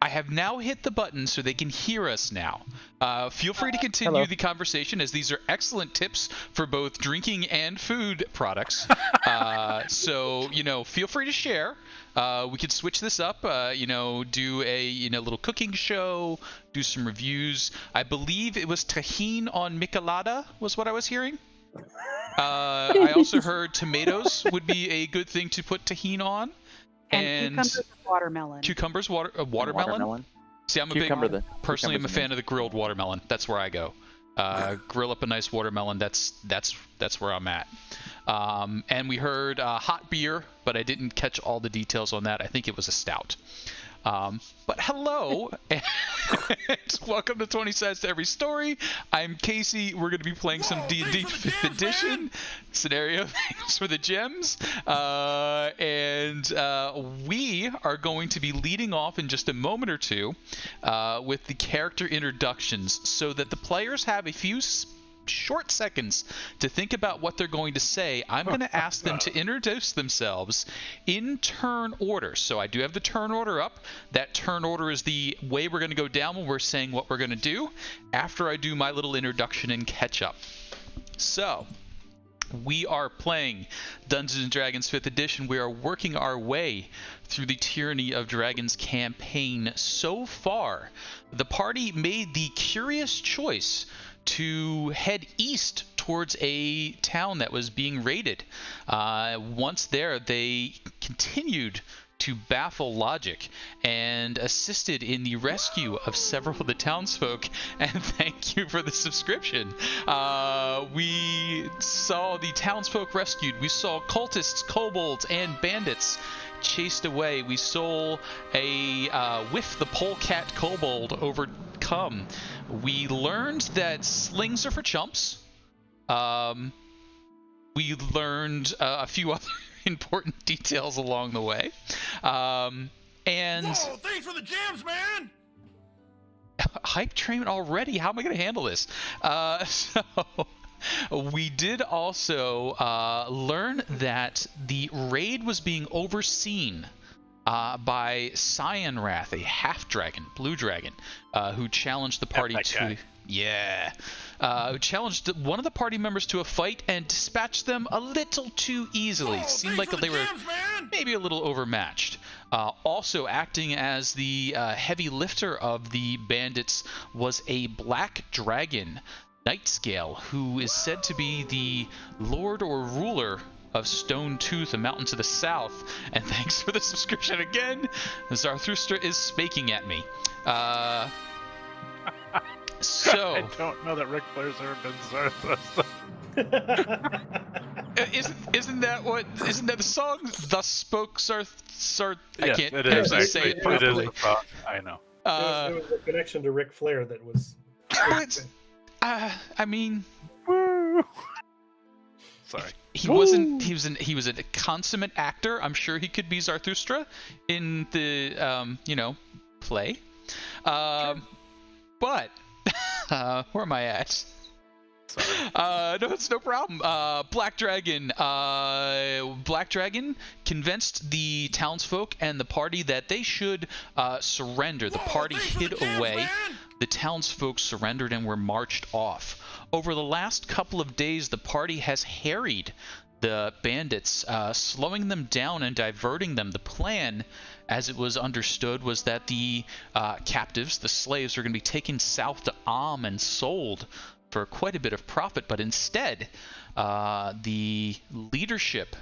I have now hit the button so they can hear us now. Feel free to continue Hello. the conversation, as these are excellent tips for both drinking and food products. So, feel free to share. We could switch this up, do a little cooking show, do some reviews. I believe it was tahine on michelada was what I was hearing. I also heard tomatoes would be a good thing to put tahine on. And cucumbers, watermelon. Cucumbers, watermelon. See, I'm personally, I'm a fan of the grilled watermelon. That's where I go. Grill up a nice watermelon. That's where I'm at. And we heard hot beer, but I didn't catch all the details on that. I think it was a stout. But hello, and welcome to 20 Sides to Every Story. I'm Casey. We're going to be playing some D&D 5th edition scenario. Thanks for the gems. And we are going to be leading off in just a moment or two with the character introductions, so that the players have a few short seconds to think about what they're going to say. I'm going to ask them to introduce themselves in turn order. So I do have the turn order up. That turn order is the way we're going to go down when we're saying what we're going to do after I do my little introduction and catch up. So we are playing Dungeons & Dragons 5th edition. We are working our way through the Tyranny of Dragons campaign. So far, the party made the curious choice to head east towards a town that was being raided. Once there, they continued to baffle logic and assisted in the rescue of several of the townsfolk. And thank you for the subscription. We saw the townsfolk rescued. We saw cultists, kobolds, and bandits chased away. We saw a Whiff the Polecat kobold overcome. We learned that slings are for chumps. We learned a few other important details along the way. And whoa, thanks for the jams, man! Hype train already? How am I going to handle this? So we did also learn that the raid was being overseen by Cyan Wrath, a half-dragon, blue dragon, who challenged the party who challenged one of the party members to a fight and dispatched them a little too easily. Seemed like they were maybe a little overmatched. Also acting as the heavy lifter of the bandits was a black dragon, Nightscale, who is said to be the lord or ruler of Stone Tooth, a mountain to the south. And thanks for the subscription again. Zarathustra is spaking at me. So I don't know that Ric Flair's ever been Zarathustra. Isn't that the song? Thus spoke Zarth. I can't it is, actually say it properly. It is the I know. There was a connection to Ric Flair that was. I mean, Woo! Sorry. He was a consummate actor. I'm sure he could be Zarathustra in the play. But where am I at? Sorry. No, it's no problem. Black Dragon convinced the townsfolk and the party that they should surrender. The party hid away. The townsfolk surrendered and were marched off. Over the last couple of days, the party has harried the bandits, slowing them down and diverting them. The plan, as it was understood, was that the captives, the slaves, are going to be taken south to and sold for quite a bit of profit. But instead, the leadership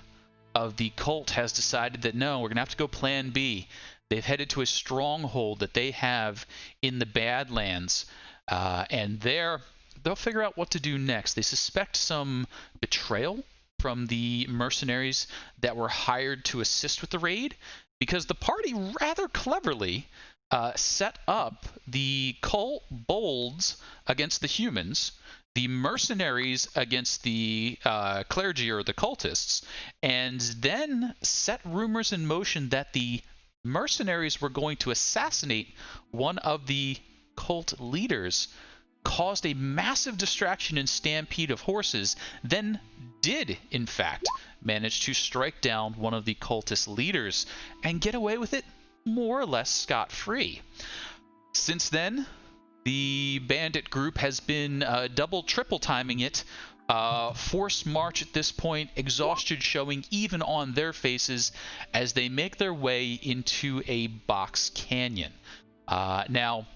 of the cult has decided that no, we're going to have to go plan B. They've headed to a stronghold that they have in the Badlands, and they'll figure out what to do next. They suspect some betrayal from the mercenaries that were hired to assist with the raid, because the party rather cleverly set up the kobolds against the humans, the mercenaries against the clergy or the cultists, and then set rumors in motion that the mercenaries were going to assassinate one of the cult leaders, caused a massive distraction and stampede of horses, then did, in fact, manage to strike down one of the cultist leaders and get away with it more or less scot-free. Since then, the bandit group has been double, triple timing it. Forced march at this point, exhaustion showing even on their faces as they make their way into a box canyon. Now,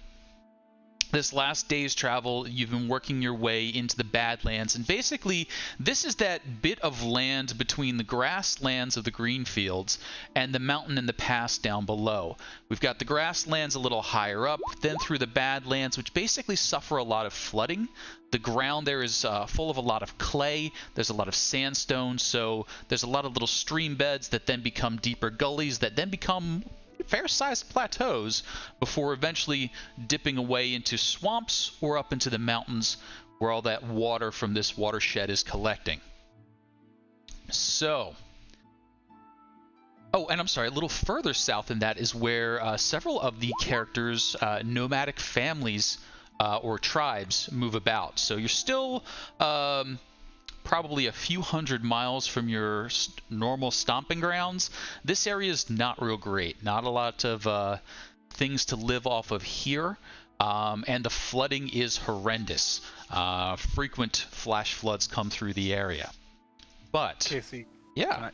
this last day's travel, you've been working your way into the Badlands, and basically this is that bit of land between the grasslands of the green fields and the mountain and the pass down below. We've got the grasslands a little higher up, then through the Badlands, which basically suffer a lot of flooding. The ground there is full of a lot of clay. There's a lot of sandstone, so there's a lot of little stream beds that then become deeper gullies that then become fair-sized plateaus before eventually dipping away into swamps or up into the mountains where all that water from this watershed is collecting. So, oh, and I'm sorry, a little further south than that is where several of the characters' nomadic families or tribes move about. So you're still probably a few hundred miles from your normal stomping grounds. This area is not real great. Not a lot of things to live off of here. And the flooding is horrendous. Frequent flash floods come through the area. But, Casey, yeah.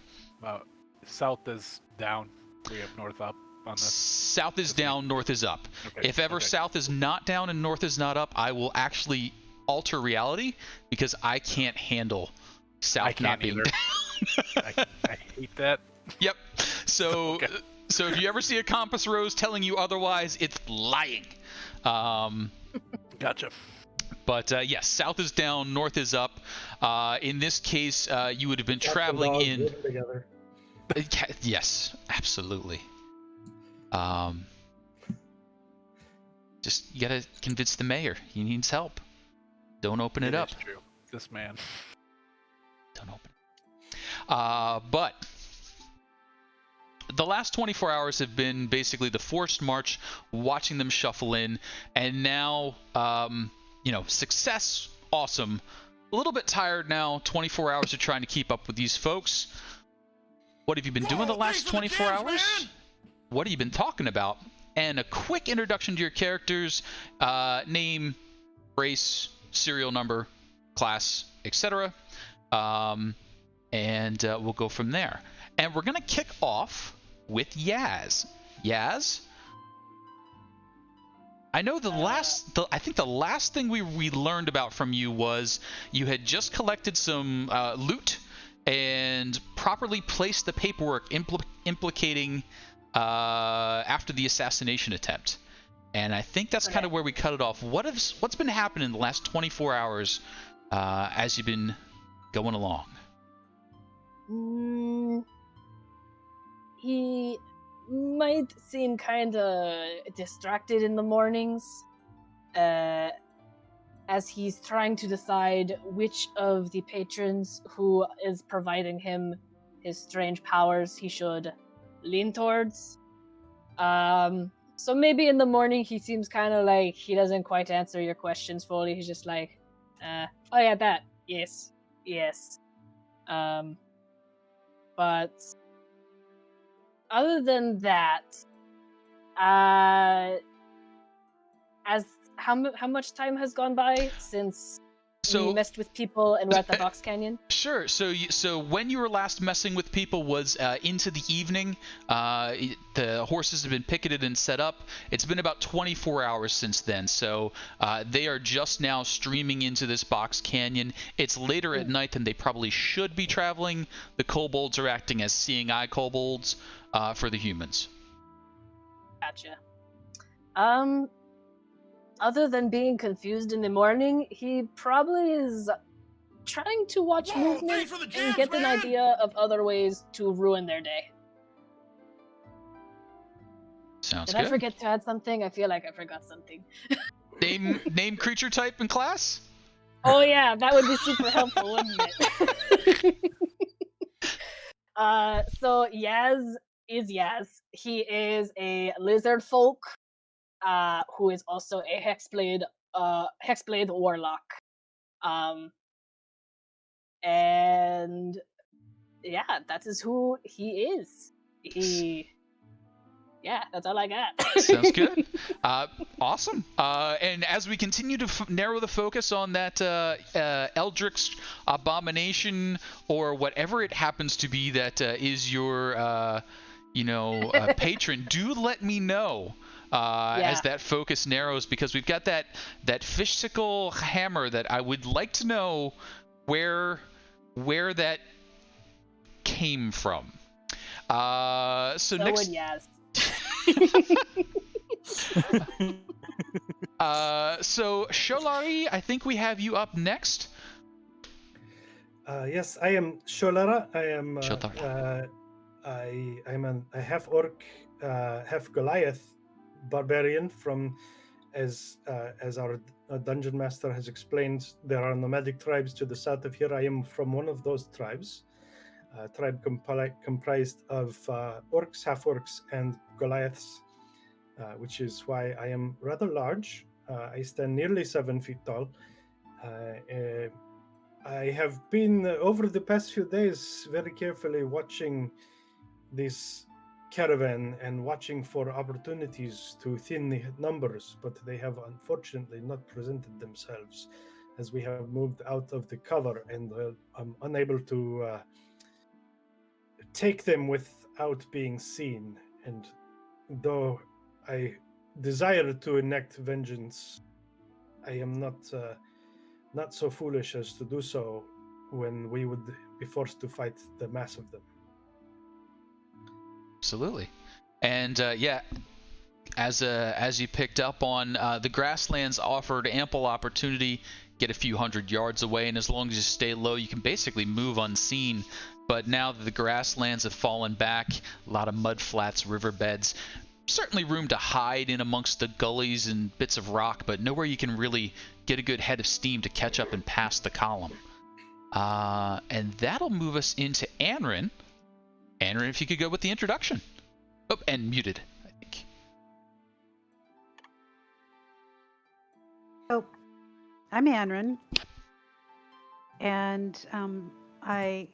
South is down. We have north up on this. South is down, north is up. Okay, If ever okay. south is not down and north is not up, I will actually alter reality because I can't handle south I can't not being either. down. I hate that. Yep. So, Okay. so if you ever see a compass rose telling you otherwise, it's lying. Gotcha. But yes, south is down, north is up. In this case, you would have been Cats and traveling dogs in. living together. Yes, absolutely. Just you gotta convince the mayor he needs help. Don't open it up. Is true. This man. Don't open it. But the last 24 hours have been basically the forced march, watching them shuffle in, and now, success, awesome. A little bit tired now, 24 hours of trying to keep up with these folks. What have you been doing the last 24 hours? What have you been talking about? And a quick introduction to your characters, name, race, serial number, class, etc. And we'll go from there. And we're going to kick off with Yaz. Yaz? I know I think the last thing we learned about from you was you had just collected some loot and properly placed the paperwork implicating after the assassination attempt. And I think that's kind of where we cut it off. What's been happening in the last 24 hours as you've been going along? He might seem kind of distracted in the mornings, as he's trying to decide which of the patrons who is providing him his strange powers he should lean towards. So maybe in the morning he seems kind of like he doesn't quite answer your questions fully. He's just like, oh yeah, that, yes. But other than that, how much time has gone by since we messed with people and we're at the Box Canyon? Sure. So when you were last messing with people was into the evening. The horses have been picketed and set up. It's been about 24 hours since then. So they are just now streaming into this Box Canyon. It's later at night than they probably should be traveling. The kobolds are acting as seeing eye kobolds for the humans. Gotcha. Other than being confused in the morning, he probably is trying to watch movement and get an idea of other ways to ruin their day. Sounds good. Did I forget to add something? I feel like I forgot something. Name, creature type, and class? Oh yeah, that would be super helpful, wouldn't it? So Yaz is Yaz. He is a lizard folk. Who is also a hexblade warlock. And yeah, that is who he is. yeah, that's all I got. Sounds good. Awesome. And as we continue to narrow the focus on that Eldritch abomination or whatever it happens to be that is your, patron, do let me know as that focus narrows, because we've got that fish-sickle hammer that I would like to know where that came from. So next. Yes. So Sholari, I think we have you up next. Yes, I am Sholara. I am I'm a half orc, half Goliath barbarian from, as our dungeon master has explained, there are nomadic tribes to the south of here. I am from one of those tribes. Tribe comprised of orcs, half orcs, and Goliaths, which is why I am rather large. I stand nearly 7 feet tall. I have been, over the past few days, very carefully watching this caravan and watching for opportunities to thin the numbers, but they have unfortunately not presented themselves, as we have moved out of the cover, and I'm unable to take them without being seen. And though I desire to enact vengeance, I am not so foolish as to do so when we would be forced to fight the mass of them. Absolutely. And as you picked up on, the grasslands offered ample opportunity, get a few hundred yards away, and as long as you stay low, you can basically move unseen. But now that the grasslands have fallen back, a lot of mud flats, riverbeds, certainly room to hide in amongst the gullies and bits of rock, but nowhere you can really get a good head of steam to catch up and pass the column. And that'll move us into Anrin. Anrin, if you could go with the introduction. Oh, and muted, I think. Oh, I'm Anrin, and I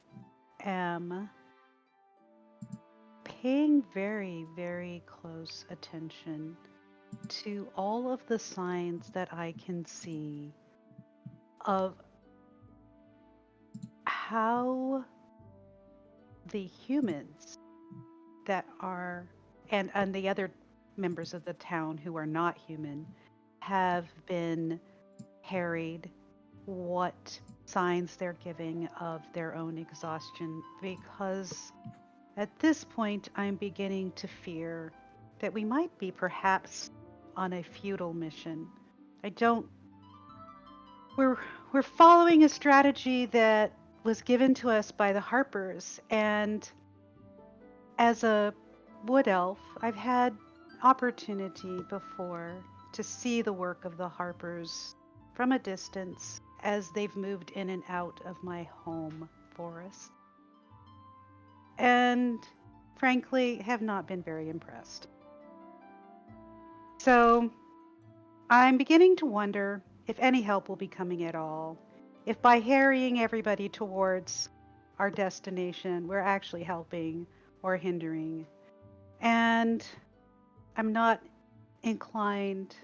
am paying very, very close attention to all of the signs that I can see of how the humans that are, and the other members of the town who are not human, have been harried, what signs they're giving of their own exhaustion, because at this point I'm beginning to fear that we might be perhaps on a futile mission. We're following a strategy that was given to us by the Harpers, and as a wood elf, I've had opportunity before to see the work of the Harpers from a distance as they've moved in and out of my home forest, and frankly have not been very impressed. So I'm beginning to wonder if any help will be coming at all, if by harrying everybody towards our destination we're actually helping or hindering. And I'm not inclined to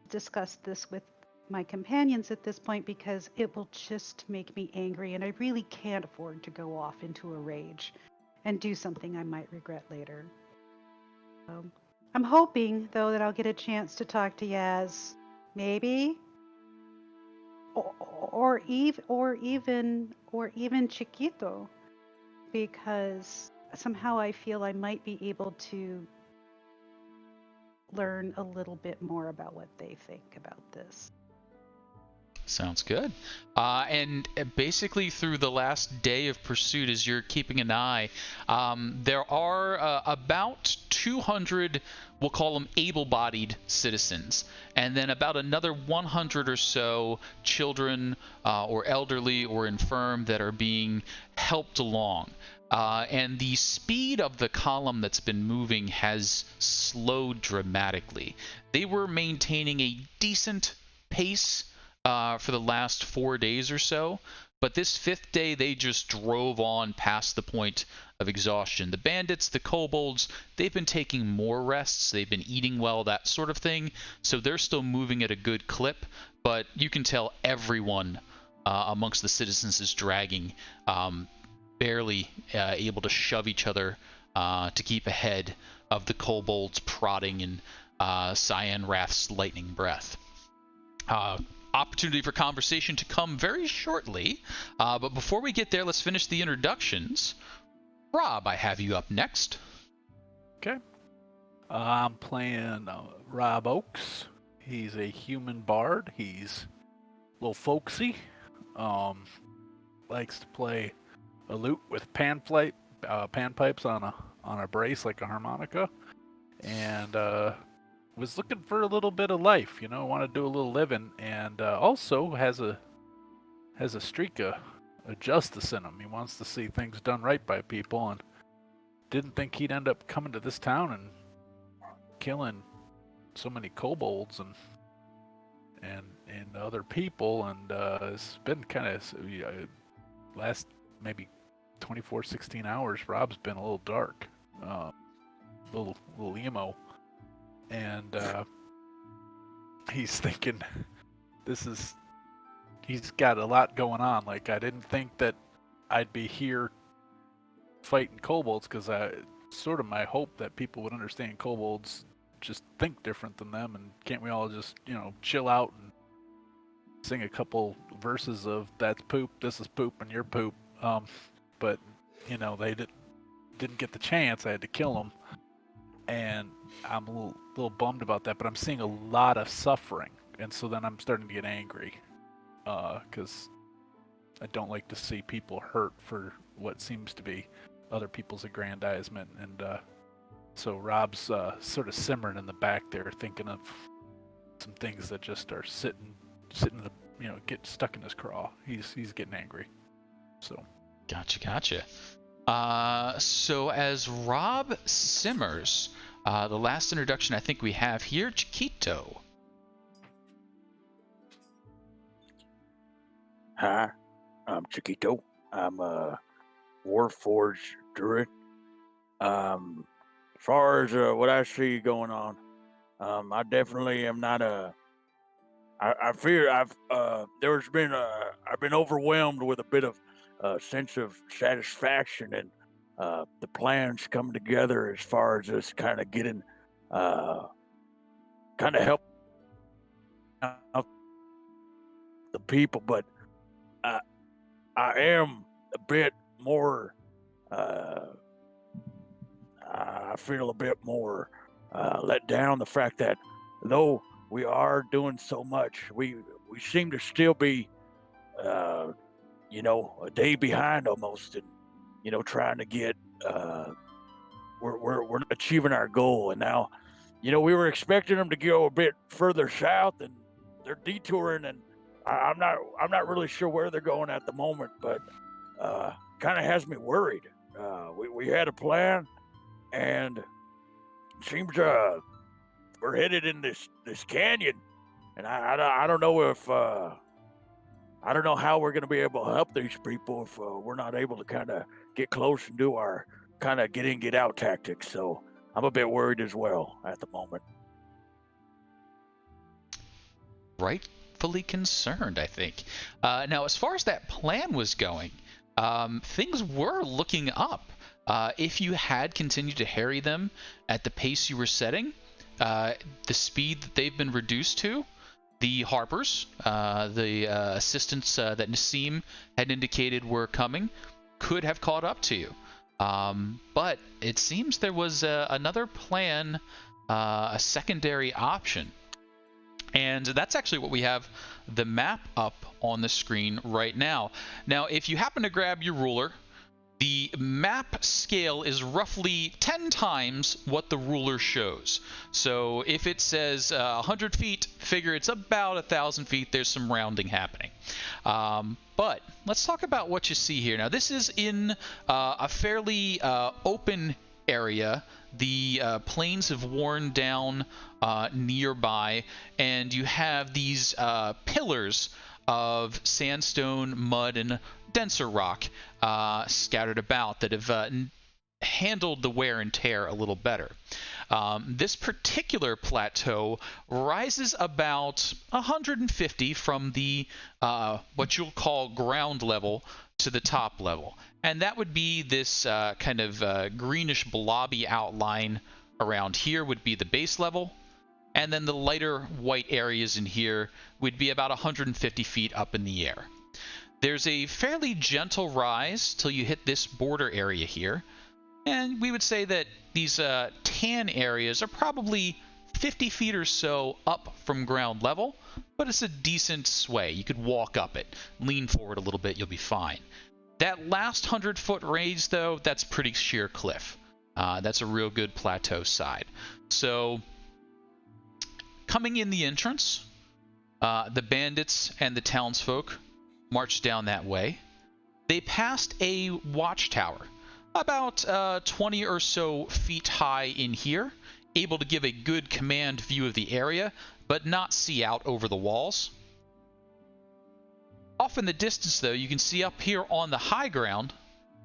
discuss this with my companions at this point because it will just make me angry, and I really can't afford to go off into a rage and do something I might regret later. So I'm hoping, though, that I'll get a chance to talk to Yaz, maybe, or even Chiquito, because somehow I feel I might be able to learn a little bit more about what they think about this. Sounds good. And basically through the last day of pursuit, as you're keeping an eye, there are about 200, we'll call them able-bodied citizens, and then about another 100 or so children or elderly or infirm that are being helped along. And the speed of the column that's been moving has slowed dramatically. They were maintaining a decent pace for the last 4 days or so, but this 5th day they just drove on past the point of exhaustion. The bandits, the kobolds, they've been taking more rests, they've been eating well, that sort of thing, so they're still moving at a good clip, but you can tell everyone amongst the citizens is dragging, barely able to shove each other to keep ahead of the kobolds prodding in Cyan Wrath's lightning breath. Opportunity for conversation to come very shortly, but before we get there, let's finish the introductions. Rob, I have you up next. Okay. I'm playing Rob Oakes. He's a human bard. He's a little folksy. Likes to play a lute with panpipes on a brace like a harmonica, and was looking for a little bit of life. Want to do a little living, and also has a streak of justice in him. He wants to see things done right by people, and didn't think he'd end up coming to this town and killing so many kobolds and other people. And it's been kind of last maybe 16 hours. Rob's been a little dark, little emo, and he's thinking he's got a lot going on. Like, I didn't think that I'd be here fighting kobolds, because sort of my hope that people would understand kobolds just think different than them, and can't we all just chill out and sing a couple verses of that's poop, this is poop, and you're poop. But they didn't get the chance. I had to kill them, and I'm a little bummed about that. But I'm seeing a lot of suffering, and so then I'm starting to get angry, because I don't like to see people hurt for what seems to be other people's aggrandizement. And so Rob's sort of simmering in the back there, thinking of some things that just are sitting in the, get stuck in his craw. He's getting angry. So. Gotcha. So as Rob simmers, the last introduction I think we have here, Chiquito. Hi, I'm Chiquito. I'm a Warforged druid. As far as what I see going on, I definitely am not I fear I've been overwhelmed with a bit of sense of satisfaction, and the plans come together as far as us kind of getting kind of help out the people. But I am a bit more I feel a bit more let down, the fact that though we are doing so much, we seem to still be a day behind almost, and trying to get we're not achieving our goal. And now we were expecting them to go a bit further south, and they're detouring, and I'm not really sure where they're going at the moment, but kind of has me worried. We had a plan, and it seems we're headed in this canyon, and I don't know if I don't know how we're going to be able to help these people if we're not able to kind of get close and do our kind of get in, get out tactics. So I'm a bit worried as well at the moment. Rightfully concerned, I think. Now, as far as that plan was going, things were looking up. If you had continued to harry them at the pace you were setting, the speed that they've been reduced to, the Harpers, the assistants that Nassim had indicated were coming, could have caught up to you. But it seems there was another plan, a secondary option. And that's actually what we have the map up on the screen right now. Now, if you happen to grab your ruler, the map scale is roughly 10 times what the ruler shows. So if it says 100 feet, figure it's about 1,000 feet. There's some rounding happening. But let's talk about what you see here. Now, this is in a fairly open area. The plains have worn down nearby, and you have these pillars of sandstone, mud, and denser rock scattered about that have handled the wear and tear a little better. This particular plateau rises about 150 from the what you'll call ground level to the top level, and that would be this kind of greenish blobby outline around here would be the base level, and then the lighter white areas in here would be about 150 feet up in the air. There's a fairly gentle rise till you hit this border area here, and we would say that these tan areas are probably 50 feet or so up from ground level, but it's a decent sway. You could walk up it, lean forward a little bit, you'll be fine. That last 100-foot range, though, that's pretty sheer cliff. That's a real good plateau side. So, coming in the entrance, the bandits and the townsfolk marched down that way. They passed a watchtower, about 20 or so feet high in here, able to give a good command view of the area, but not see out over the walls. Off in the distance, though, you can see up here on the high ground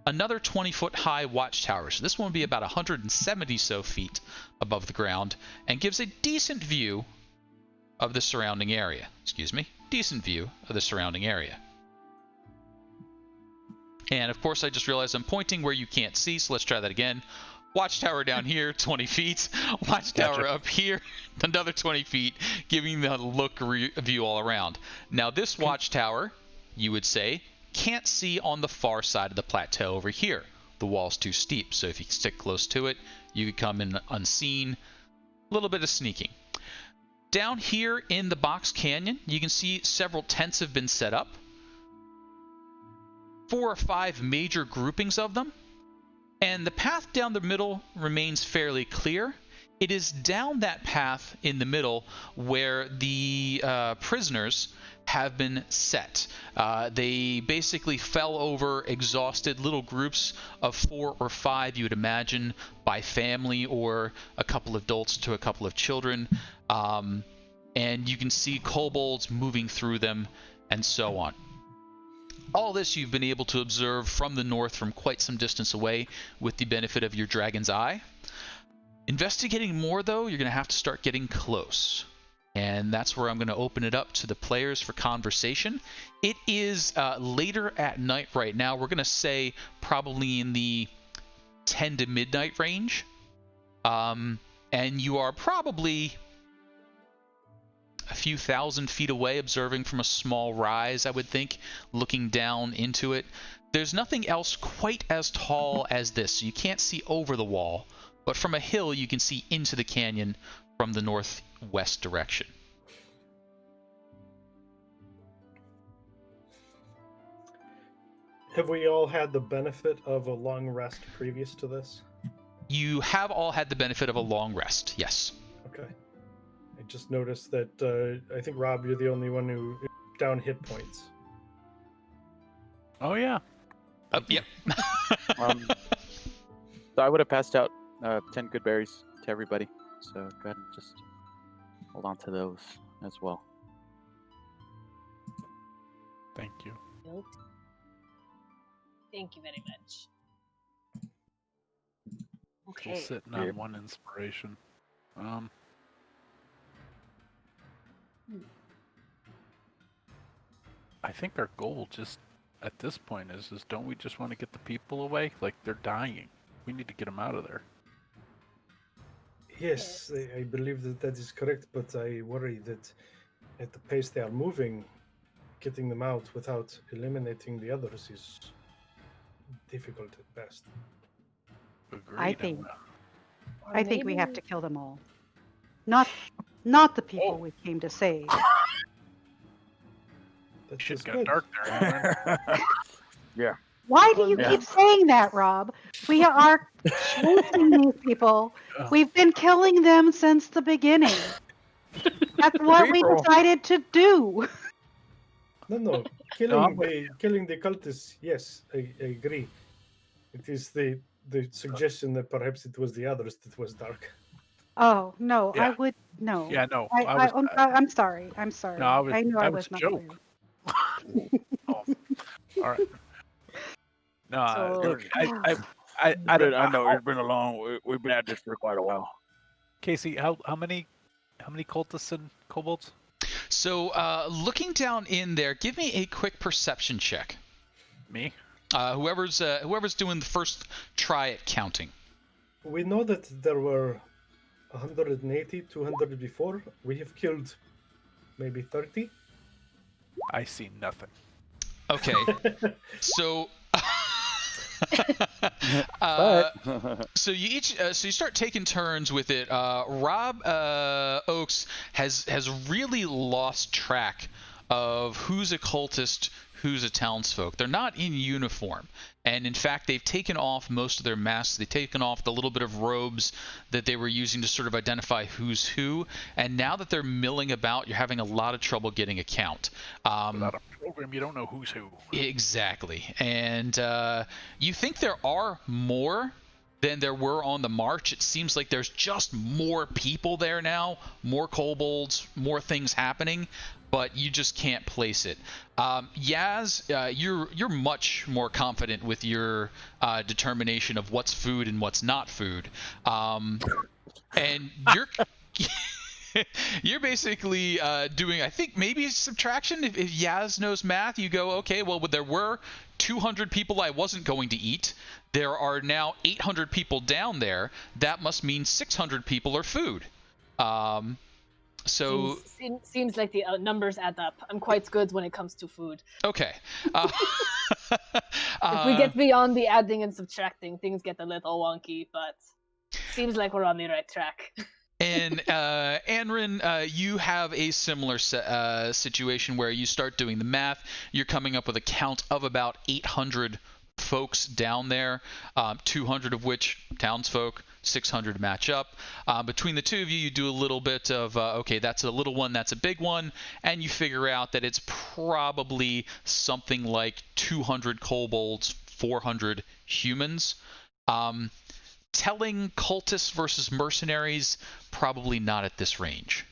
another 20-foot high watchtower. So this one will be about 170 so feet above the ground and gives a decent view of the surrounding area. Decent view of the surrounding area. And of course, I just realized I'm pointing where you can't see, so let's try that again. Watchtower down here, 20 feet. Watchtower up here, another 20 feet, giving the look view all around. Now, this watchtower, you would say, can't see on the far side of the plateau over here. The wall's too steep, so if you stick close to it, you could come in unseen. A little bit of sneaking. Down here in the box canyon, you can see several tents have been set up. 4 or 5 major groupings of them, and the path down the middle remains fairly clear. It is down that path in the middle where the prisoners have been set. They basically fell over exhausted, little groups of 4 or 5, you would imagine, by family or a couple of adults to a couple of children. And you can see kobolds moving through them and so on. All this you've been able to observe from the north from quite some distance away with the benefit of your dragon's eye. Investigating more, though, you're going to have to start getting close. And that's where I'm going to open it up to the players for conversation. It is later at night right now. We're going to say probably in the 10 to midnight range. And you are probably a few thousand feet away, observing from a small rise, I would think, looking down into it. There's nothing else quite as tall as this, so you can't see over the wall, but from a hill you can see into the canyon from the northwest direction. Have we all had the benefit of a long rest previous to this? You have all had the benefit of a long rest, yes. Okay. I just noticed that I think, Rob, you're the only one who down hit points. Oh, yeah. Yep. So I would have passed out 10 good berries to everybody. So go ahead and just hold on to those as well. Thank you. Thank you very much. Still Okay. sitting on 1 inspiration. I think our goal just at this point is don't we just want to get the people away? Like, they're dying. We need to get them out of there. Yes, I believe that is correct, but I worry that at the pace they are moving, getting them out without eliminating the others is difficult at best. Agreed. I think we have to kill them all. Not the people we came to save. That Shit is got good. dark there. Yeah. Why do you keep saying that, Rob? We are chasing these people. We've been killing them since the beginning. That's what we decided to do. No. Killing the cultists, yes, I agree. It is the suggestion that perhaps it was the others that was dark. Oh no, Yeah. I would no. Yeah, no. I'm sorry. I'm sorry. No, I know I was a not joke. clear. Oh, all right. No, So- I know it's been a long. We've been at this for quite a while. Casey, how many cultists and kobolds? So, looking down in there, give me a quick perception check. Me? Whoever's doing the first try at counting. We know that there were 180, 200 before. We have killed maybe 30. I see nothing. Okay. So. So you start taking turns with it. Rob Oakes has really lost track of who's a cultist, who's a townsfolk. They're not in uniform, and in fact, they've taken off most of their masks. They've taken off the little bit of robes that they were using to sort of identify who's who. And now that they're milling about, you're having a lot of trouble getting a count. Without a program, you don't know who's who. Exactly, and you think there are more than there were on the march. It seems like there's just more people there now, more kobolds, more things happening, but you just can't place it. Yaz, you're much more confident with your determination of what's food and what's not food, and you're basically doing, I think, maybe subtraction. If Yaz knows math, you go, okay, well, there were 200 people I wasn't going to eat. There are now 800 people down there. That must mean 600 people are food. So seems like the numbers add up. I'm quite good when it comes to food. Okay. If we get beyond the adding and subtracting, things get a little wonky, but seems like we're on the right track. And Anrin, you have a similar situation where you start doing the math. You're coming up with a count of about 800 folks down there, 200 of which townsfolk, 600 match up. Between the two of you, you do a little bit of, okay, that's a little one, that's a big one, and you figure out that it's probably something like 200 kobolds, 400 humans. Telling cultists versus mercenaries, probably not at this range.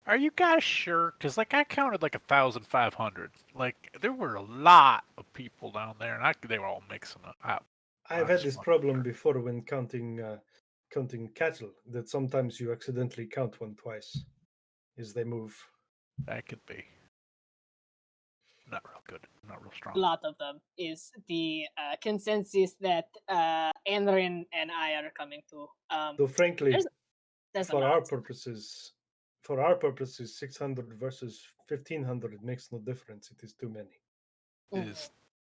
Are you guys sure? Because, I counted 1,500. There were a lot of people down there, and they were all mixing up. I've had this problem before when counting cattle, that sometimes you accidentally count one twice as they move. That could be. Not real good. Not real strong. A lot of them is the consensus that Anrin and I are coming to. Though frankly, there's for our purposes, 600 versus 1,500, it makes no difference. It is too many. It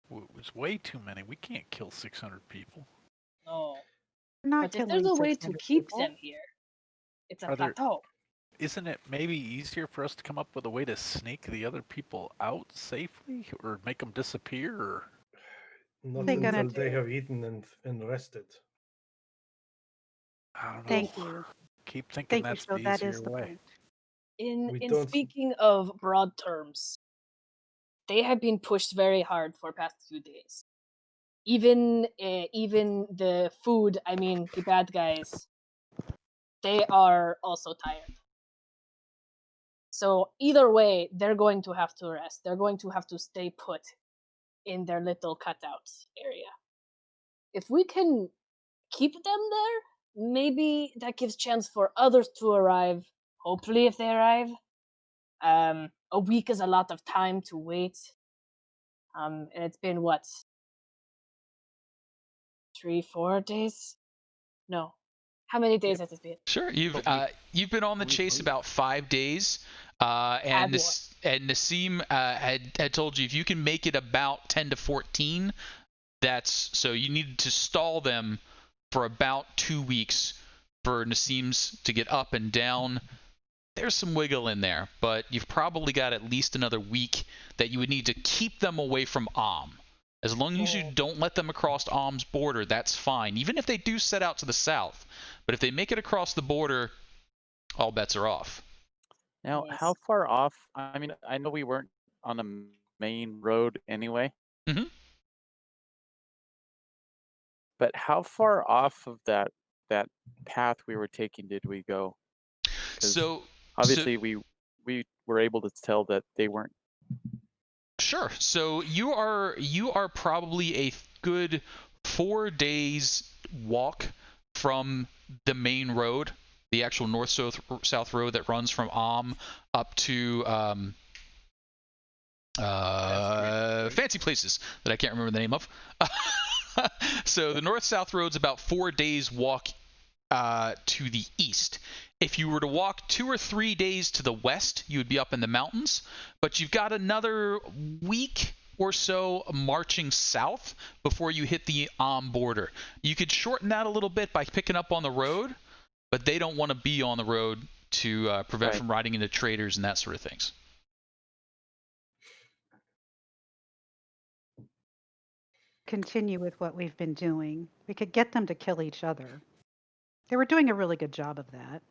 was way too many. We can't kill 600 people. No. Not but if there's a way to keep people. them here, it's a plateau. Isn't it maybe easier for us to come up with a way to sneak the other people out safely, or make them disappear? Or... Not until they have eaten and rested. I don't know. Thank you. Keep thinking that's the easier way. In speaking of broad terms, they have been pushed very hard for past few days. Even the food, I mean the bad guys, they are also tired. So either way, they're going to have to rest. They're going to have to stay put in their little cutout area. If we can keep them there, maybe that gives chance for others to arrive. Hopefully, if they arrive. A week is a lot of time to wait. And it's been what? 3-4 days? No. How many days has it been? Sure, you've been on the chase about 5 days, and Nassim had told you if you can make it about 10 to 14, so you need to stall them for about 2 weeks for Nassim's to get up and down. There's some wiggle in there, but you've probably got at least another week that you would need to keep them away from As long as you don't let them across Am's border, that's fine, even if they do set out to the south. But if they make it across the border, all bets are off. Now, how far off? I mean, I know we weren't on a main road anyway. Mm-hmm. But how far off of that path we were taking did we go? So obviously we were able to tell that they weren't Sure. So you are probably a good 4 days walk from the main road, the actual north-south road that runs from up to fancy places that I can't remember the name of. So the north-south road's about 4 days walk to the east. If you were to walk 2 or 3 days to the west, you would be up in the mountains. But you've got another week or so marching south before you hit the border. You could shorten that a little bit by picking up on the road, but they don't want to be on the road to prevent Right. from riding into traders and that sort of things. Continue with what we've been doing. We could get them to kill each other. They were doing a really good job of that.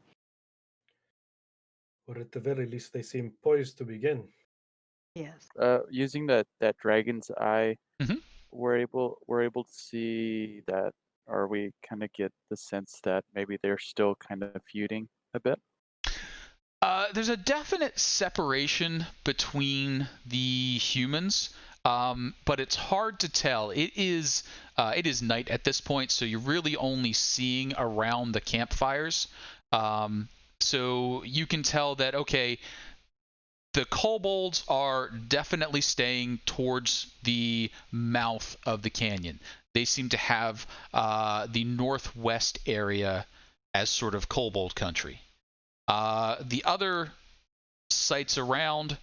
Or at the very least, they seem poised to begin. Yes. Using that dragon's eye, Mhm. we're able to see that, or we kind of get the sense that maybe they're still kind of feuding a bit. There's a definite separation between the humans, but it's hard to tell. It is night at this point, so you're really only seeing around the campfires. So you can tell that, okay, the kobolds are definitely staying towards the mouth of the canyon. They seem to have the northwest area as sort of kobold country. The other sites around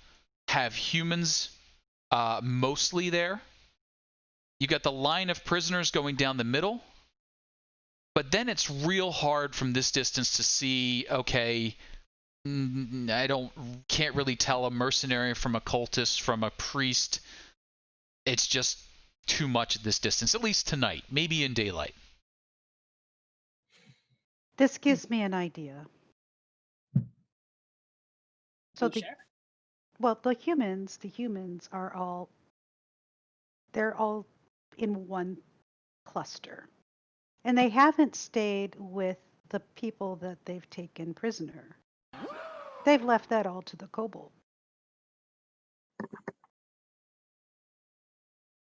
have humans mostly there. You got the line of prisoners going down the middle, but then it's real hard from this distance to see, okay, can't really tell a mercenary from a cultist from a priest. It's just too much at this distance, at least tonight, maybe in daylight. This gives me an idea. So the humans are all in one cluster. And they haven't stayed with the people that they've taken prisoner. They've left that all to the kobold.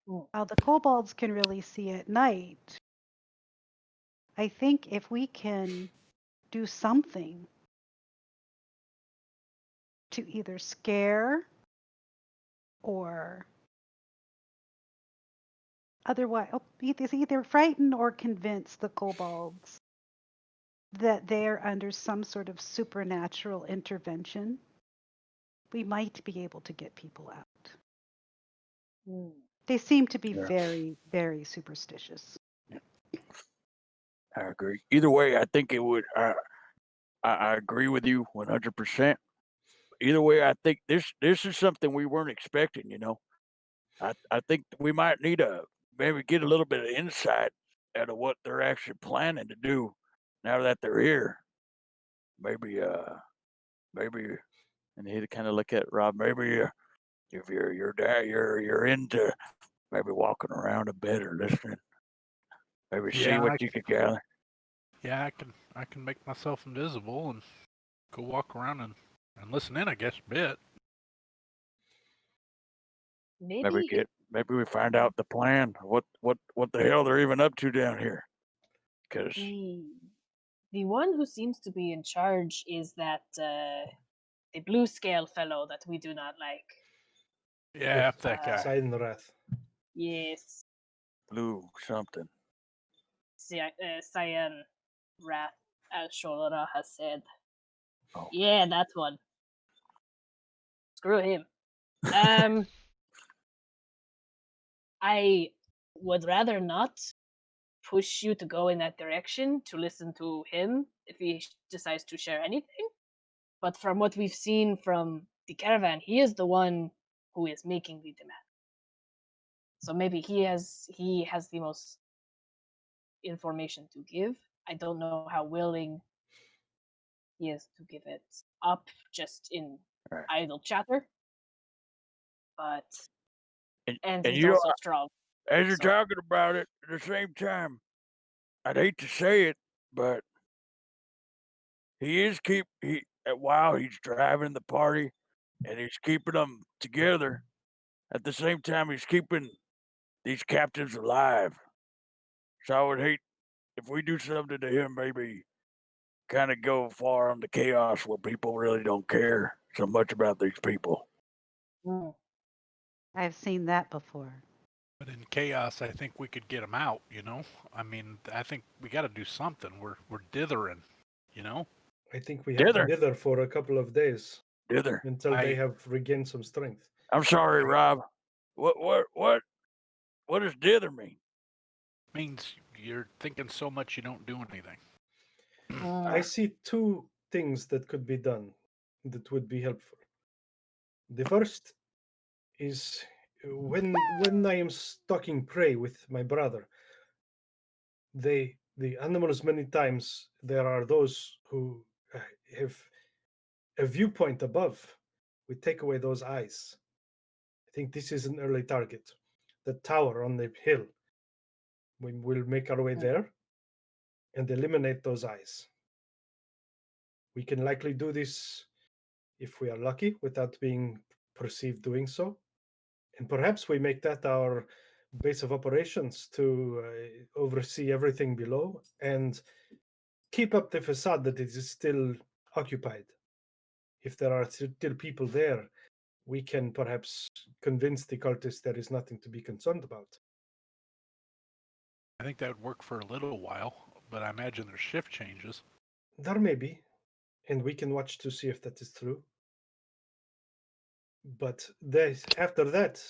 While the kobolds can really see at night, I think if we can do something to either scare or otherwise either frighten or convince the kobolds that they're under some sort of supernatural intervention, we might be able to get people out. They seem to be very, very superstitious. I agree. Either way, I think it would. I agree with you 100%. Either way, I think this is something we weren't expecting. I think we might need to maybe get a little bit of insight out of what they're actually planning to do now that they're here. Maybe, And he'd kind of look at Rob. maybe if you're into maybe walking around a bit or listening, maybe see Yeah, what you could gather. Yeah, I can make myself invisible and go walk around and listen in, I guess, a bit. Maybe Maybe we find out the plan. What the hell they're even up to down here? Because the one who seems to be in charge is that the blue scale fellow that we do not like. Yeah, that guy. Seidenrath. Yes, blue something. Cyan Wrath, as Sholora has said. Oh. Yeah, that one. Screw him. I would rather not push you to go in that direction to listen to him if he decides to share anything. But from what we've seen from the caravan, he is the one who is making the demand. So maybe he has the most information to give. I don't know how willing he is to give it up just in idle chatter. But and he's also strong. As you're talking about it, at the same time, I'd hate to say it, but while he's driving the party and he's keeping them together, at the same time, he's keeping these captives alive. So I would hate if we do something to him, maybe kind of go far on the chaos where people really don't care so much about these people. Mm. I've seen that before. But in chaos, I think we could get them out. You know, I mean, I think we got to do something. We're dithering. You know. I think we have to Dither. dither for a couple of days Dither. until they have regained some strength. I'm sorry, Rob. What does dither mean? Means you're thinking so much you don't do anything. I see two things that could be done that would be helpful. The first is when I am stalking prey with my brother, the animals, many times there are those who have a viewpoint above. We take away those eyes. I think this is an early target. The tower on the hill. We will make our way there and eliminate those eyes. We can likely do this, if we are lucky, without being perceived doing so. And perhaps we make that our base of operations to oversee everything below and keep up the facade that it is still occupied. If there are still people there, we can perhaps convince the cultists there is nothing to be concerned about. I think that would work for a little while, but I imagine their shift changes. There may be, and we can watch to see if that is true. But after that,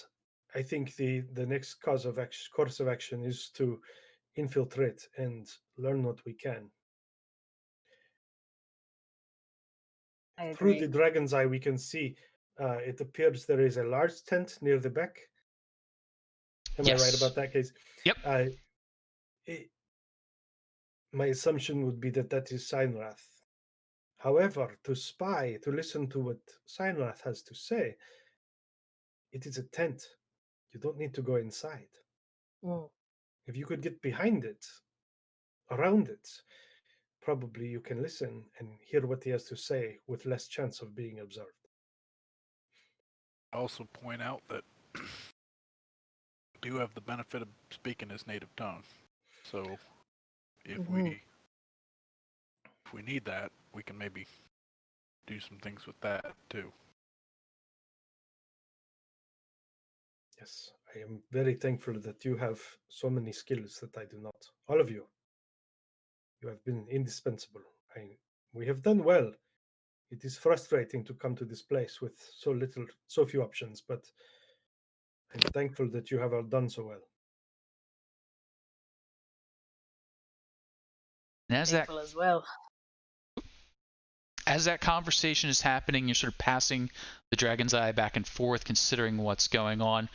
I think the next course of action is to infiltrate and learn what we can. Through the dragon's eye, we can see it appears there is a large tent near the back. Am I right about that case? Yep. My assumption would be that is Sinrath. However, to listen to what Sinrath has to say, it is a tent. You don't need to go inside. If you could get behind it, around it, probably you can listen and hear what he has to say with less chance of being observed. I also point out that do have the benefit of speaking his native tongue. So if we need that, we can maybe do some things with that too. Yes, I am very thankful that you have so many skills that I do not. All of you. You have been indispensable. We have done well. It is frustrating to come to this place with so few options, but I'm thankful that you have all done so well. And thankful as well. As that conversation is happening, you're sort of passing the dragon's eye back and forth, considering what's going on.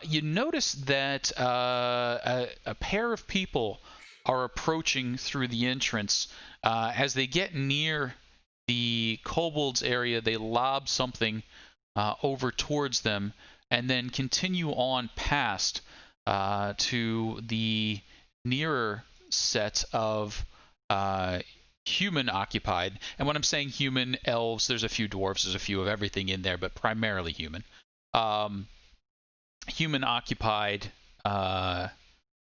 You notice that a pair of people are approaching through the entrance. As they get near the kobolds area, they lob something over towards them and then continue on past to the nearer set of human occupied. And when I'm saying human, elves, there's a few dwarves, there's a few of everything in there, but primarily human. Human occupied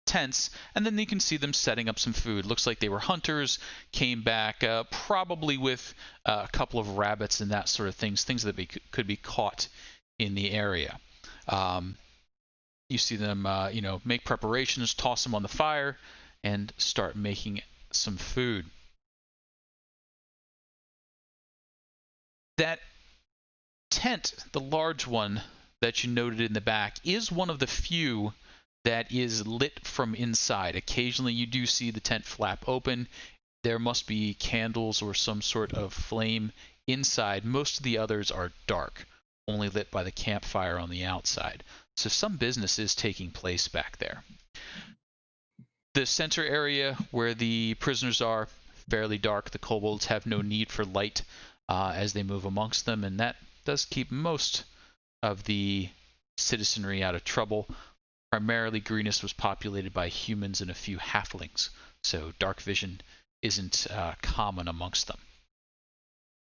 tents, and then you can see them setting up some food. Looks like they were hunters, came back probably with a couple of rabbits and that sort of things that could be caught in the area. You see them make preparations, toss them on the fire, and start making some food. That tent, the large one that you noted in the back, is one of the few that is lit from inside. Occasionally you do see the tent flap open. There must be candles or some sort of flame inside. Most of the others are dark, only lit by the campfire on the outside. So some business is taking place back there. The center area where the prisoners are, fairly dark. The kobolds have no need for light as they move amongst them, and that does keep most of the citizenry out of trouble. Primarily, Greenest was populated by humans and a few halflings, so dark vision isn't common amongst them.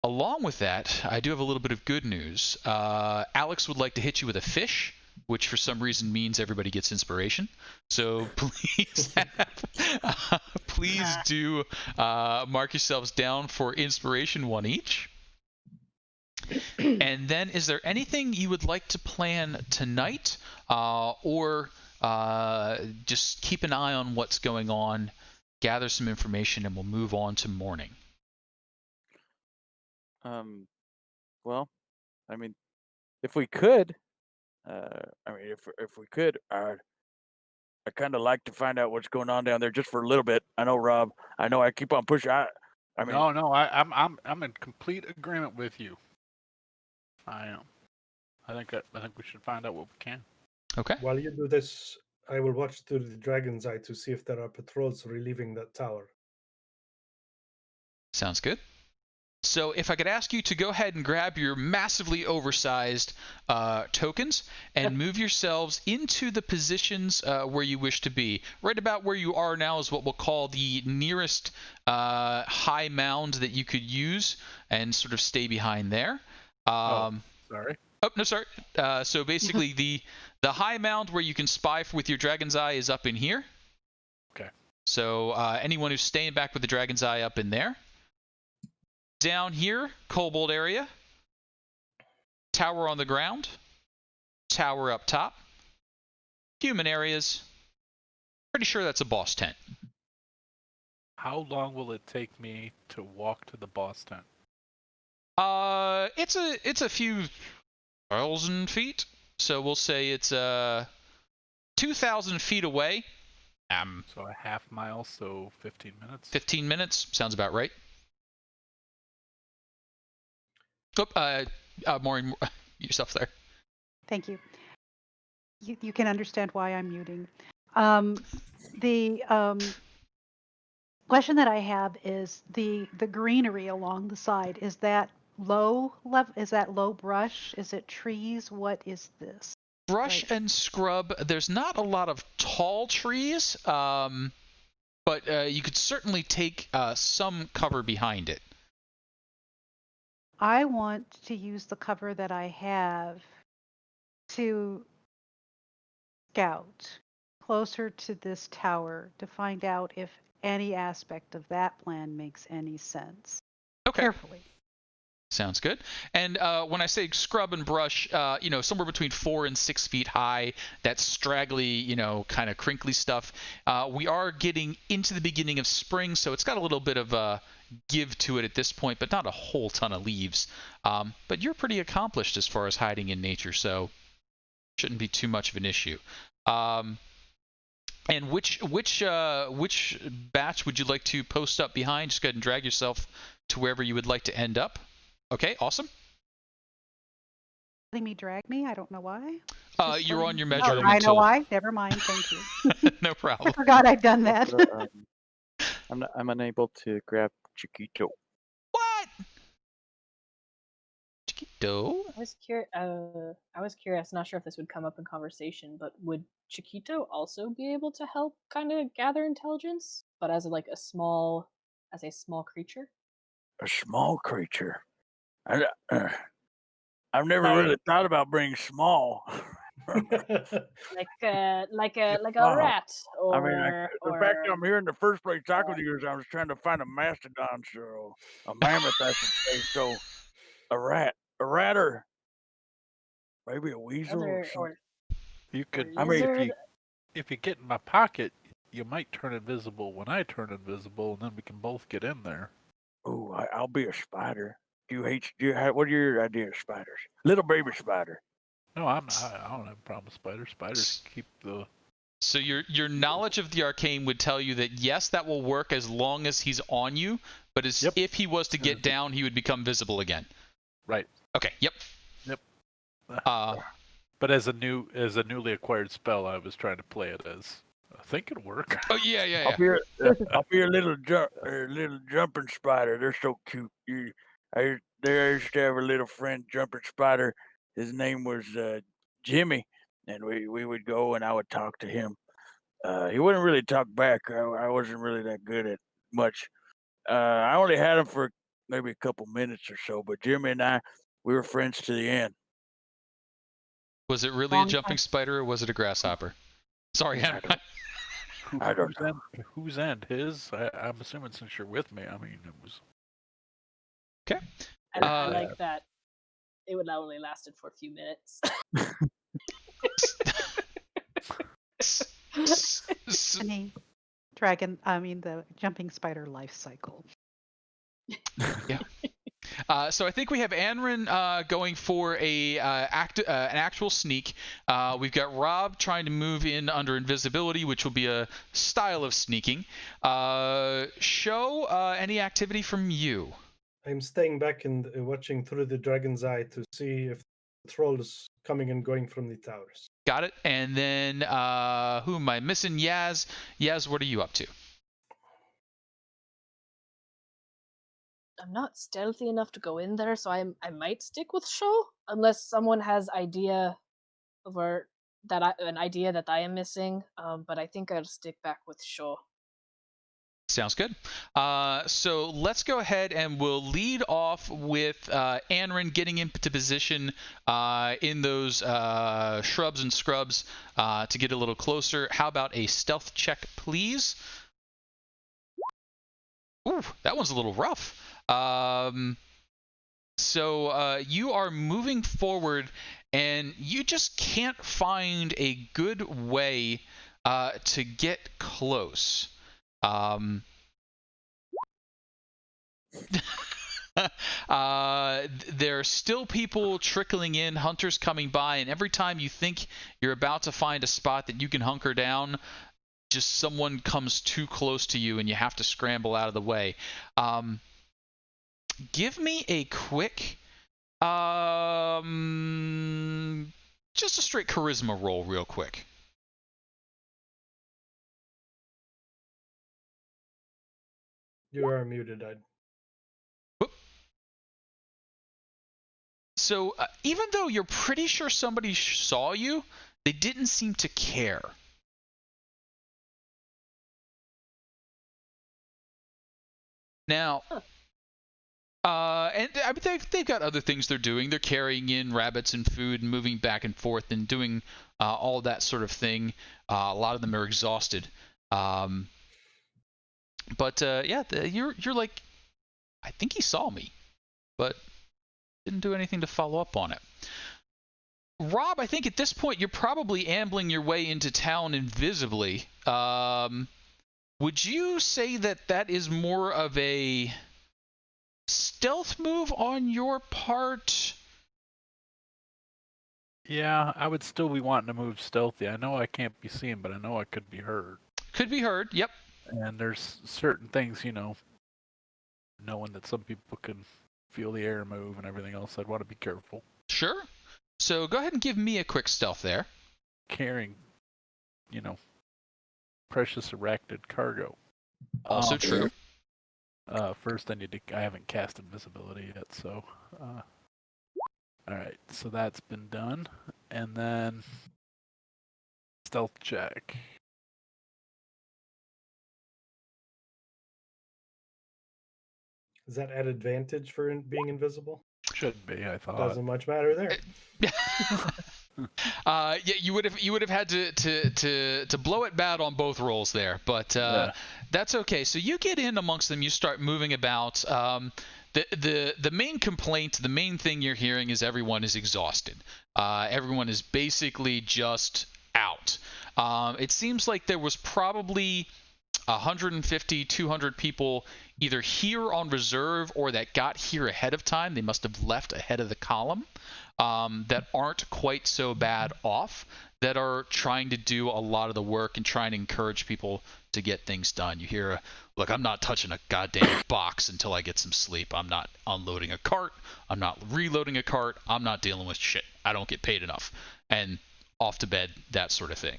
Along with that, I do have a little bit of good news. Alex would like to hit you with a fish which for some reason means everybody gets inspiration. So please do mark yourselves down for inspiration, 1 each. And then, is there anything you would like to plan tonight, or just keep an eye on what's going on, gather some information, and we'll move on to morning? Well, I mean, if we could, if we could, I kind of like to find out what's going on down there just for a little bit. I know, Rob. I know I keep on pushing. I mean, no, I'm in complete agreement with you. I am. I think we should find out what we can. Okay. While you do this, I will watch through the Dragon's Eye to see if there are patrols relieving that tower. Sounds good. So if I could ask you to go ahead and grab your massively oversized tokens and move yourselves into the positions where you wish to be. Right about where you are now is what we'll call the nearest high mound that you could use, and sort of stay behind there. Sorry. Oh, no, sorry. So basically the high mound where you can spy with your Dragon's Eye is up in here. Okay. So anyone who's staying back with the Dragon's Eye up in there. Down here, Kobold area. Tower on the ground. Tower up top. Human areas. Pretty sure that's a boss tent. How long will it take me to walk to the boss tent? It's a few thousand feet. So we'll say it's 2,000 feet away. So a half mile, so 15 minutes. 15 minutes sounds about right. Maureen, yourself there. Thank you. You can understand why I'm muting. The question that I have is the greenery along the side. Is that low level? Is that low brush? Is it trees? What is this? Brush and scrub. There's not a lot of tall trees, but you could certainly take some cover behind it. I want to use the cover that I have to scout closer to this tower to find out if any aspect of that plan makes any sense. Okay. Carefully. Sounds good. And when I say scrub and brush, somewhere between 4 and 6 feet high, that straggly, kind of crinkly stuff. We are getting into the beginning of spring, so it's got a little bit of a give to it at this point, but not a whole ton of leaves. But you're pretty accomplished as far as hiding in nature, so shouldn't be too much of an issue. And which batch would you like to post up behind? Just go ahead and drag yourself to wherever you would like to end up. Okay, awesome. Letting me drag me? I don't know why. You're on your measuring tool. I know why. Never mind. Thank you. No problem. I forgot I'd done that. I'm unable to grab Chiquito. What? Chiquito? I was curious. Not sure if this would come up in conversation, but would Chiquito also be able to help kind of gather intelligence, but as a small creature? A small creature. I've never really thought about being small. like a rat, or the fact I'm here in the first place talking to you is I was trying to find a mastodon, so a mammoth, I should say. So a rat, or maybe a weasel, or something. You could. I mean, if you get in my pocket, you might turn invisible when I turn invisible, and then we can both get in there. Oh, I'll be a spider. What are your ideas of spiders? Little baby spider. No, I don't have a problem with spiders. Spiders keep the. So your knowledge of the arcane would tell you that yes, that will work as long as he's on you, but if he was to get down, he would become visible again. Right. Okay. Yep. But as a newly acquired spell, I was trying to play it as I think it'd work. Oh yeah. I'll be a little jumping spider. They're so cute. I used to have a little friend, jumping spider. His name was Jimmy, and we would go and I would talk to him. He wouldn't really talk back. I wasn't really that good at much. I only had him for maybe a couple minutes or so, but Jimmy and we were friends to the end. Was it really a jumping spider or was it a grasshopper? Sorry, Henry. I don't know. Whose end? His? I'm assuming since you're with me. I mean, it was. Okay. I like that. It would only lasted for a few minutes. The jumping spider life cycle. Yeah. So I think we have Anrin going for an actual sneak. We've got Rob trying to move in under invisibility, which will be a style of sneaking. Show any activity from you. I'm staying back and watching through the dragon's eye to see if the troll is coming and going from the towers. Got it. And then who am I missing? Yaz. Yaz, what are you up to? I'm not stealthy enough to go in there, so I might stick with Show unless someone has idea of an idea that I am missing. But I think I'll stick back with Show. Sounds good. So let's go ahead and we'll lead off with Anrin getting into position in those shrubs and scrubs to get a little closer. How about a stealth check, please? Ooh, that one's a little rough. So you are moving forward, and you just can't find a good way to get close. There are still people trickling in, hunters coming by, and every time you think you're about to find a spot that you can hunker down, just someone comes too close to you and you have to scramble out of the way. Give me a quick just a straight charisma roll real quick. You are muted, Ed. So even though you're pretty sure somebody saw you, they didn't seem to care. Now, and I mean, they've got other things they're doing. They're carrying in rabbits and food and moving back and forth and doing all that sort of thing. A lot of them are exhausted. But yeah, you're like, I think he saw me, but didn't do anything to follow up on it. Rob, I think at this point you're probably ambling your way into town invisibly. Would you say that is more of a stealth move on your part? Yeah, I would still be wanting to move stealthy. I know I can't be seen, but I know I could be heard. Could be heard, yep. And there's certain things, knowing that some people can feel the air move and everything else, I'd want to be careful. Sure. So go ahead and give me a quick stealth there. Carrying, precious arachnid cargo. Also true. First, I haven't cast invisibility yet, so. Alright, so that's been done. And then. Stealth check. Is that at advantage for being invisible? Should be, I thought. Doesn't much matter there. Yeah, you would have had to blow it bad on both rolls there, but that's okay. So you get in amongst them, you start moving about. The main complaint, the main thing you're hearing is everyone is exhausted. Everyone is basically just out. It seems like there was probably 150, 200 people either here on reserve or that got here ahead of time. They must have left ahead of the column. That aren't quite so bad off, that are trying to do a lot of the work and trying to encourage people to get things done. You hear, look, I'm not touching a goddamn box until I get some sleep. I'm not unloading a cart. I'm not reloading a cart. I'm not dealing with shit. I don't get paid enough. And off to bed, that sort of thing.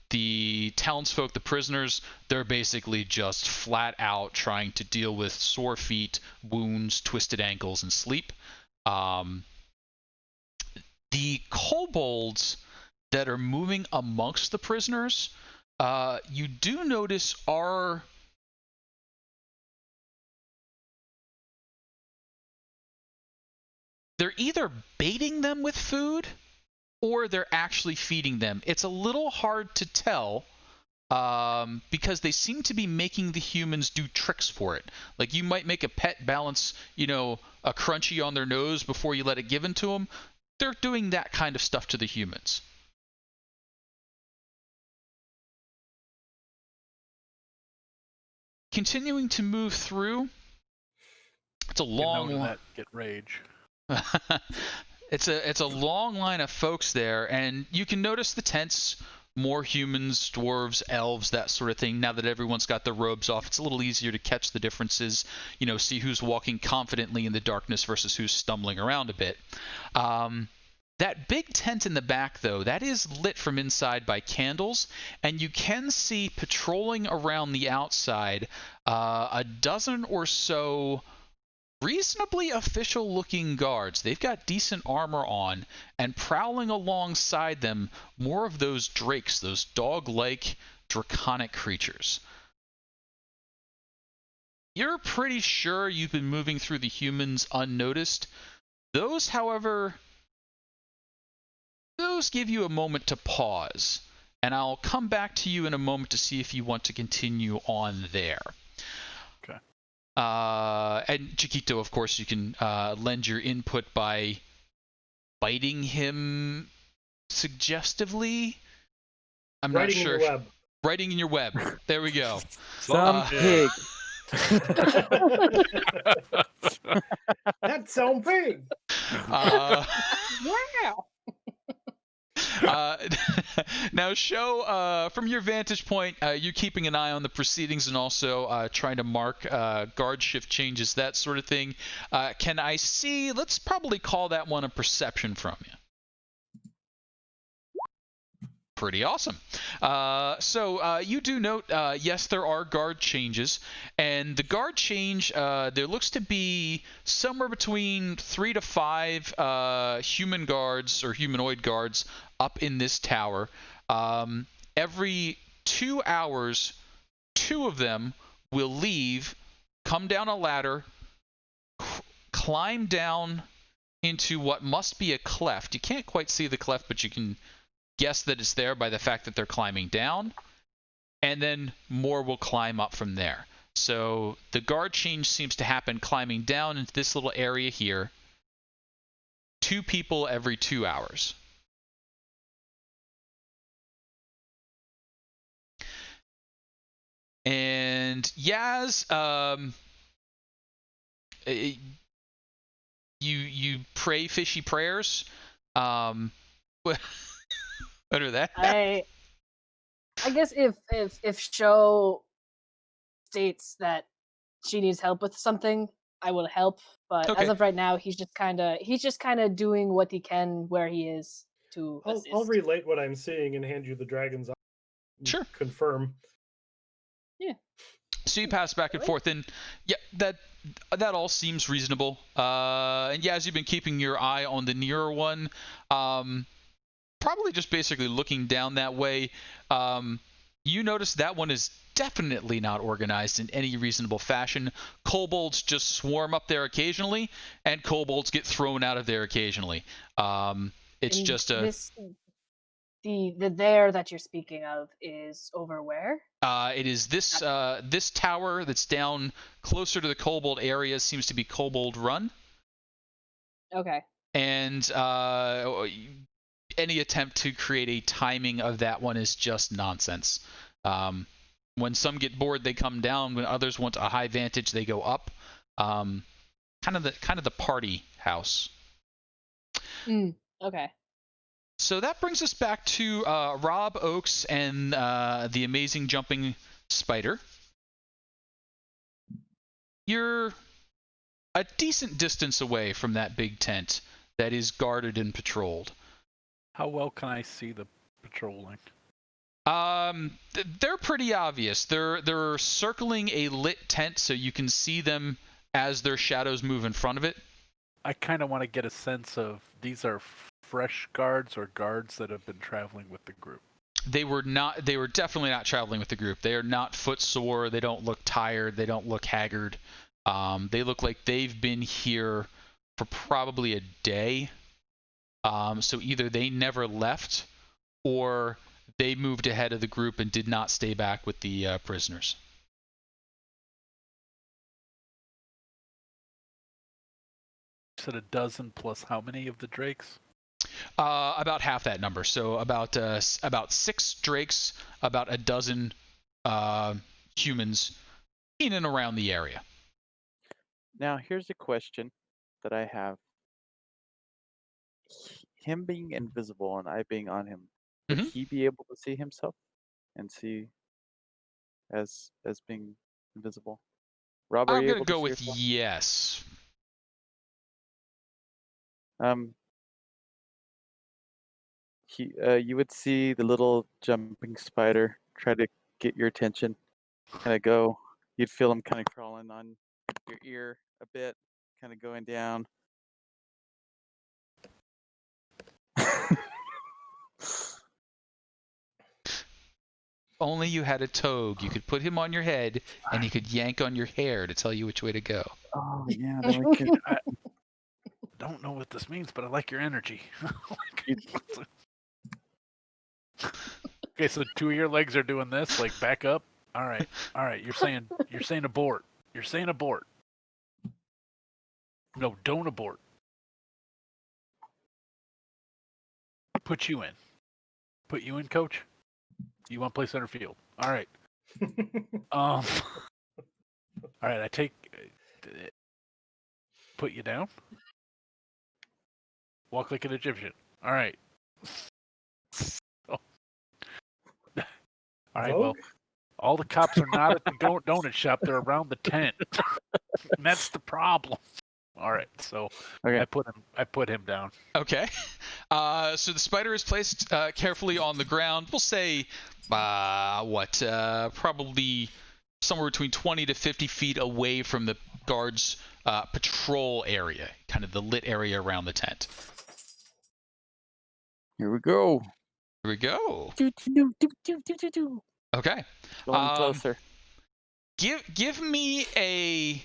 The townsfolk, the prisoners, they're basically just flat out trying to deal with sore feet, wounds, twisted ankles, and sleep. The kobolds that are moving amongst the prisoners, you do notice are they're either baiting them with food or they're actually feeding them. It's a little hard to tell because they seem to be making the humans do tricks for it. Like you might make a pet balance, a crunchy on their nose before you let it give into them. They're doing that kind of stuff to the humans. Continuing to move through. It's a long. Get rage. It's a long line of folks there, and you can notice the tents. More humans, dwarves, elves, that sort of thing. Now that everyone's got their robes off, it's a little easier to catch the differences. See who's walking confidently in the darkness versus who's stumbling around a bit. That big tent in the back, though, that is lit from inside by candles, and you can see patrolling around the outside a dozen or so reasonably official-looking guards. They've got decent armor on, and prowling alongside them, more of those drakes, those dog-like draconic creatures. You're pretty sure you've been moving through the humans unnoticed. Those, however, give you a moment to pause, and I'll come back to you in a moment to see if you want to continue on there. Okay. And Chiquito, of course, you can lend your input by biting him suggestively. I'm not sure. Writing in your web. Writing in your web. There we go. Some pig. That's so big. Wow. Now, Show, from your vantage point, you're keeping an eye on the proceedings and also trying to mark guard shift changes, that sort of thing. Can I see? Let's probably call that one a perception from you. Pretty awesome. So you do note, yes, there are guard changes, and the guard change, there looks to be somewhere between 3 to 5 human guards or humanoid guards up in this tower. Every 2 hours, 2 of them will leave, come down a ladder, climb down into what must be a cleft. You can't quite see the cleft, but you can guess that it's there by the fact that they're climbing down, and then more will climb up from there. So the guard change seems to happen climbing down into this little area here. 2 people every 2 hours. And Yaz, you pray fishy prayers. Under that, I guess if Sho states that she needs help with something, I will help. But okay. As of right now, he's just kind of doing what he can where he is to assist. I'll relate what I'm seeing and hand you the dragon's eye. Sure. Confirm. Yeah. So you pass back and forth, and yeah, that all seems reasonable. And yeah, as you've been keeping your eye on the nearer one, probably just basically looking down that way, you notice that one is definitely not organized in any reasonable fashion. Kobolds just swarm up there occasionally, and kobolds get thrown out of there occasionally. It's and just a... The there that you're speaking of is over where? It is this this tower that's down closer to the kobold area seems to be kobold run. Okay. And any attempt to create a timing of that one is just nonsense. When some get bored, they come down. When others want a high vantage, they go up. Kind of the party house. Okay. So that brings us back to Rob Oakes and the amazing jumping spider. You're a decent distance away from that big tent that is guarded and patrolled. How well can I see the patrolling? They're pretty obvious. They're circling a lit tent, so you can see them as their shadows move in front of it. I kind of want to get a sense of these are fresh guards or guards that have been traveling with the group. They were definitely not traveling with the group. They are not footsore. They don't look tired. They don't look haggard. They look like they've been here for probably a day. So either they never left, or they moved ahead of the group and did not stay back with the prisoners. You said a dozen plus how many of the drakes? About half that number. So about 6 drakes, about a dozen humans in and around the area. Now, here's a question that I have. Him being invisible and I being on him, would he be able to see himself and see as being invisible? Rob, are I'm you gonna able to go see with yourself? yes. You would see the little jumping spider try to get your attention, kind of go. You'd feel him kind of crawling on your ear a bit, kind of going down. Only you had a togue. You could put him on your head, and he could yank on your hair to tell you which way to go. Oh yeah, then we could. I don't know what this means, but I like your energy. Okay, so 2 of your legs are doing this, like back up. All right. You're saying abort. You're saying abort. No, don't abort. Put you in, coach. You want to play center field? All right. All right. I take. Put you down. Walk like an Egyptian. All right. All right. Well, all the cops are not at the donut shop. They're around the tent. And that's the problem. All right. So Okay. I put him down. Okay. So the spider is placed carefully on the ground. We'll say, probably somewhere between 20 to 50 feet away from the guards' patrol area, kind of the lit area around the tent. Here we go. Here we go. Okay. Going closer. Give me a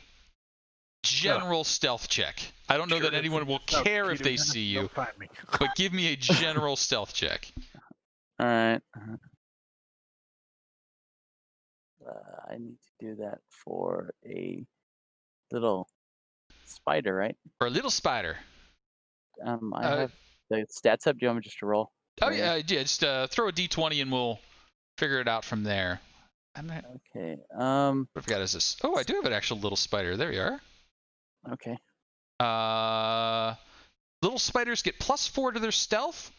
general stealth check. I don't know that anyone will care if they see you, but give me a general stealth check. All right. I need to do that for a little spider, right? For a little spider. I have the stats up. Do you want me just to roll? Oh yeah, just throw a d20 and we'll figure it out from there. Okay. What I forgot is this. Oh, I do have an actual little spider. There you are. Okay. Little spiders get +4 to their stealth.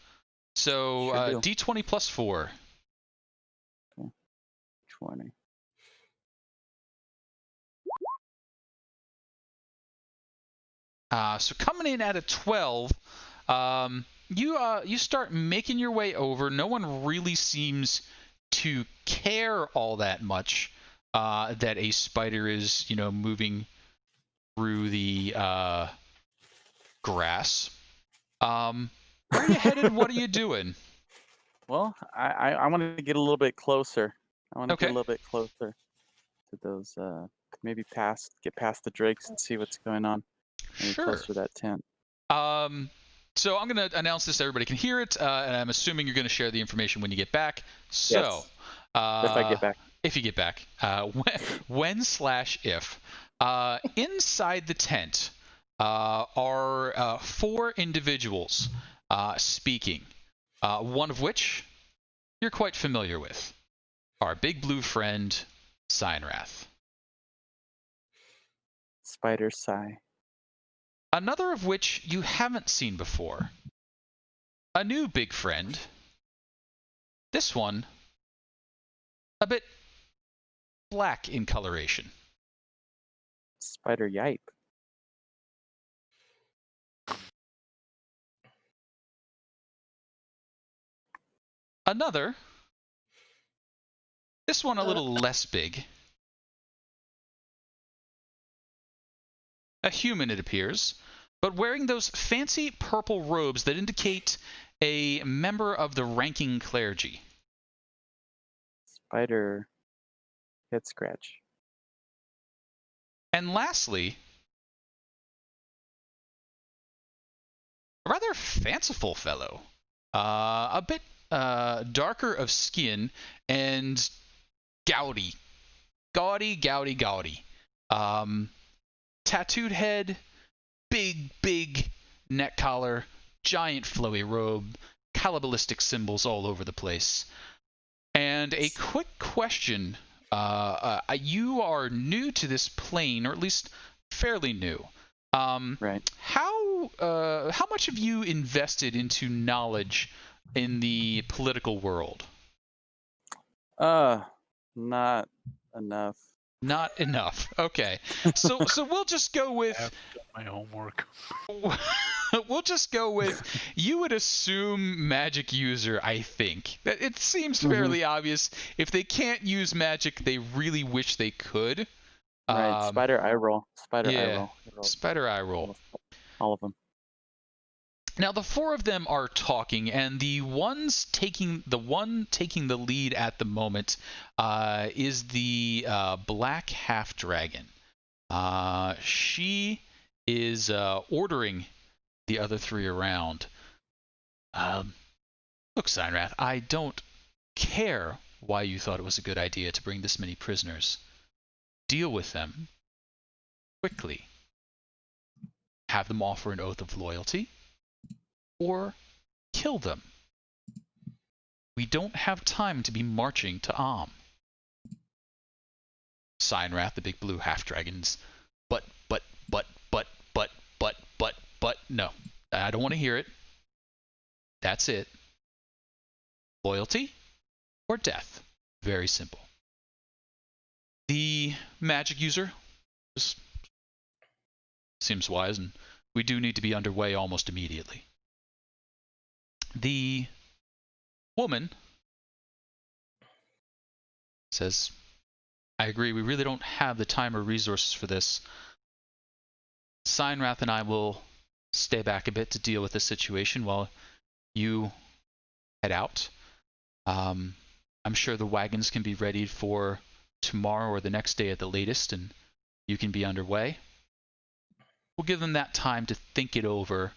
So d20 +4. Okay. 20. So coming in at a 12, you start making your way over. No one really seems to care all that much that a spider is, moving through the grass. Where are you headed? What are you doing? Well, I want to get a little bit closer. I want to get a little bit closer to those. Maybe get past the drakes and see what's going on. Maybe closer to that tent. So I'm going to announce this so everybody can hear it, and I'm assuming you're going to share the information when you get back. So, yes. If I get back. If you get back. When/if. Inside the tent are 4 individuals speaking, one of which you're quite familiar with. Our big blue friend, Cynrath. Spider sigh. Another of which you haven't seen before. A new big friend. This one, a bit black in coloration. Spider yipe. Another. This one a little less big. A human, it appears, but wearing those fancy purple robes that indicate a member of the ranking clergy. Spider head scratch. And lastly, a rather fanciful fellow, a bit darker of skin and gaudy. Tattooed head, big neck collar, giant flowy robe, Kabbalistic symbols all over the place. And a quick question. You are new to this plane, or at least fairly new. Right. How much have you invested into knowledge in the political world? Not enough. Not enough. Okay. So we'll just go with I've done my homework. we'll just go with you would assume magic user, I think. It seems fairly obvious. If they can't use magic, they really wish they could. Right. Spider eye roll. Eye roll. Spider eye roll. All of them. Now the four of them are talking, and the one taking the lead at the moment is the black half dragon. She is ordering the other three around. Look, Steinrath, I don't care why you thought it was a good idea to bring this many prisoners. Deal with them quickly. Have them offer an oath of loyalty, or kill them. We don't have time to be marching to Steinrath, the big blue half dragons. But, no. I don't want to hear it. That's it. Loyalty or death. Very simple. The magic user just seems wise, and we do need to be underway almost immediately. The woman says, I agree, we really don't have the time or resources for this. Steinrath and I will stay back a bit to deal with the situation while you head out. I'm sure the wagons can be ready for tomorrow or the next day at the latest, and you can be underway. We'll give them that time to think it over,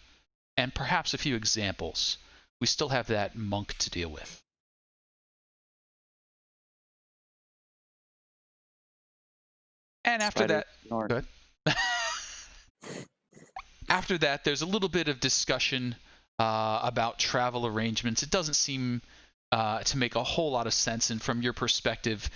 and perhaps a few examples. We still have that monk to deal with. And after that, good. After that, there's a little bit of discussion about travel arrangements. It doesn't seem to make a whole lot of sense, and from your perspective,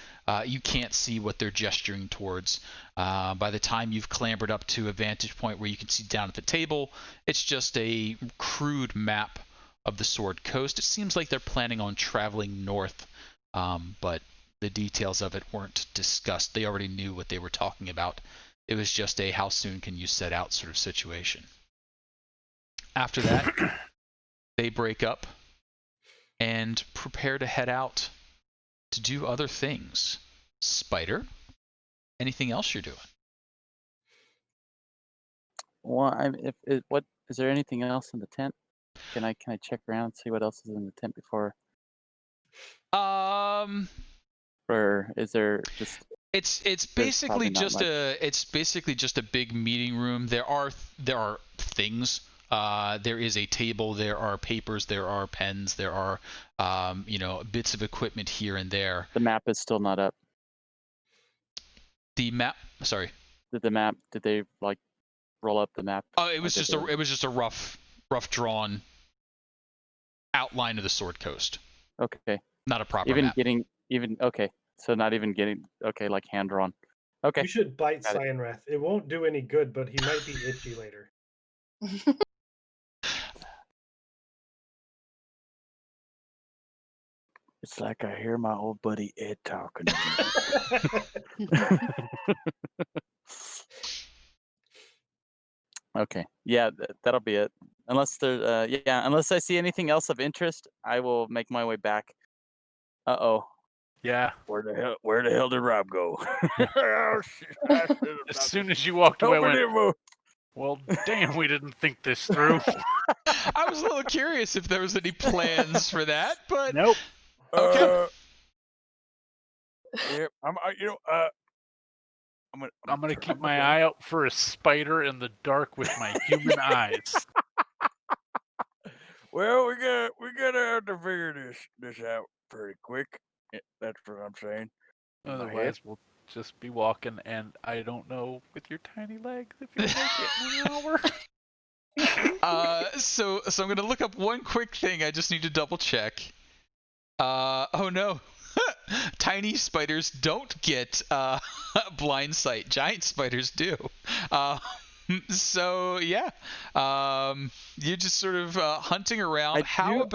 you can't see what they're gesturing towards. By the time you've clambered up to a vantage point where you can see down at the table, it's just a crude map of the Sword Coast. It seems like they're planning on traveling north, but the details of it weren't discussed. They already knew what they were talking about. It was just a how soon can you set out sort of situation. After that, they break up and prepare to head out to do other things. Spider, anything else you're doing? Well, what is there anything else in the tent? Can I check around and see what else is in the tent before? Or is there just? It's basically just a big meeting room. There are things. There is a table. There are papers. There are pens. There are bits of equipment here and there. The map is still not up. The map. Sorry. Did they roll up the map? Oh, it was just a rough drawn outline of the Sword Coast. Okay. Not a proper map. Okay. So not even getting like hand drawn. Okay. You should bite Steinrath. It won't do any good, but he might be itchy later. It's like I hear my old buddy Ed talking. Okay. Yeah, that'll be it. Unless there's unless I see anything else of interest, I will make my way back. Uh-oh. Yeah. Where the hell did Rob go? As soon as you walked away, I went, well, damn, we didn't think this through. I was a little curious if there was any plans for that, but nope. Okay. Yeah, I'm gonna keep my eye out for a spider in the dark with my human eyes. Well, we gotta have to figure this out pretty quick. That's what I'm saying. Otherwise, we'll just be walking, and I don't know with your tiny legs if you'll make it in an hour. So I'm gonna look up one quick thing. I just need to double check. Oh no. Tiny spiders don't get blind sight. Giant spiders do. So yeah, you're just sort of hunting around. I kind of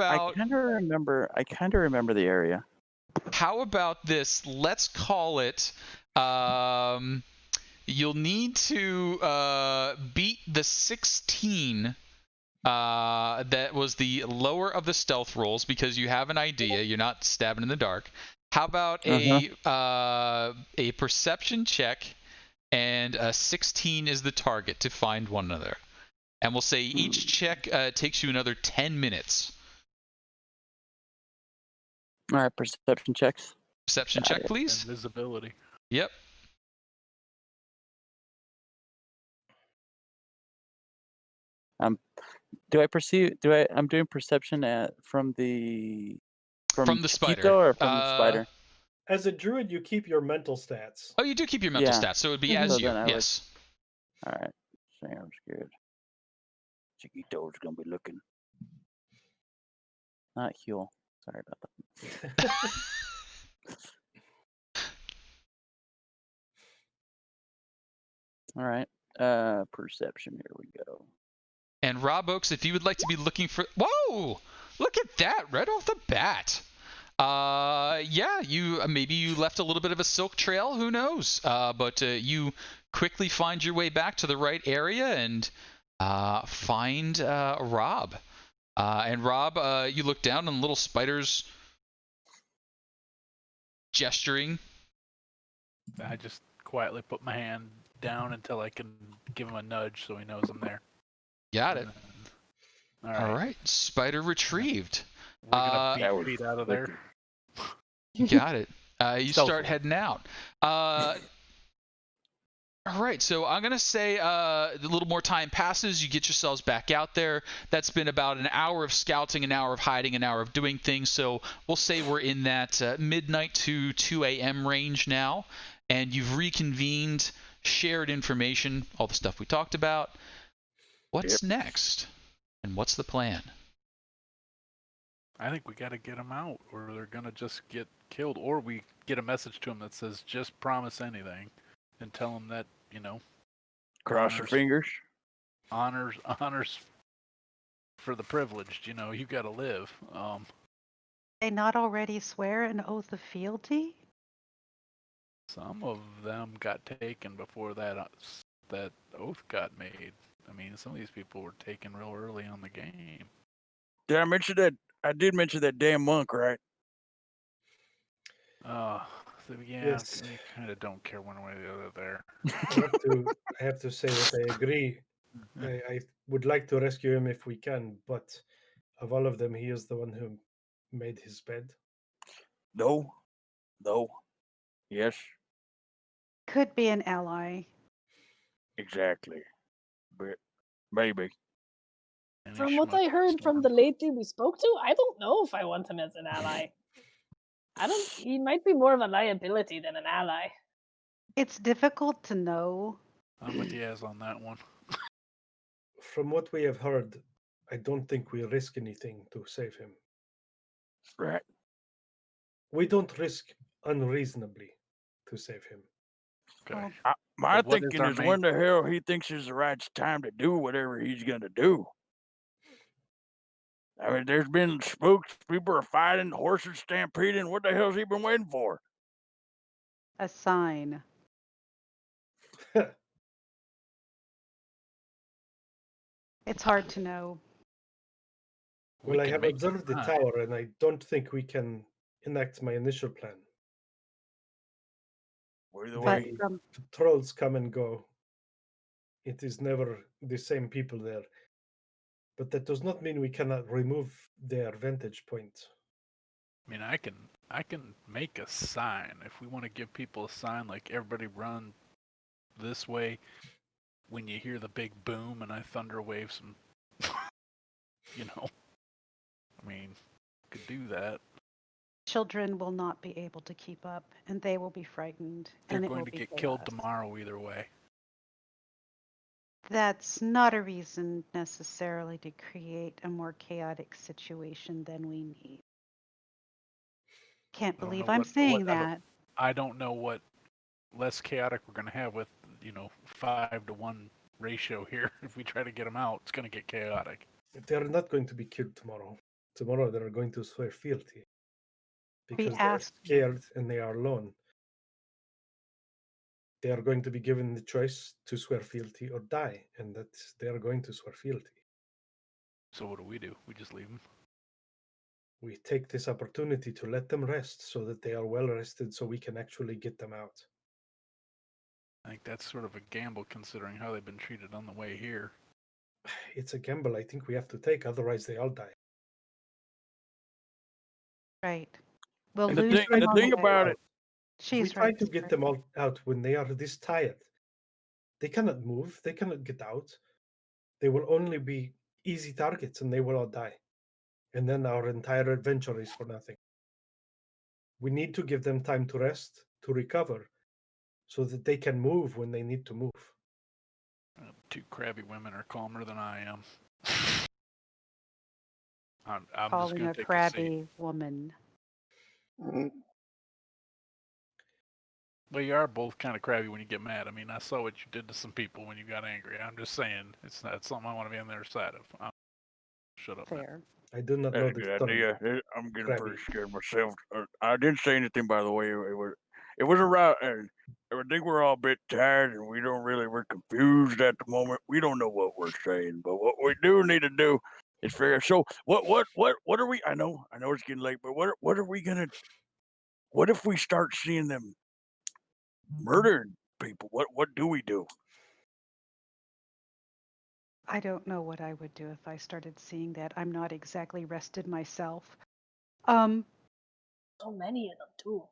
remember the area. How about this? Let's call it. You'll need to beat the 16. That was the lower of the stealth rolls because you have an idea. You're not stabbing in the dark. How about a perception check, and 16 is the target to find one another. And we'll say each check takes you another 10 minutes. All right, perception checks. Perception check, please. And visibility. Yep. I'm doing perception from the spider or from the spider. As a druid, you keep your mental stats. Oh, you do keep your mental stats, so it would be as you. Yes. All right. Sounds good. Chiquito's gonna be looking. Not Huel. Sorry about that. All right. Perception. Here we go. And Rob Oakes, if you would like to be looking for... Whoa! Look at that, right off the bat. Yeah, maybe you left a little bit of a silk trail, who knows? But you quickly find your way back to the right area and find Rob. And Rob, you look down and little spiders gesturing. I just quietly put my hand down until I can give him a nudge so he knows I'm there. Got it. All right. Spider retrieved. We're gonna beat out of there. You got it. You start heading out. All right, so I'm going to say a little more time passes. You get yourselves back out there. That's been about an hour of scouting, an hour of hiding, an hour of doing things. So we'll say we're in that midnight to 2 a.m. range now. And you've reconvened, shared information, all the stuff we talked about. What's next? And what's the plan? I think we got to get them out, or they're going to just get killed. Or we get a message to them that says, just promise anything, and tell them that, cross your fingers. Honors for the privileged, you got to live. They not already swear an oath of fealty? Some of them got taken before that oath got made. I mean, some of these people were taken real early on the game. Did I mention that? I did mention that damn monk, right? So yeah, yes. I kind of don't care one way or the other there. I have to say that I agree. I would like to rescue him if we can, but of all of them, he is the one who made his bed. No. Yes. Could be an ally. Exactly. But maybe. From what I heard from the lady we spoke to, I don't know if I want him as an ally. He might be more of a liability than an ally. It's difficult to know. I'm with Yaz on that one. From what we have heard, I don't think we risk anything to save him. Right. We don't risk unreasonably to save him. Okay. My thinking is when the hell he thinks is the right time to do whatever he's going to do. I mean, there's been spooks, people are fighting, horses stampeding. What the hell's he been waiting for? A sign. It's hard to know. Well, I have observed the tower, and I don't think we can enact my initial plan. The way patrols come and go, it is never the same people there. But that does not mean we cannot remove their vantage point. I mean, I can make a sign. If we want to give people a sign, like everybody run this way when you hear the big boom and I thunder wave some, I mean, could do that. Children will not be able to keep up, and they will be frightened. They're and it going will to be get chaos. killed tomorrow either way. That's not a reason necessarily to create a more chaotic situation than we need. Can't believe I'm saying that. I don't know what less chaotic we're going to have with, 5-to-1 ratio here. If we try to get them out, it's going to get chaotic. They're not going to be killed tomorrow. Tomorrow they're going to swear fealty because they're scared and they are alone. They are going to be given the choice to swear fealty or die, and that they are going to swear fealty. So what do? We just leave them? We take this opportunity to let them rest so that they are well rested so we can actually get them out. I think that's sort of a gamble considering how they've been treated on the way here. It's a gamble I think we have to take, otherwise they all die. Right. We'll the lose them on thing the about way. it, She's we try right. to get them all out when they are this tired. They cannot move, they cannot get out. They will only be easy targets and they will all die. And then our entire adventure is for nothing. We need to give them time to rest, to recover, so that they can move when they need to move. Two crabby women are calmer than I am. I'm Calling just going a to take crabby woman. Well, you are both kind of crabby when you get mad. I mean, I saw what you did to some people when you got angry. I'm just saying, it's not something I want to be on their side of. Shut up. Fair. I do not know the good story. idea. I'm getting pretty scared myself. I didn't say anything, by the way. It was around, and I think we're all a bit tired, and we're confused at the moment. We don't know what we're saying, but what we do need to do is figure. So what are we? I know it's getting late, but what are we gonna? What if we start seeing them murdered people? What do we do? I don't know what I would do if I started seeing that. I'm not exactly rested myself. So many of them too.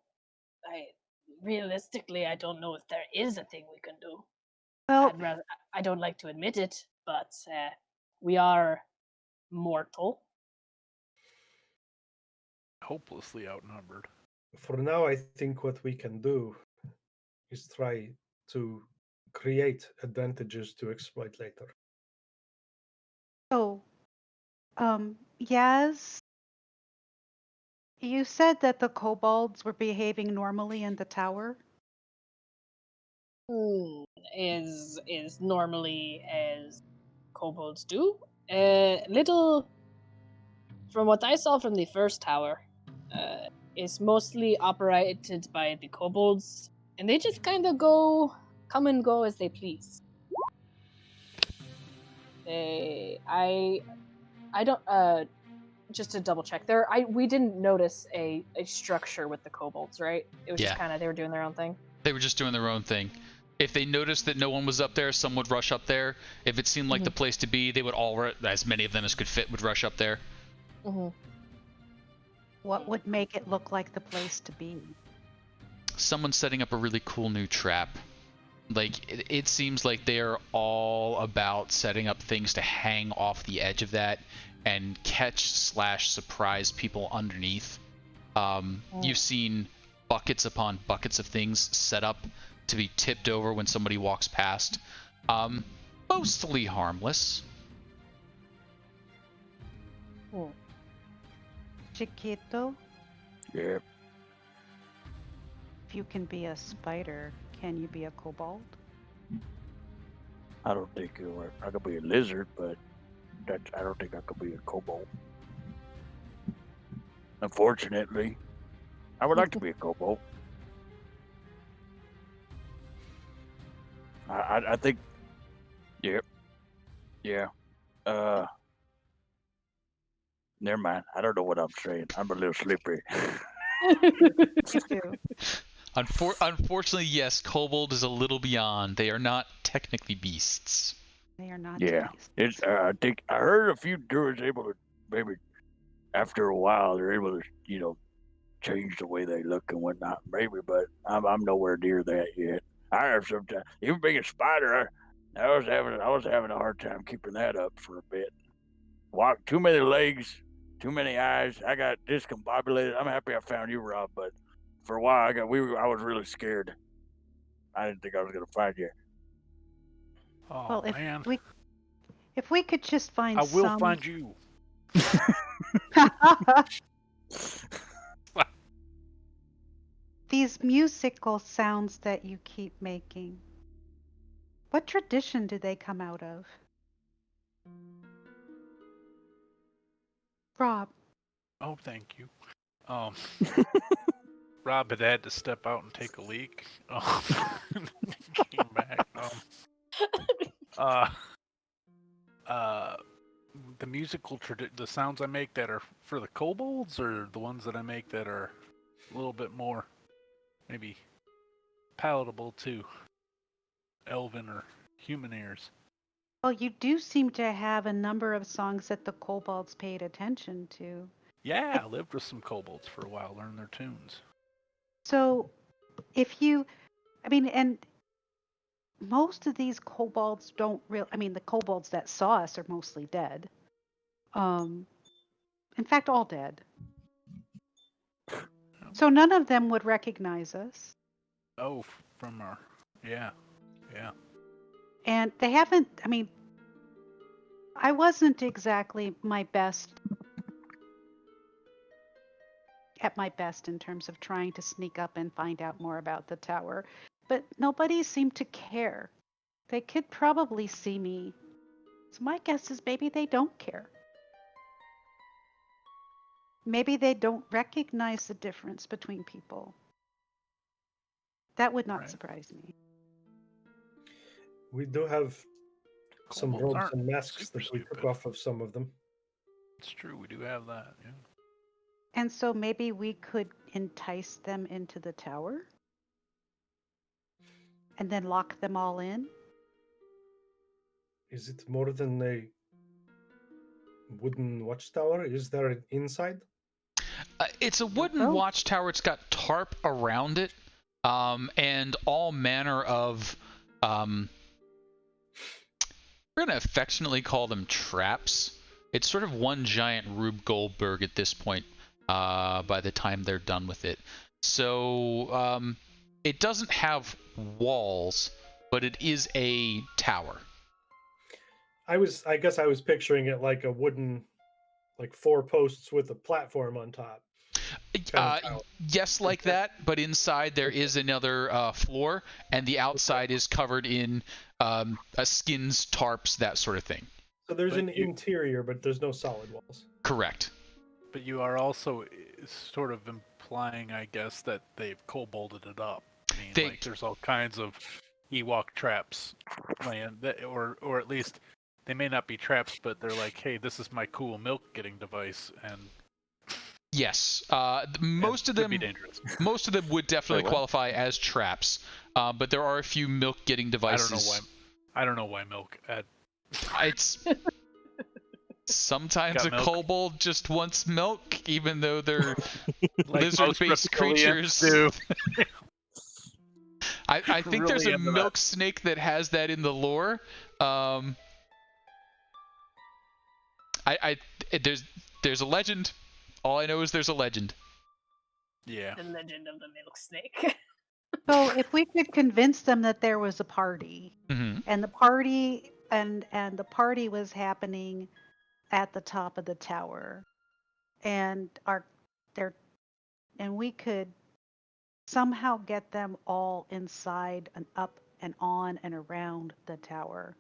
Realistically, I don't know if there is a thing we can do. Well, I don't like to admit it, but we are mortal. Hopelessly outnumbered. For now, I think what we can do is try to create advantages to exploit later. So, Yaz, you said that the kobolds were behaving normally in the tower? Is normally as kobolds do. Little, from what I saw from the first tower, is mostly operated by the kobolds, and they just kind of come and go as they please. I don't. Just to double check, we didn't notice a structure with the kobolds, right? It was just kind of they were doing their own thing. They were just doing their own thing. If they noticed that no one was up there, some would rush up there. If it seemed like the place to be, they would all, as many of them as could fit, would rush up there. What would make it look like the place to be? Someone setting up a really cool new trap. Like, it seems like they're all about setting up things to hang off the edge of that and catch/surprise people underneath. You've seen buckets upon buckets of things set up to be tipped over when somebody walks past. Mostly harmless. Chiquito? Yeah. If you can be a spider, can you be a kobold? I don't think I could be a lizard, but I don't think I could be a kobold. Unfortunately, I would like to be a kobold. I think. Yep. Yeah. Never mind. I don't know what I'm saying. I'm a little slippery. Me too. Unfortunately, yes, kobold is a little beyond. They are not technically beasts. They are not beasts. I think I heard a few druids able to, maybe after a while, they're able to, change the way they look and whatnot. Maybe, but I'm nowhere near that yet. I have sometimes, even being a spider, I was having a hard time keeping that up for a bit. Walk too many legs, too many eyes. I got discombobulated. I'm happy I found you, Rob, but for a while I was really scared. I didn't think I was gonna find you. Oh Well, man, if we could just find I will some. find you. These musical sounds that you keep making, what tradition do they come out of? Rob. Oh, thank you. Rob had to step out and take a leak. Came back. The musical the sounds I make that are for the kobolds, or the ones that I make that are a little bit more maybe palatable to elven or human ears. Well, you do seem to have a number of songs that the kobolds paid attention to. Yeah, I lived with some kobolds for a while, learned their tunes. So, and most of these kobolds don't really, the kobolds that saw us are mostly dead. In fact, all dead. So none of them would recognize us. Oh, from our, yeah. And they haven't, I wasn't exactly at my best in terms of trying to sneak up and find out more about the tower. But nobody seemed to care. They could probably see me. So my guess is maybe they don't care. Maybe they don't recognize the difference between people. That would not surprise me. We do have some Kobolds robes and masks super that we stupid. took off of some of them. It's true, we do have that, yeah. And so maybe we could entice them into the tower? And then lock them all in? Is it more than a wooden watchtower? Is there an inside? It's a wooden watchtower. It's got tarp around it, and all manner of, we're going to affectionately call them traps. It's sort of one giant Rube Goldberg at this point, by the time they're done with it. So it doesn't have walls, but it is a tower. I guess I was picturing it like a wooden, like 4 posts with a platform on top. Yes, like that, but inside there is another floor, and the outside is covered in skins, tarps, that sort of thing. So there's an interior, but there's no solid walls. Correct. But you are also sort of implying, I guess, that they've kobolded it up. Like there's all kinds of Ewok traps planned, or at least they may not be traps, but they're like, hey, this is my cool milk-getting device, and yes, most of them would definitely qualify as traps, but there are a few milk-getting devices. I don't know why milk. It's sometimes a kobold just wants milk, even though they're like lizard-based creatures. I think really there's a milk snake that has that in the lore. There's a legend. All I know is there's a legend. Yeah. The legend of the milk snake. So if we could convince them that there was a party, and the party and the party was happening at the top of the tower, and we could somehow get them all inside and up and on and around the tower,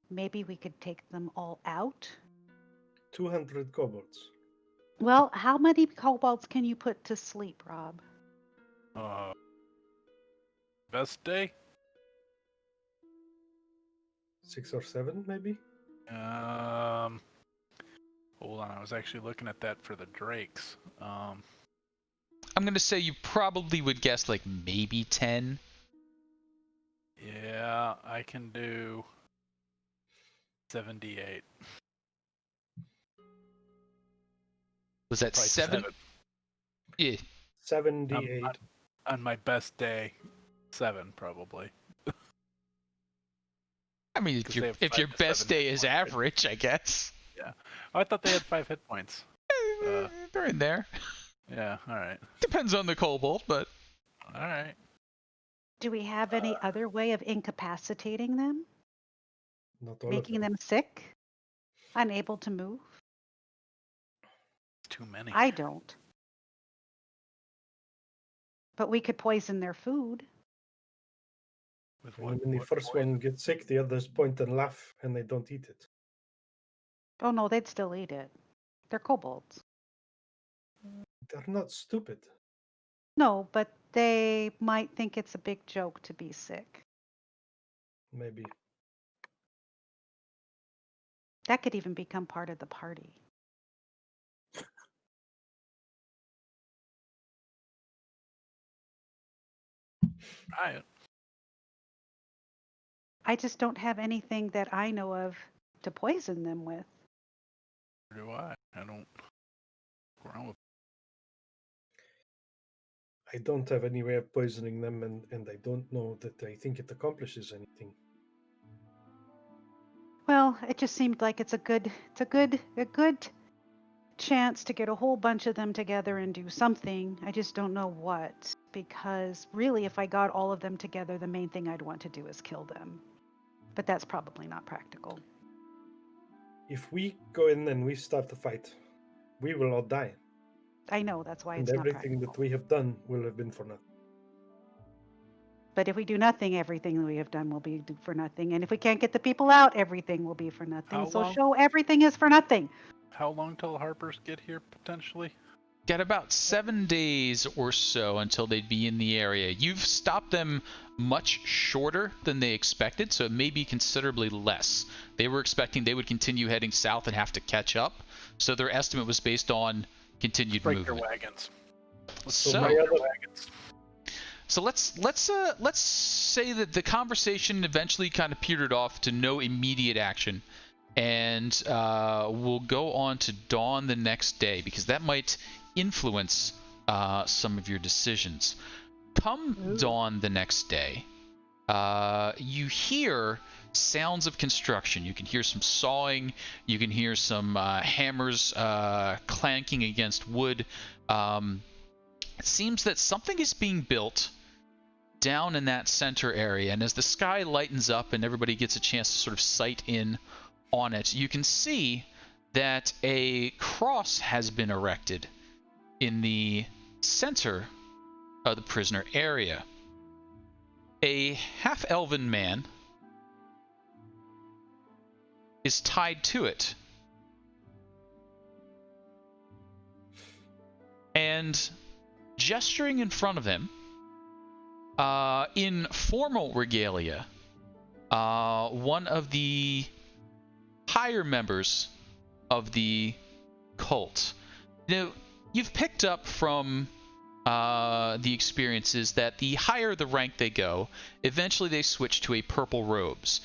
maybe we could take them all out. 200 kobolds. Well, how many kobolds can you put to sleep, Rob? Best day? 6 or 7, maybe? Hold on, I was actually looking at that for the drakes. I'm going to say you probably would guess like maybe 10. Yeah, I can do 78. Was that Probably 7? Yeah. 78. On my best day, 7 probably. I mean, if your best day is average, I guess. Yeah. Oh, I thought they had 5 hit points. They're in there. Yeah, all right. Depends on the kobold, but... All right. Do we have any other way of incapacitating them? Not all Making of them sick? Unable to move? Too many. I don't. But we could poison their food. With And when the first one gets sick, the others point and laugh, and they don't eat it. Oh no, they'd still eat it. They're kobolds. They're not stupid. No, but they might think it's a big joke to be sick. Maybe. That could even become part of the party. Try it. I just don't have anything that I know of to poison them with. Or do I? I don't go around with. I don't have any way of poisoning them, and I don't know that I think it accomplishes anything. Well, it just seemed like it's a good chance to get a whole bunch of them together and do something. I just don't know what, because really if I got all of them together, the main thing I'd want to do is kill them. But that's probably not practical. If we go in and we start a fight, we will all die. I know, that's why And it's not everything practical. that we have done will have been for nothing. But if we do nothing, everything we have done will be for nothing. And if we can't get the people out, everything will be for nothing. How So long? show everything is for nothing. How long till Harpers get here, potentially? Got about 7 days or so until they'd be in the area. You've stopped them much shorter than they expected, so it may be considerably less. They were expecting they would continue heading south and have to catch up, so their estimate was based on continued Break movement. their wagons. So, break their wagons. So let's say that the conversation eventually kind of petered off to no immediate action, and we'll go on to dawn the next day because that might influence some of your decisions. Come dawn the next day, you hear sounds of construction. You can hear some sawing. You can hear some hammers clanking against wood. It seems that something is being built down in that center area, and as the sky lightens up and everybody gets a chance to sort of sight in on it, you can see that a cross has been erected in the center of the prisoner area. A half-elven man is tied to it. And gesturing in front of him, in formal regalia, one of the higher members of the cult. Now, you've picked up from the experiences that the higher the rank they go, eventually they switch to a purple robes.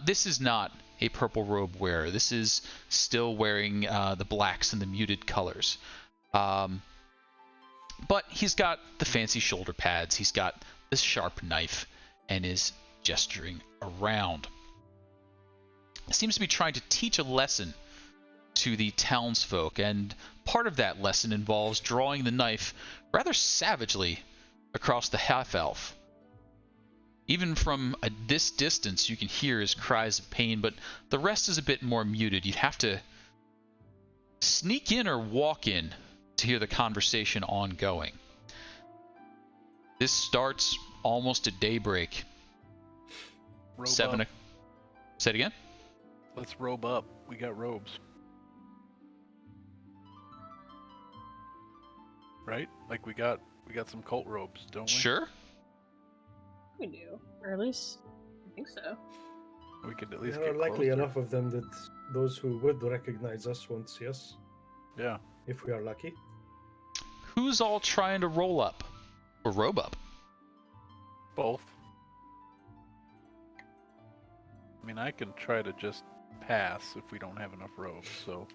This is not a purple robe wearer. This is still wearing the blacks and the muted colors. But he's got the fancy shoulder pads, he's got this sharp knife, and is gesturing around. He seems to be trying to teach a lesson to the townsfolk, and part of that lesson involves drawing the knife rather savagely across the half-elf. Even from this distance, you can hear his cries of pain, but the rest is a bit more muted. You'd have to sneak in or walk in to hear the conversation ongoing. This starts almost at daybreak. Robe 7 up. Say it again? Let's robe up. We got robes. Right? Like we got some cult robes, don't we? Sure. We do. Or at least, I think so. We could at least There are get likely closer. enough of them that those who would recognize us won't see us. Yeah. If we are lucky. Who's all trying to roll up? Or robe up? Both. I mean, I can try to just pass if we don't have enough robes, so.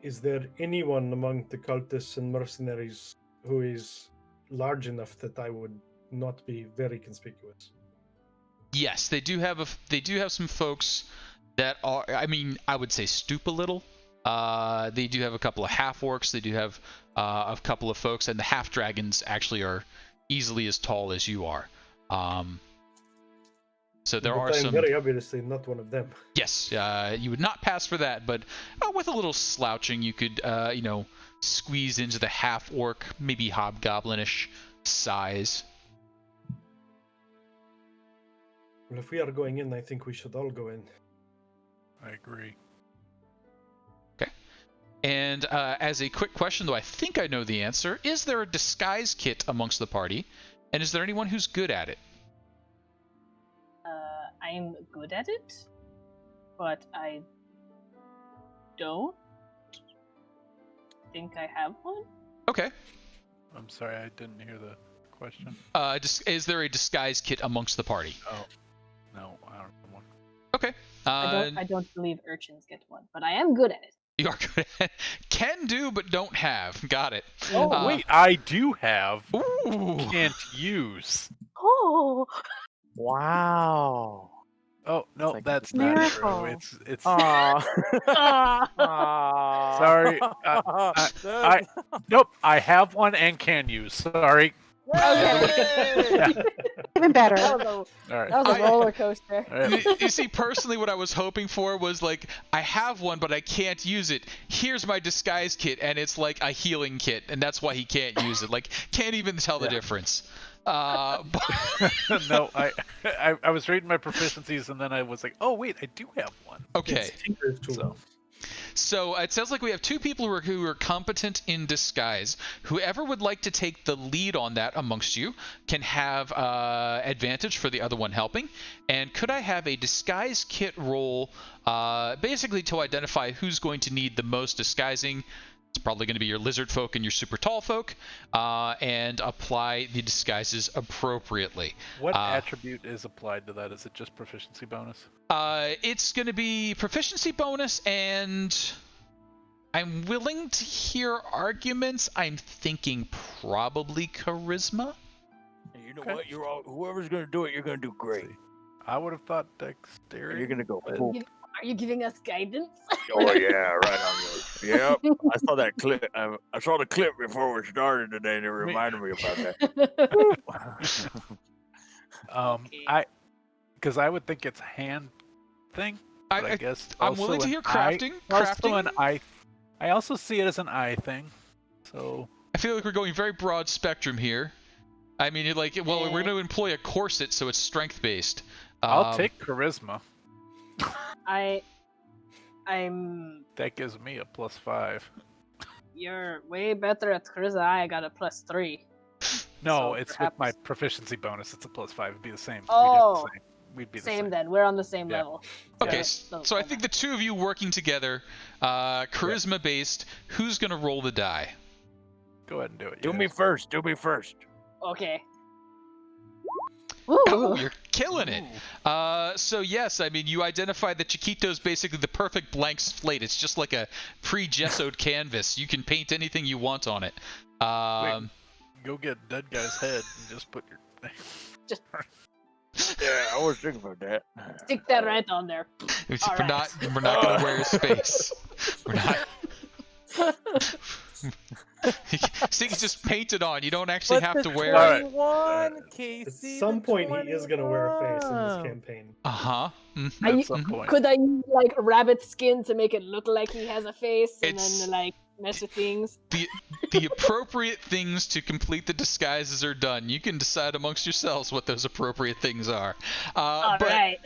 Is there anyone among the cultists and mercenaries who is large enough that I would not be very conspicuous? Yes, they do have some folks that are, I mean, I would say stoop a little. They do have a couple of half orcs. They do have a couple of folks, and the half dragons actually are easily as tall as you are. So there are some. Very obviously not one of them. Yes, you would not pass for that, but with a little slouching, you could, squeeze into the half orc, maybe hobgoblinish size. Well, if we are going in, I think we should all go in. I agree. Okay. And as a quick question, though I think I know the answer, is there a disguise kit amongst the party? And is there anyone who's good at it? I'm good at it, but I don't think I have one. Okay. I'm sorry, I didn't hear the question. Is there a disguise kit amongst the party? Oh, no, I don't have one. Okay. I don't believe urchins get one, but I am good at it. You are good at it. Can do, but don't have. Got it. Oh, wait, I do have. Ooh. Can't use. Oh. Wow. Oh no, like that's a not miracle. true. It's. Aw. Sorry. Nope. I have one and can use. Sorry. Okay. Even better. That was All right. a roller coaster. All right. You see, personally, what I was hoping for was like, I have one, but I can't use it. Here's my disguise kit, and it's like a healing kit, and that's why he can't use it. Like, can't even tell the difference. No, I was reading my proficiencies, and then I was like, oh wait, I do have one. Okay. So it sounds like we have two people who are competent in disguise. Whoever would like to take the lead on that amongst you can have advantage for the other one helping. And could I have a disguise kit roll, basically to identify who's going to need the most disguising? It's probably going to be your lizard folk and your super tall folk, and apply the disguises appropriately. what attribute is applied to that? Is it just proficiency bonus? It's going to be proficiency bonus, and I'm willing to hear arguments. I'm thinking probably charisma. And you know what? You're all whoever's gonna do it, you're gonna do great. I would have thought dexterity. You're gonna go. but- Boom. Are you giving us guidance? Oh yeah, right on yours. Yep. I saw that clip. I saw the clip before we started today, and it reminded me about that. Okay. Because I would think it's hand thing. But I guess I'm also willing to an hear eye- crafting. Also an eye. I also see it as an eye thing. So I feel like we're going very broad spectrum here. I mean, you're like, well, we're going to employ a corset, so it's strength based. I'll take charisma. I'm. That gives me a +5. You're way better at charisma. I got a +3. No, So it's perhaps- with my proficiency bonus. It's a +5. It'd be the same. Oh. We'd be the Same same. then. We're on the same Yeah. level. Okay, Yeah. so I think the two of you working together, charisma based, who's going to roll the die? Go ahead and do it. Do yeah. me first. Do me first. Okay. Oh, Ooh. you're killing it. So yes, I mean, you identified that Chiquito's basically the perfect blank slate. It's just like a pre-gessoed canvas. You can paint anything you want on it. Go get dead guy's head and just put your. Yeah, I was thinking about that. Stick that right on there. We're All not going to wear his face. We're not. See, it's just painted on. You don't actually have to wear it. At some point, he is going to wear a face in this campaign. Uh-huh. Mm-hmm. At some point. Could I use like rabbit skin to make it look like he has a face, and It's- then like mess with things? The appropriate things to complete the disguises are done. You can decide amongst yourselves what those appropriate things are. All But right.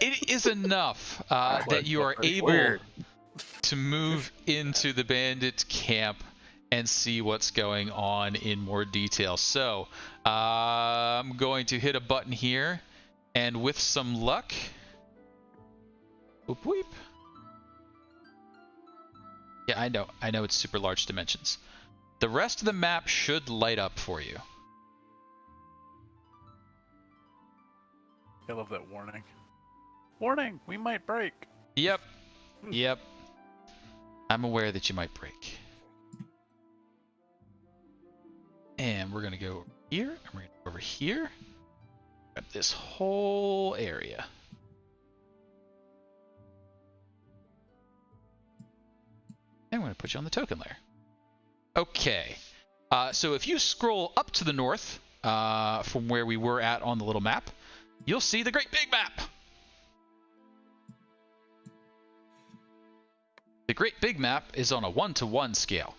it is enough that you are able Weird. to move into the bandit camp and see what's going on in more detail. So I'm going to hit a button here, and with some luck, whoop whoop. Yeah, I know it's super large dimensions. The rest of the map should light up for you. I love that warning. Warning, we might break. Yep. Yep. I'm aware that you might break. And we're going to go over here, and we're going to go over here. Grab this whole area. And we're going to put you on the token layer. Okay. So if you scroll up to the north from where we were at on the little map, you'll see the great big map. The great big map is on a 1-to-1 scale.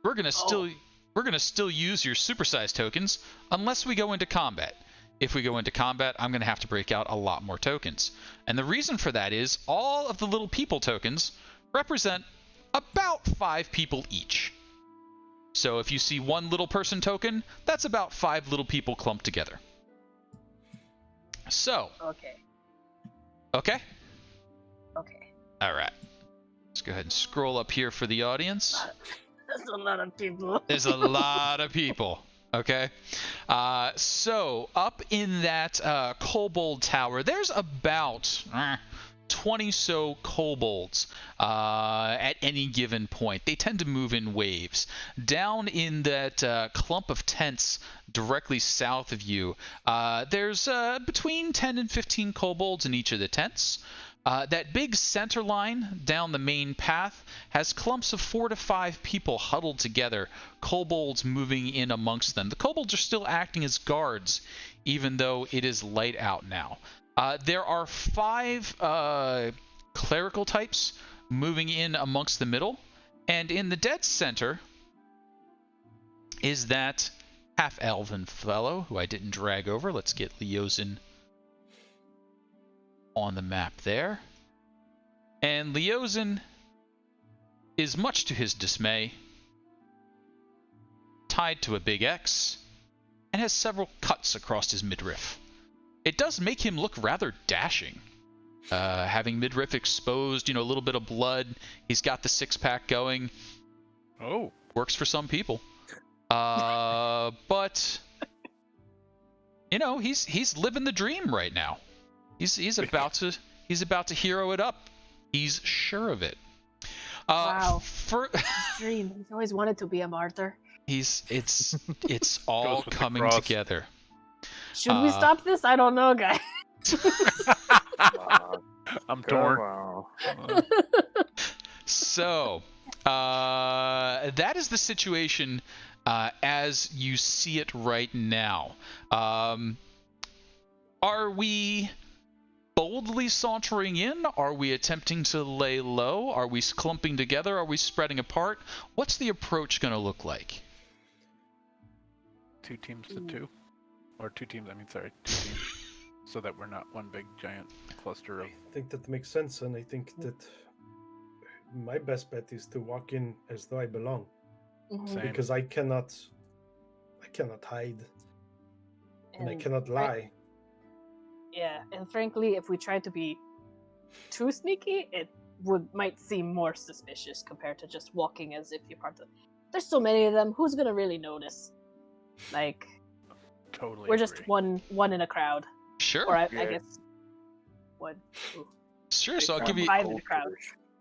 We're gonna still use your supersize tokens unless we go into combat. If we go into combat, I'm gonna have to break out a lot more tokens. And the reason for that is all of the little people tokens represent about 5 people each. So if you see one little person token, that's about 5 little people clumped together. So. Okay. Okay? Okay. Alright. Let's go ahead and scroll up here for the audience. There's a lot of people. There's a lot of people. Okay? So, up in that kobold tower, there's about 20 so kobolds at any given point. They tend to move in waves. Down in that clump of tents directly south of you, there's between 10 and 15 kobolds in each of the tents. That big center line down the main path has clumps of 4 to 5 people huddled together, kobolds moving in amongst them. The kobolds are still acting as guards, even though it is light out now. There are 5 clerical types moving in amongst the middle, and in the dead center is that half-elven fellow who I didn't drag over. Let's get Leosin on the map there. And Leosin is, much to his dismay, tied to a big X and has several cuts across his midriff. It does make him look rather dashing. Having midriff exposed, a little bit of blood. He's got the 6-pack going. Oh. Works for some people. But he's living the dream right now. He's about to hero it up. He's sure of it. Wow. His dream. He's always wanted to be a martyr. It's all coming together. Should we stop this? I don't know, guys. I'm torn. So, that is the situation as you see it right now. Are we boldly sauntering in? Are we attempting to lay low? Are we clumping together? Are we spreading apart? What's the approach going to look like? 2 teams to 2? Or 2 teams, 2 teams. So that we're not one big giant cluster of... I think that makes sense, and I think that my best bet is to walk in as though I belong. Mm-hmm. Because I cannot hide. And I cannot lie. Yeah, and frankly, if we try to be too sneaky, it might seem more suspicious compared to just walking as if you're part of... There's so many of them, who's gonna really notice? Like... Totally we're agree. Just one in a crowd. Sure. Or I guess one. Ooh. Sure. So Five in a crowd.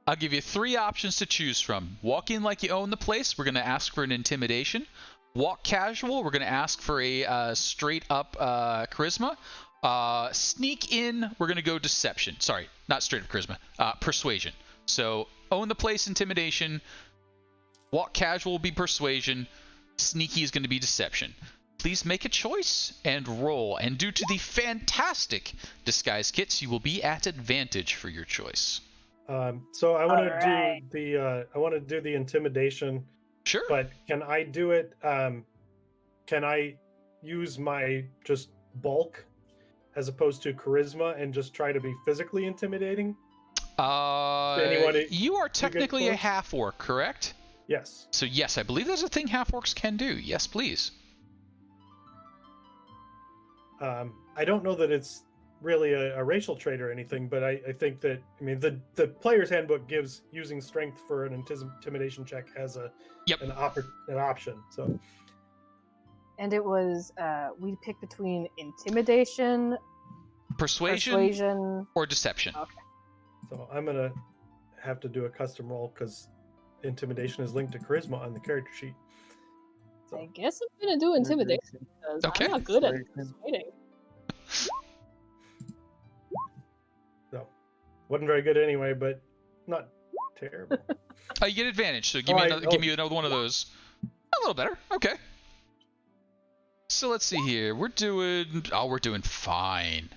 I'll give you 3 options to choose from. Walk in like you own the place. We're going to ask for an intimidation. Walk casual. We're going to ask for a straight up charisma. Sneak in. We're going to go deception. Sorry, not straight up charisma. Persuasion. So own the place, intimidation. Walk casual will be persuasion. Sneaky is going to be deception. Please make a choice and roll. And due to the fantastic disguise kits, you will be at advantage for your choice. So I want to do the intimidation. Sure. But can I do it? Can I use my just bulk as opposed to charisma and just try to be physically intimidating? You are technically a half orc, correct? Yes. So yes, I believe there's a thing half orcs can do. Yes, please. I don't know that it's really a racial trait or anything, but I think that the player's handbook gives using strength for an intimidation check as an option. So, and it was we picked between intimidation, persuasion, or deception. Okay. So I'm gonna have to do a custom roll because intimidation is linked to charisma on the character sheet. So. I guess I'm gonna do intimidation because I'm not good at persuading. So, Wasn't very good anyway, but not terrible. You get advantage, so give me another one of those. A little better. Okay. So let's see here. We're doing fine.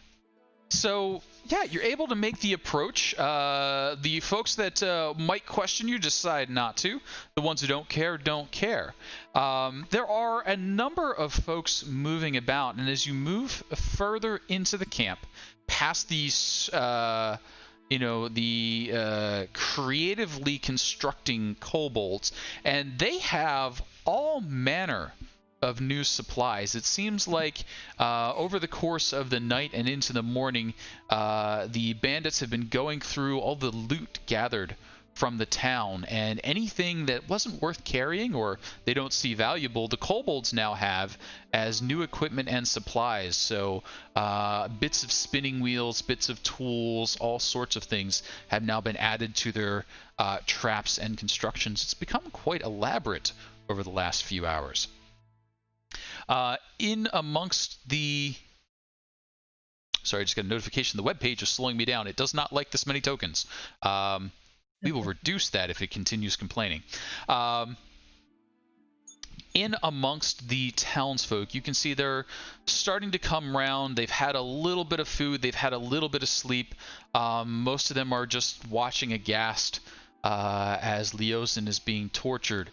So yeah, you're able to make the approach. The folks that might question you decide not to. The ones who don't care don't care. There are a number of folks moving about, and as you move further into the camp, past these, creatively constructing kobolds, and they have all manner of new supplies. It seems like over the course of the night and into the morning, the bandits have been going through all the loot gathered from the town, and anything that wasn't worth carrying or they don't see valuable, the kobolds now have as new equipment and supplies. So bits of spinning wheels, bits of tools, all sorts of things have now been added to their traps and constructions. It's become quite elaborate over the last few hours. In amongst the... Sorry, I just got a notification. The web page is slowing me down. It does not like this many tokens. We will reduce that if it continues complaining. In amongst the townsfolk, you can see they're starting to come round. They've had a little bit of food. They've had a little bit of sleep. Most of them are just watching aghast as Leosin is being tortured.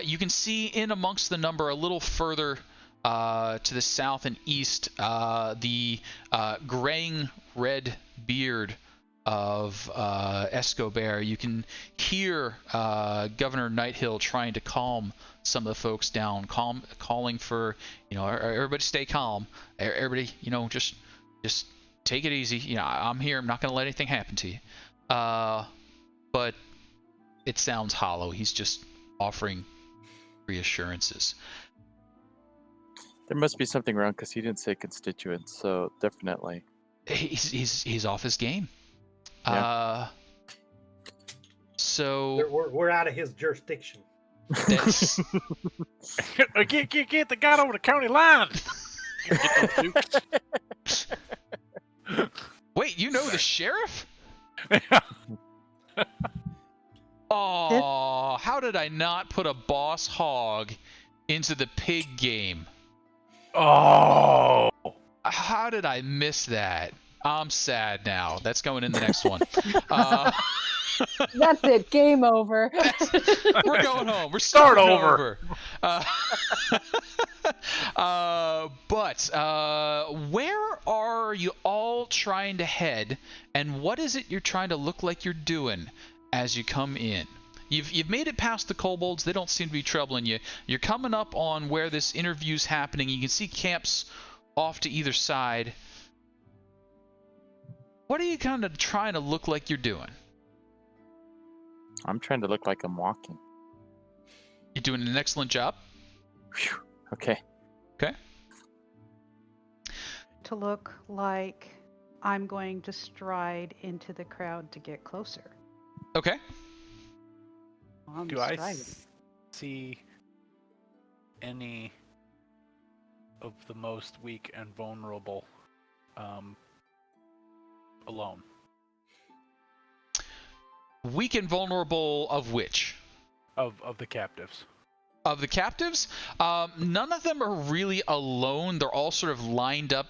You can see in amongst the number a little further to the south and east, the graying red beard of Escobar. You can hear Governor Nighthill trying to calm some of the folks down, calling for, everybody stay calm. Everybody, just take it easy. I'm here. I'm not going to let anything happen to you. But it sounds hollow. He's just offering reassurances. There must be something wrong because he didn't say constituents, so definitely. He's off his game. Yeah. So we're out of his jurisdiction. I can't get the guy over the county line. Wait, you know the sheriff? Oh, how did I not put a boss hog into the pig game? Oh, how did I miss that? I'm sad now. That's going in the next one. That's it. Game over. We're going home. We're starting over. But where are you all trying to head, and what is it you're trying to look like you're doing as you come in? You've made it past the kobolds. They don't seem to be troubling you. You're coming up on where this interview's happening. You can see camps off to either side. What are you kind of trying to look like you're doing? I'm trying to look like I'm walking. You're doing an excellent job. Whew. Okay. To look like I'm going to stride into the crowd to get closer. Okay. Do I see any of the most weak and vulnerable alone? Weak and vulnerable of which? Of the captives. Of the captives? None of them are really alone. They're all sort of lined up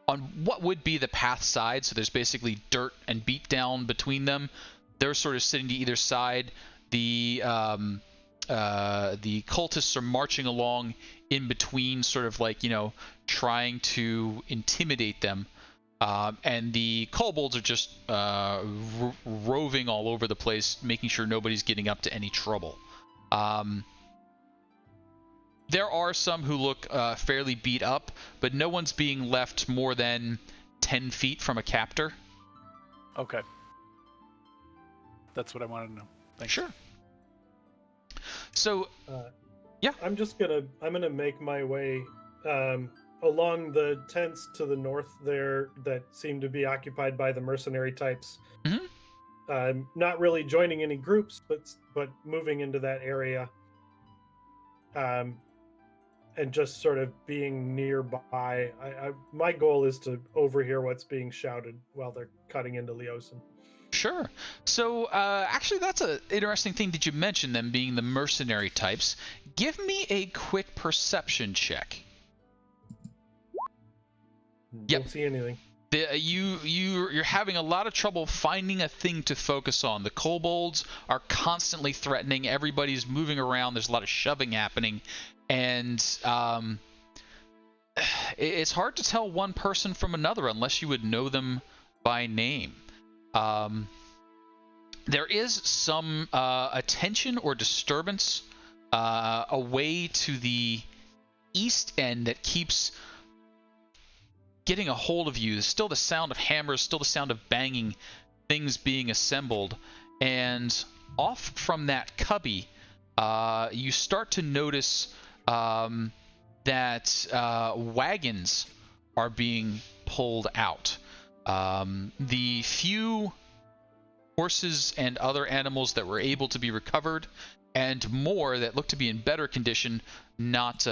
on what would be the path side. So there's basically dirt and beat down between them. They're sort of sitting to either side. The cultists are marching along in between, sort of like, trying to intimidate them. And the kobolds are just roving all over the place, making sure nobody's getting up to any trouble. There are some who look fairly beat up, but no one's being left more than 10 feet from a captor. Okay. That's what I wanted to know. Thanks. Sure. So, yeah. I'm gonna make my way along the tents to the north there that seem to be occupied by the mercenary types. Mm-hmm. Not really joining any groups, but moving into that area. And just sort of being nearby. My goal is to overhear what's being shouted while they're cutting into Leosin. Sure. So, actually, that's an interesting thing that you mentioned, them being the mercenary types. Give me a quick perception check. Don't see anything. You're having a lot of trouble finding a thing to focus on. The kobolds are constantly threatening. Everybody's moving around. There's a lot of shoving happening, and it's hard to tell one person from another unless you would know them by name. There is some attention or disturbance away to the east end that keeps getting a hold of you. There's still the sound of hammers, still the sound of banging, things being assembled. And off from that cubby, you start to notice that wagons are being pulled out. The few horses and other animals that were able to be recovered, and more that look to be in better condition, not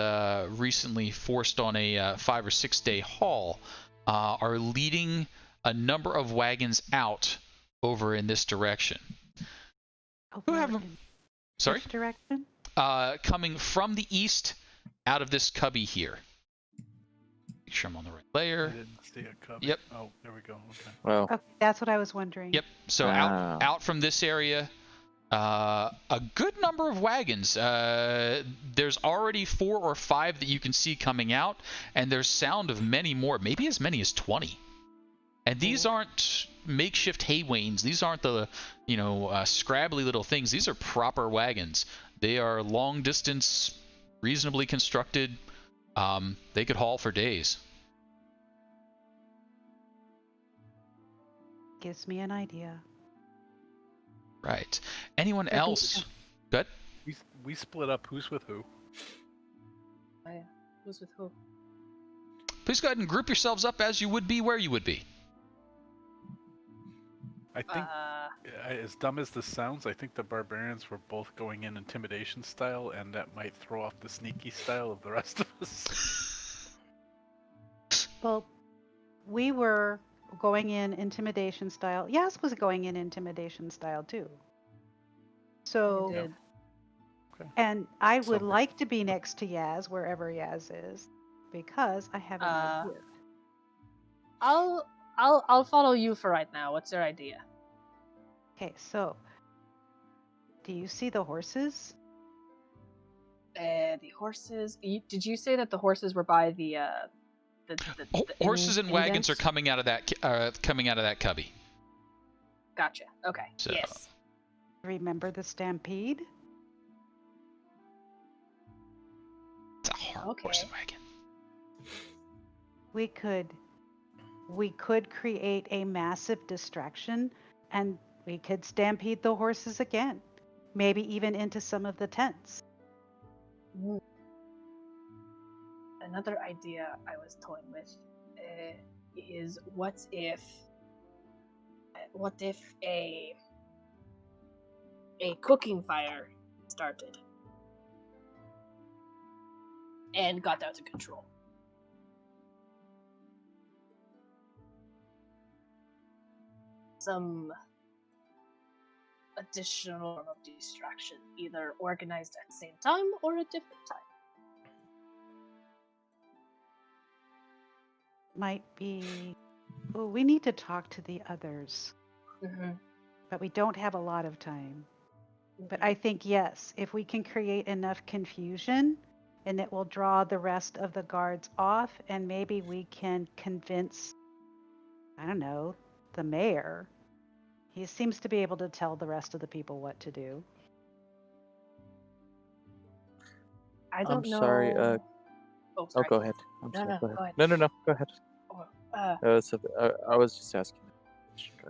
recently forced on a 5 or 6 day haul, are leading a number of wagons out over in this direction. Who have sorry? Which direction? Coming from the east out of this cubby here. Make sure I'm on the right layer. I didn't see a cubby. Yep. Oh, there we go. Okay. Well, Okay, that's what I was wondering. Yep. So out from this area, a good number of wagons. There's already 4 or 5 that you can see coming out, and there's sound of many more, maybe as many as 20. And these aren't makeshift hay wains. These aren't the, scrabbly little things. These are proper wagons. They are long distance, reasonably constructed. They could haul for days. Gives me an idea. Right. Anyone else? Good. We split up. Who's with who? Oh, yeah. Who's with who? Please go ahead and group yourselves up as you would be where you would be. I think, as dumb as this sounds, I think the barbarians were both going in intimidation style, and that might throw off the sneaky style of the rest of us. Well, we were going in intimidation style. Yaz was going in intimidation style too. So, Did. Okay. and I would Something. like to be next to Yaz wherever Yaz is, because I have an idea. I'll follow you for right now. What's your idea? Okay, so do you see the horses? The horses. Did you say that the horses were by the Horses and wagons indents? are coming out of that cubby. Gotcha. Okay. So- Yes. Remember the stampede? It's a horse and wagon. We could create a massive distraction, and we could stampede the horses again, maybe even into some of the tents. Another idea I was toying with is what if a cooking fire started and got out of control? Some additional form of distraction, either organized at the same time or a different time. Might be. Oh, we need to talk to the others, but we don't have a lot of time. But I think, yes, if we can create enough confusion, and it will draw the rest of the guards off, and maybe we can convince, I don't know, the mayor. He seems to be able to tell the rest of the people what to do. I don't know. Sorry. Oh, Oh, go ahead. I'm No, sorry. no, Go ahead. go ahead. No. Go ahead. I was just asking. Go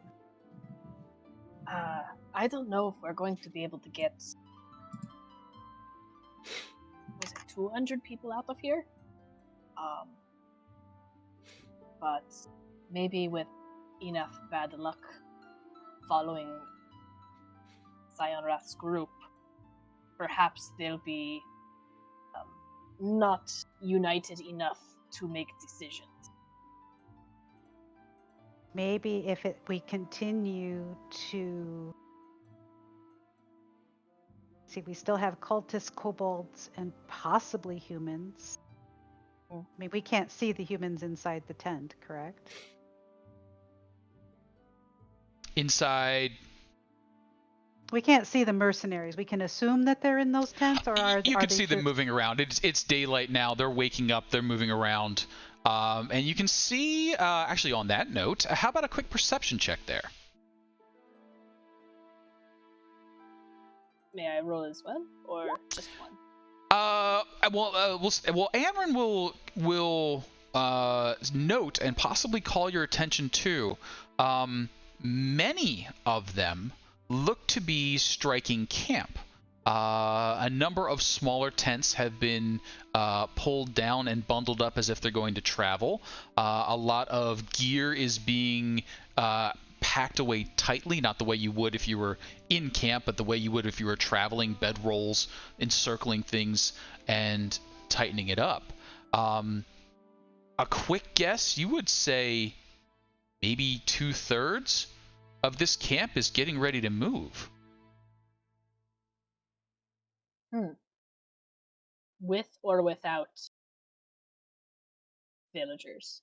ahead. I don't know if we're going to be able to get, was it 200 people out of here? But maybe with enough bad luck following Scion Wrath's group, perhaps they'll be not united enough to make decisions. maybe if we continue to see, we still have cultist kobolds and possibly humans. I mean, we can't see the humans inside the tent, correct? Inside. We can't see the mercenaries. We can assume that they're in those tents, or you are can they see them moving around. It's daylight now. They're waking up. They're moving around. And you can see, actually on that note, how about a quick perception check there? May I roll as well, or just one? Well, Amron will note and possibly call your attention to many of them look to be striking camp. A number of smaller tents have been pulled down and bundled up as if they're going to travel. A lot of gear is being packed away tightly, not the way you would if you were in camp, but the way you would if you were traveling, bedrolls, encircling things, and tightening it up. A quick guess, you would say maybe 2/3 of this camp is getting ready to move. With or without villagers?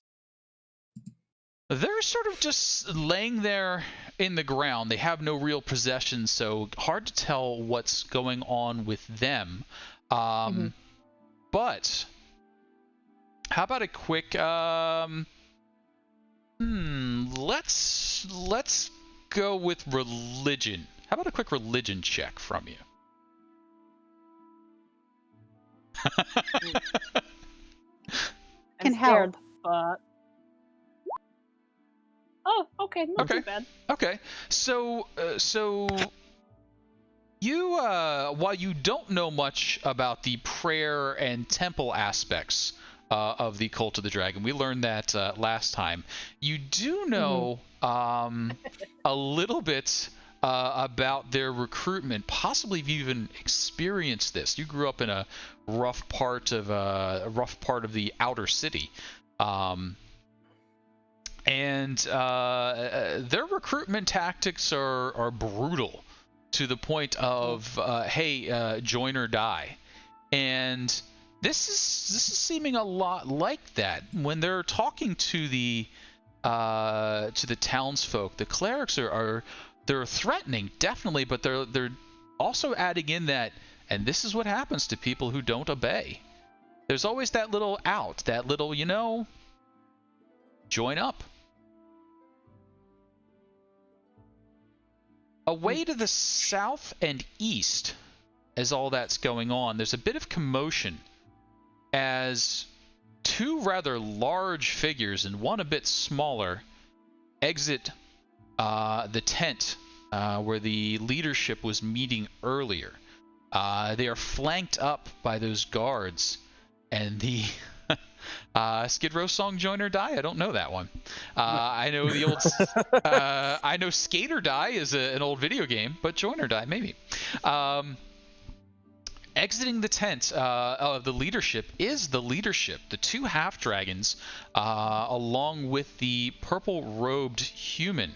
They're sort of just laying there in the ground. They have no real possessions, so hard to tell what's going on with them. But how about a quick let's go with religion. How about a quick religion check from you? I'm scared, but oh, okay, not too bad. Okay, so you while you don't know much about the prayer and temple aspects of the Cult of the Dragon, we learned that last time. You do know a little bit about their recruitment. Possibly you've even experienced this. You grew up in a rough part of the outer city, and their recruitment tactics are brutal to the point of hey, join or die. And this is seeming a lot like that when they're talking to the townsfolk. The clerics they're threatening, definitely, but they're also adding in that, and this is what happens to people who don't obey. There's always that little out, that little, join up. Away to the south and east, as all that's going on, there's a bit of commotion as two rather large figures and one a bit smaller exit the tent where the leadership was meeting earlier. They are flanked up by those guards, and the Skid Row song "Join or Die." I don't know that one. I know the old. I know "Skate or Die" is an old video game, but "Join or Die" maybe. Exiting the tent of the leadership is the leadership, the two half-dragons, along with the purple-robed human.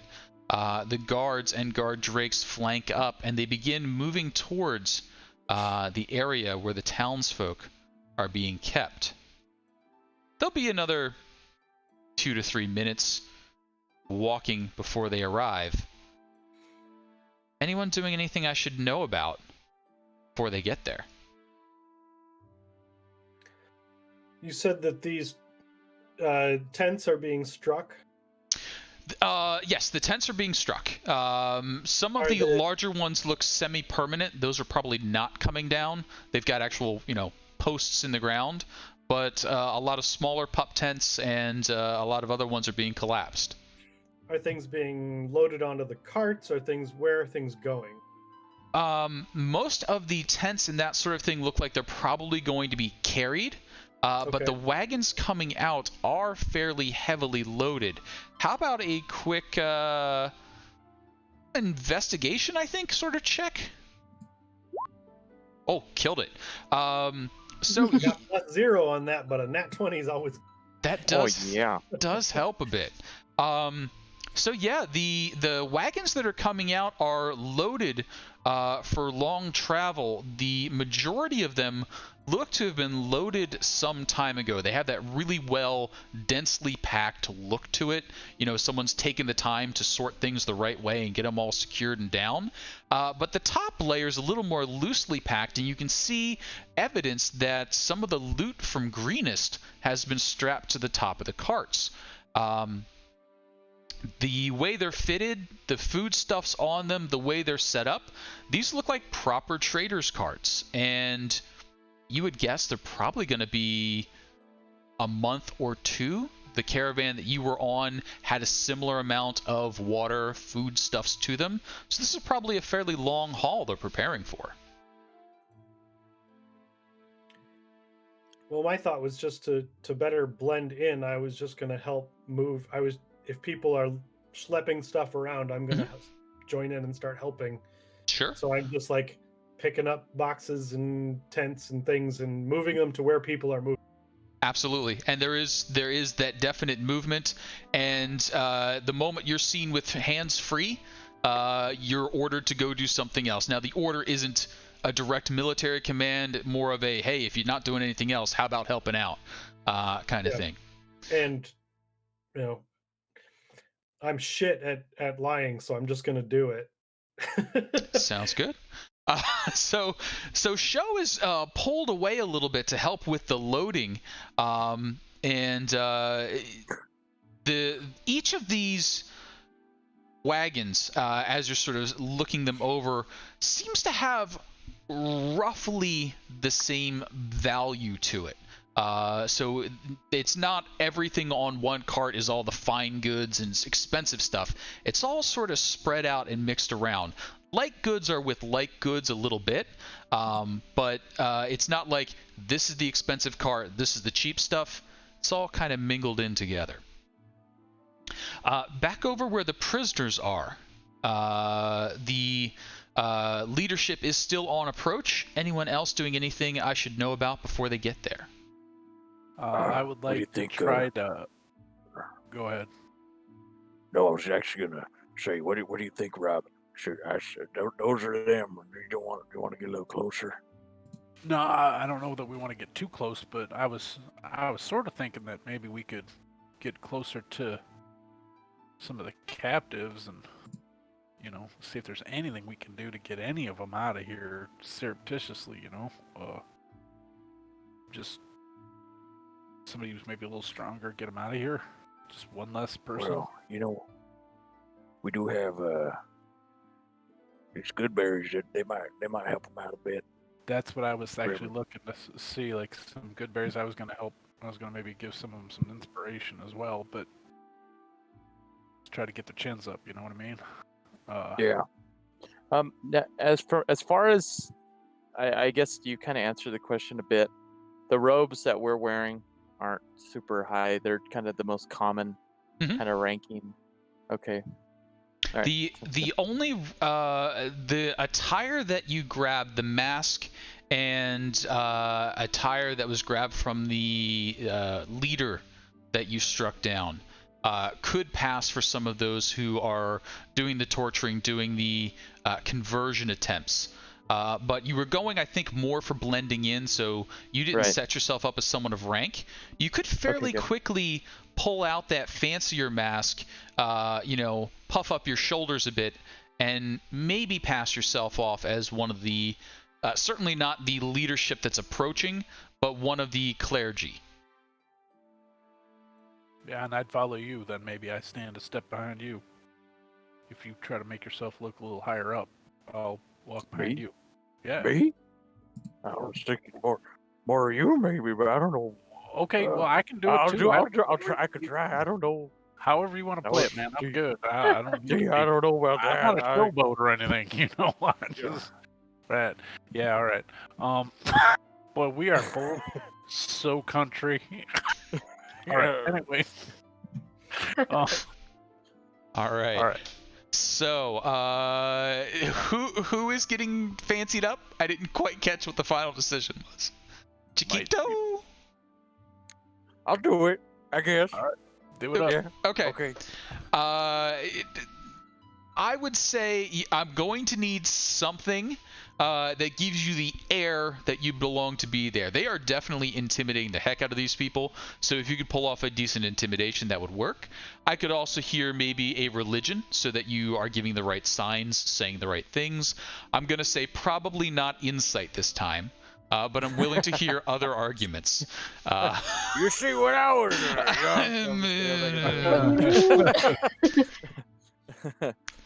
The guards and guard drakes flank up, and they begin moving towards the area where the townsfolk are being kept. There'll be another 2 to 3 minutes walking before they arrive. Anyone doing anything I should know about before they get there? You said that these tents are being struck? Yes, the tents are being struck. Some of the larger ones look semi-permanent. Those are probably not coming down. They've got actual, posts in the ground. But a lot of smaller pup tents and a lot of other ones are being collapsed. Are things being loaded onto the carts? Where are things going? Most of the tents and that sort of thing look like they're probably going to be carried. But the wagons coming out are fairly heavily loaded. How about a quick investigation, I think, sort of check? Oh, killed it. So you got +0 on that, but a nat 20 is always... That does help a bit. So yeah, the wagons that are coming out are loaded for long travel. The majority of them look to have been loaded some time ago. They have that really well densely packed look to it. You know, someone's taken the time to sort things the right way and get them all secured and down. But the top layer is a little more loosely packed, and you can see evidence that some of the loot from Greenest has been strapped to the top of the carts. The way they're fitted, the foodstuffs on them, the way they're set up, these look like proper trader's carts. And you would guess they're probably going to be a month or two. The caravan that you were on had a similar amount of water, foodstuffs to them. So this is probably a fairly long haul they're preparing for. Well, my thought was just to better blend in. I was just going to help move. If people are schlepping stuff around, I'm going to join in and start helping. Sure. So I'm just like picking up boxes and tents and things and moving them to where people are moving. Absolutely, and there is that definite movement, and the moment you're seen with hands free, you're ordered to go do something else. Now, the order isn't a direct military command, more of a, hey, if you're not doing anything else, how about helping out kind of thing. And, you know, I'm shit at lying, so I'm just going to do it. Sounds good. So Sho is pulled away a little bit to help with the loading, and each of these wagons, as you're sort of looking them over, seems to have roughly the same value to it. So it's not everything on one cart is all the fine goods and expensive stuff. It's all sort of spread out and mixed around. Like goods are with like goods a little bit, but it's not like this is the expensive cart, this is the cheap stuff. It's all kind of mingled in together. Back over where the prisoners are, the leadership is still on approach. Anyone else doing anything I should know about before they get there? I would like to try to... Go ahead. No, I was actually going to say, what do you think, Rob? Those are them. You want to get a little closer? No, I don't know that we want to get too close, but I was sort of thinking that maybe we could get closer to some of the captives and, you know, see if there's anything we can do to get any of them out of here surreptitiously, you know? Just somebody who's maybe a little stronger, get them out of here. Just one less person. Well, you know, we do have these good berries that they might help them out a bit. That's what I was actually looking to see, like some good berries. I was going to maybe give some of them some inspiration as well, but try to get their chins up, you know what I mean? Yeah. As far as I guess you kind of answered the question a bit. The robes that we're wearing aren't super high. They're kind of the most common kind of ranking. Okay. Right. The only the attire that you grabbed, the mask and attire that was grabbed from the leader that you struck down, could pass for some of those who are doing the torturing, doing the conversion attempts. But you were going, I think, more for blending in, so you didn't set yourself up as someone of rank. You could fairly quickly pull out that fancier mask, puff up your shoulders a bit, and maybe pass yourself off as one of the, certainly not the leadership that's approaching, but one of the clergy. Yeah, and I'd follow you, then maybe I stand a step behind you. If you try to make yourself look a little higher up, I'll walk behind you. Yeah. Me? I was thinking more of you, maybe, but I don't know. Okay, well, I can do it too. I'll try. I could try. I don't know. However you want to play it, man. I'm good. I don't. I don't know about that. I'm not a showboat or anything, you know. Right. Yeah. All right. Boy, we are both so country. All right. Anyway. All right. So, who is getting fancied up? I didn't quite catch what the final decision was. Chiquito? I'll do it, I guess. All right. Do it up. Yeah. Okay. I would say I'm going to need something that gives you the air that you belong to be there. They are definitely intimidating the heck out of these people, so if you could pull off a decent intimidation, that would work. I could also hear maybe a religion, so that you are giving the right signs, saying the right things. I'm going to say probably not insight this time. But I'm willing to hear other arguments. You see what I was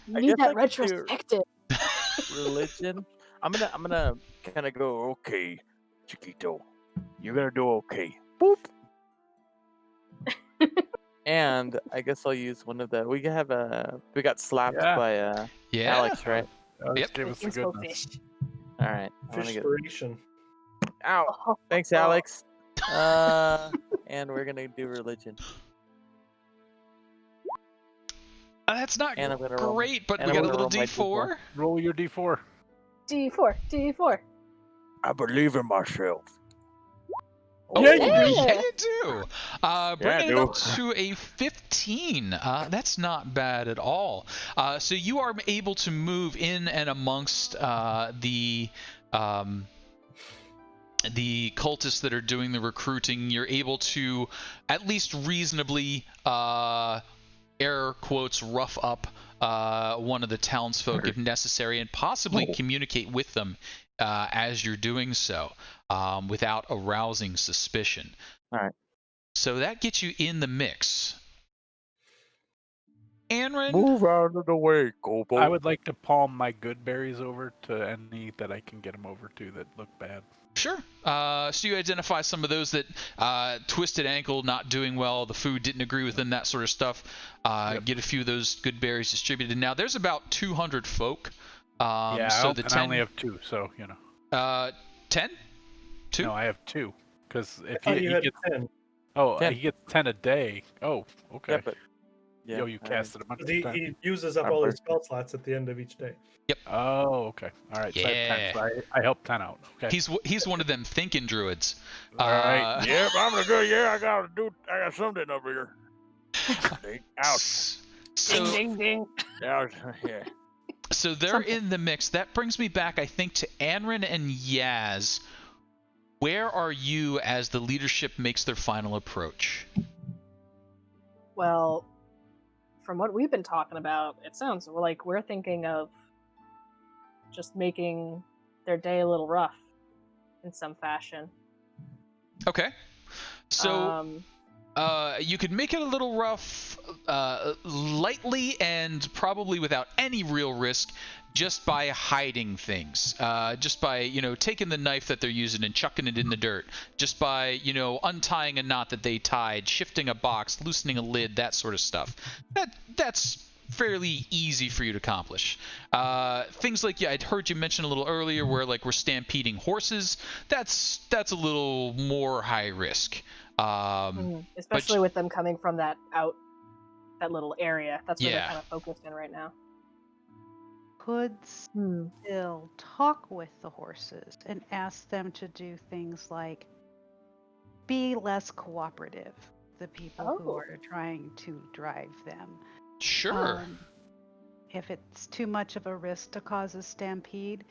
You need that retrospective. Religion. I'm gonna kind of go, okay, Chiquito, you're gonna do okay. Boop. And I guess I'll use one of the. We got slapped by Alex, right? Yep. Give us the goodness. All right. Fishspiration. Ow! Thanks, Alex. And we're gonna do religion. That's not great, but we got a little D4. Roll your D4. D4. I believe in myself. Oh, yeah, you do. Bringing it up to a 15. That's not bad at all. So you are able to move in and amongst the cultists that are doing the recruiting. You're able to at least reasonably, air quotes, rough up one of the townsfolk if necessary, and possibly communicate with them as you're doing so without arousing suspicion. All right. So that gets you in the mix. Anrin? Move out of the way, Kobo. I would like to palm my good berries over to any that I can get them over to that look bad. Sure. So you identify some of those that twisted ankle, not doing well, the food didn't agree with them, that sort of stuff. Get a few of those good berries distributed. Now, there's about 200 folk. So I only have 2, so, 10? 2? No, I have 2. Because if he gets 10. Oh, 10. He gets 10 a day. Oh, okay. Yeah, but... Yeah, you cast it a bunch of times. He uses up all his spell slots at the end of each day. Yep. Oh, okay. All right. So I have 10, so I help 10 out. Okay. He's one of them thinking druids. All right. Yep, I'm gonna go. Yeah, I got something over here. Ouch. So, ding, ding, ding. Yeah. So they're in the mix. That brings me back, I think, to Anrin and Yaz. Where are you as the leadership makes their final approach? Well, from what we've been talking about, it sounds like we're thinking of just making their day a little rough in some fashion. Okay. So you could make it a little rough lightly and probably without any real risk, just by hiding things, just by, taking the knife that they're using and chucking it in the dirt, just by, untying a knot that they tied, shifting a box, loosening a lid, that sort of stuff. That's fairly easy for you to accomplish. Things like, I'd heard you mention a little earlier where we're stampeding horses. That's a little more high risk. Especially with them coming from that little area. That's where they're kind of focused in right now. Could still talk with the horses and ask them to do things like be less cooperative, the people who are trying to drive them. Sure. If it's too much of a risk to cause a stampede.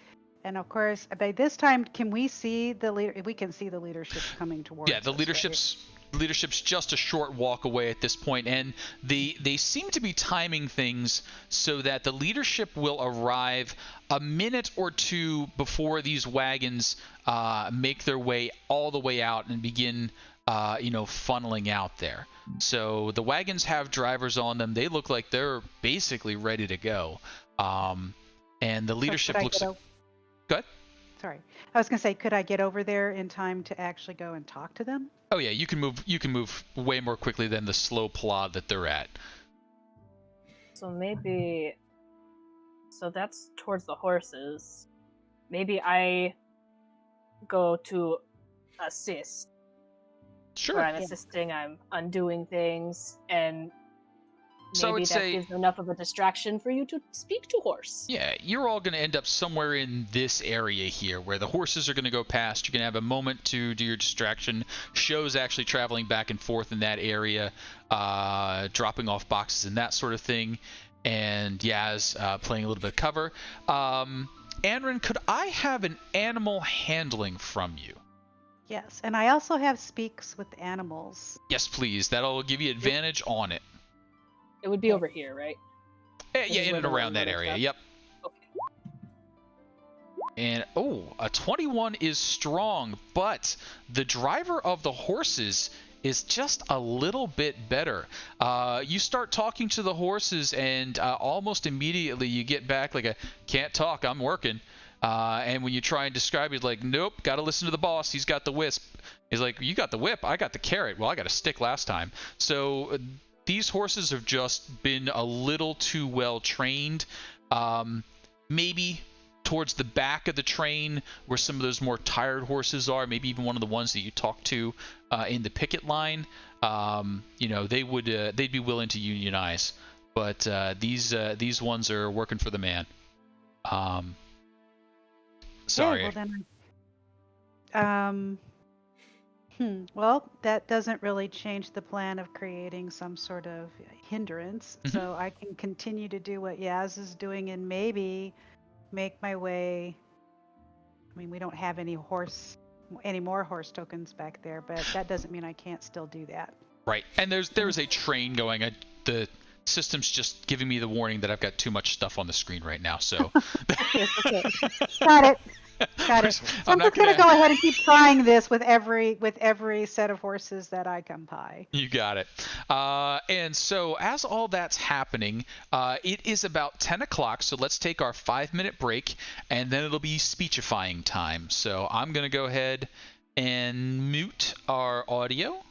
And of course, by this time, can we see the leader? We can see the leadership coming towards us. Yeah, the leadership's just a short walk away at this point, and they seem to be timing things so that the leadership will arrive a minute or two before these wagons make their way all the way out and begin funneling out there. So the wagons have drivers on them. They look like they're basically ready to go. And the leadership looks like... Go ahead. Sorry. I was going to say, could I get over there in time to actually go and talk to them? Oh yeah, you can move way more quickly than the slow plod that they're at. So that's towards the horses. Maybe I go to assist. Sure. Where I'm assisting, I'm undoing things, and So I would that say, gives enough of a distraction for you to speak to horse. yeah, you're all going to end up somewhere in this area here where the horses are going to go past. You're going to have a moment to do your distraction. Show's actually traveling back and forth in that area, dropping off boxes and that sort of thing. And Yaz playing a little bit of cover. Anrin, could I have an animal handling from you? Yes, and I also have speaks with animals. Yes, please. That'll give you advantage on it. It would be over here, right? Yeah, in and around that area. Yep. Okay. And a 21 is strong, but the driver of the horses is just a little bit better. You start talking to the horses, and almost immediately you get back like a "can't talk, I'm working." And when you try and describe it, it's like, "Nope, got to listen to the boss. He's got the wisp." He's like, "You got the whip, I got the carrot. Well, I got a stick last time." So these horses have just been a little too well trained. Maybe towards the back of the train where some of those more tired horses are, maybe even one of the ones that you talked to in the picket line, they'd be willing to unionize. But these ones are working for the man. Sorry. Okay, well then, well, that doesn't really change the plan of creating some sort of hindrance. Mhm. So I can continue to do what Yaz is doing and maybe make my way. I mean, we don't have any more horse tokens back there, but that doesn't mean I can't still do that. Right. And there's a train going. The system's just giving me the warning that I've got too much stuff on the screen right now. So Okay. Got it. Got it. So I'm just gonna go ahead and keep trying this with every set of horses that I come by. You got it. And so as all that's happening, it is about 10 o'clock. So let's take our 5-minute break, and then it'll be speechifying time. So I'm gonna go ahead and mute our audio.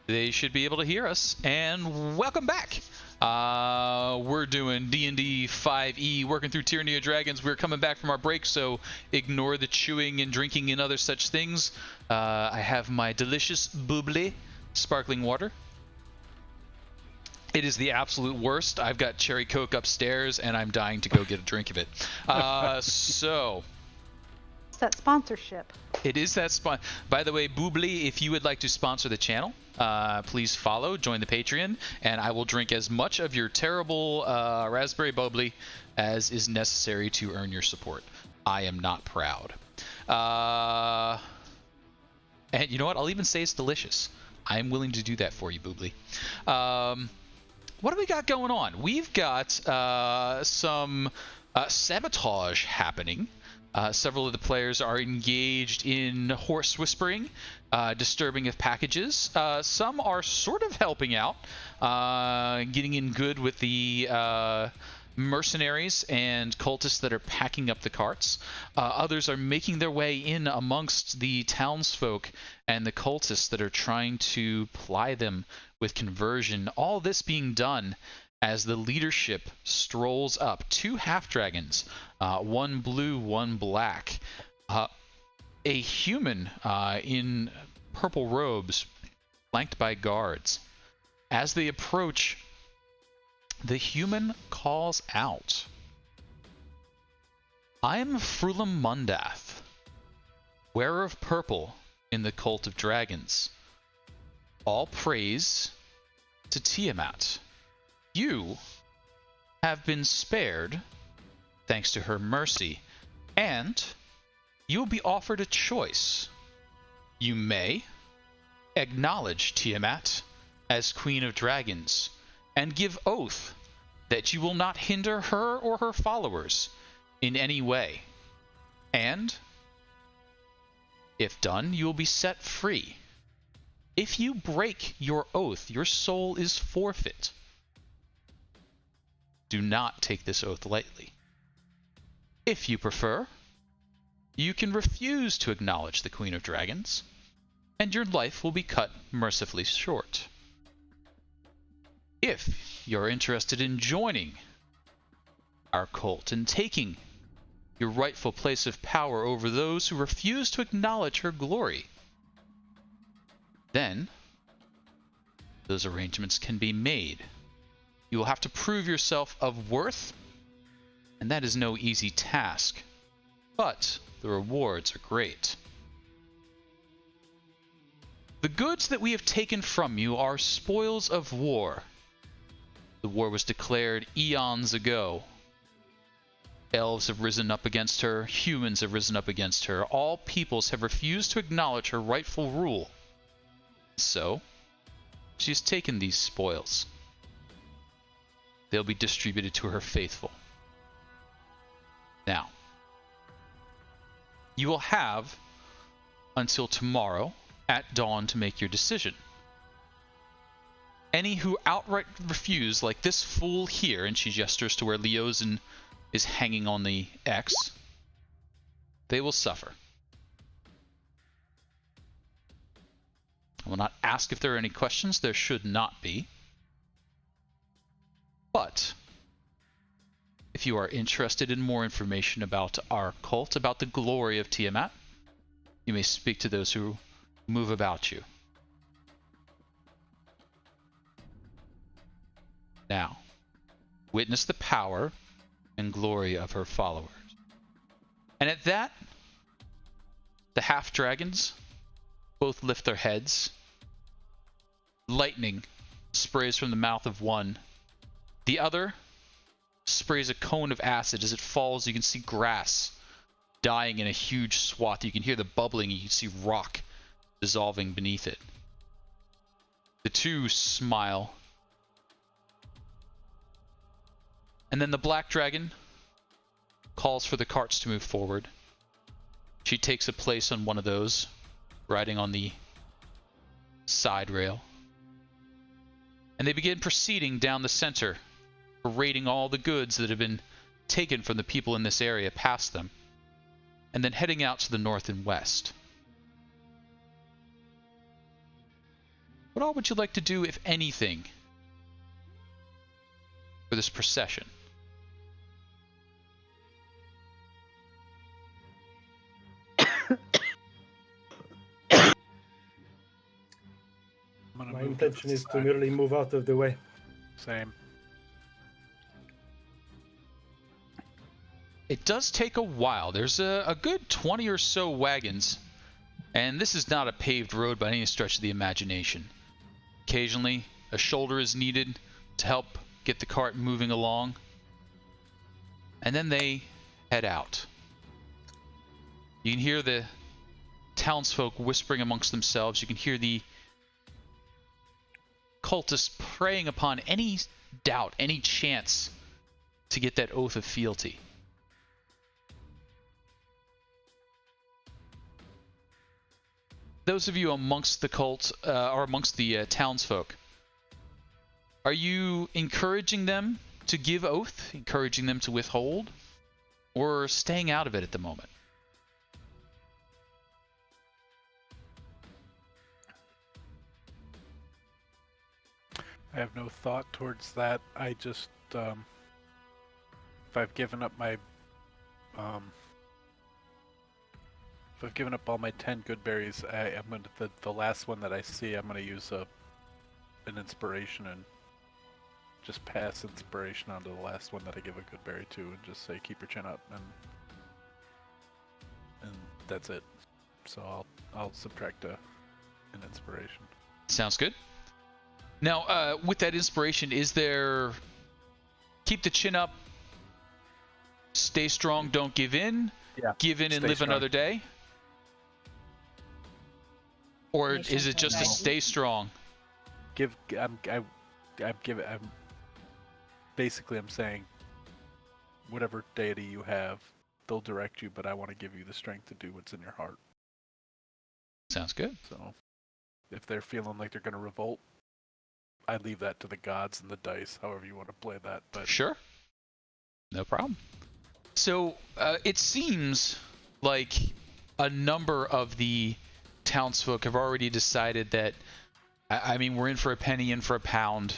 they should be able to hear us. And welcome back. We're doing D&D 5e, working through Tyranny of Dragons. We're coming back from our break, so ignore the chewing and drinking and other such things. I have my delicious bubbly sparkling water. It is the absolute worst. I've got cherry Coke upstairs, and I'm dying to go get a drink of it. So... It's that sponsorship. It is that By the way, Boobly, if you would like to sponsor the channel, please follow, join the Patreon, and I will drink as much of your terrible raspberry bubbly as is necessary to earn your support. I am not proud. And you know what? I'll even say it's delicious. I am willing to do that for you, Boobly. What do we got going on? We've got some sabotage happening. Several of the players are engaged in horse whispering, disturbing of packages. Some are sort of helping out, getting in good with the mercenaries and cultists that are packing up the carts. Others are making their way in amongst the townsfolk and the cultists that are trying to ply them with conversion. All this being done as the leadership strolls up. 2 half-dragons, one blue, one black. A human in purple robes, flanked by guards. As they approach, the human calls out, "I am Frulam Mundath, wearer of purple in the cult of dragons. All praise to Tiamat. You have been spared thanks to her mercy, and you will be offered a choice. You may acknowledge Tiamat as Queen of Dragons and give oath that you will not hinder her or her followers in any way. And, if done, you will be set free. If you break your oath, your soul is forfeit. Do not take this oath lightly. If you prefer, you can refuse to acknowledge the Queen of Dragons, and your life will be cut mercifully short. If you're interested in joining our cult and taking your rightful place of power over those who refuse to acknowledge her glory, then those arrangements can be made. You will have to prove yourself of worth, and that is no easy task, but the rewards are great. The goods that we have taken from you are spoils of war. The war was declared eons ago. Elves have risen up against her, humans have risen up against her. All peoples have refused to acknowledge her rightful rule. So, she's taken these spoils. They'll be distributed to her faithful. Now, you will have until tomorrow at dawn to make your decision. Any who outright refuse, like this fool here, and she gestures to where Leosin is hanging on the X, they will suffer. I will not ask if there are any questions. There should not be. But if you are interested in more information about our cult, about the glory of Tiamat, you may speak to those who move about you. Now, witness the power and glory of her followers. And at that, the half-dragons both lift their heads. Lightning sprays from the mouth of one. The other sprays a cone of acid. As it falls, you can see grass dying in a huge swath. You can hear the bubbling. You can see rock dissolving beneath it. The two smile. And then the black dragon calls for the carts to move forward. She takes a place on one of those, riding on the side rail. And they begin proceeding down the center, parading all the goods that have been taken from the people in this area past them, and then heading out to the north and west. What all would you like to do, if anything, for this procession? My intention is to merely move out of the way. Same. It does take a while. There's a good 20 or so wagons, and this is not a paved road by any stretch of the imagination. Occasionally, a shoulder is needed to help get the cart moving along, and then they head out. You can hear the townsfolk whispering amongst themselves. You can hear the cultists preying upon any doubt, any chance to get that oath of fealty. Those of you amongst the cult, or amongst the townsfolk, are you encouraging them to give oath, encouraging them to withhold, or staying out of it at the moment? I have no thought towards that. I just, if I've given up my, if I've given up all my 10 good berries, I'm going to, the last one that I see, I'm going to use an inspiration and just pass inspiration onto the last one that I give a good berry to, and just say, keep your chin up, and that's it. So I'll subtract an inspiration. Sounds good. Now, with that inspiration, is there keep the chin up, stay strong, don't give in, give in and live another day? Or is it just to stay strong? I'm saying, whatever deity you have, they'll direct you, but I want to give you the strength to do what's in your heart. Sounds good. So, if they're feeling like they're going to revolt, I leave that to the gods and the dice, however you want to play that. But sure, no problem. So it seems like a number of the townsfolk have already decided that, I mean, we're in for a penny, in for a pound.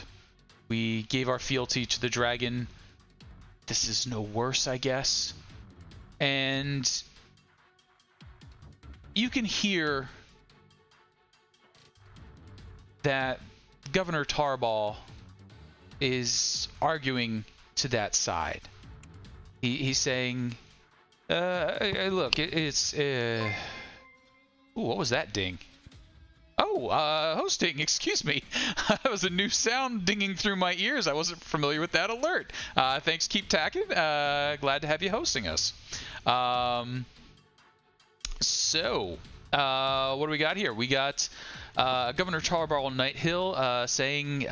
We gave our fealty to the dragon. This is no worse, I guess. And you can hear that Governor Tarball is arguing to that side. He's saying, look, it's... Ooh, what was that ding? Oh, hosting, excuse me. That was a new sound dinging through my ears. I wasn't familiar with that alert. Thanks, keep tacking. Glad to have you hosting us. So, what do we got here? We got Governor Tarball Nighthill saying,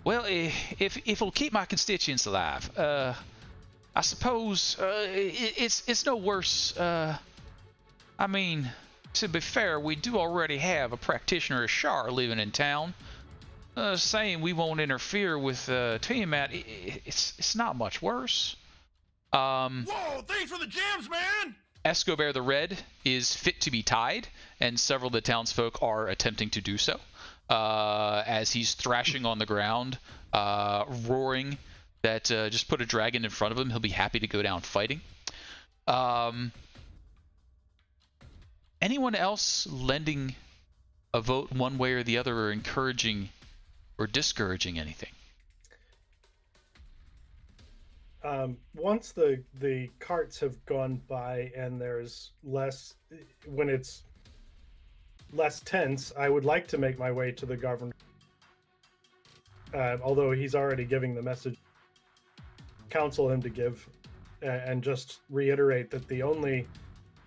well, if it'll keep my constituents alive, I suppose it's no worse. I mean, to be fair, we do already have a practitioner of Shar living in town. Saying we won't interfere with Tiamat, it's not much worse. Whoa, thanks for the jams, man! Escobar the Red is fit to be tied, and several of the townsfolk are attempting to do so. As he's thrashing on the ground, roaring that just put a dragon in front of him, he'll be happy to go down fighting. Anyone else lending a vote one way or the other, or encouraging or discouraging anything? Once the carts have gone by and there's less, when it's less tense, I would like to make my way to the governor. Although he's already giving the message, counsel him to give, and just reiterate that the only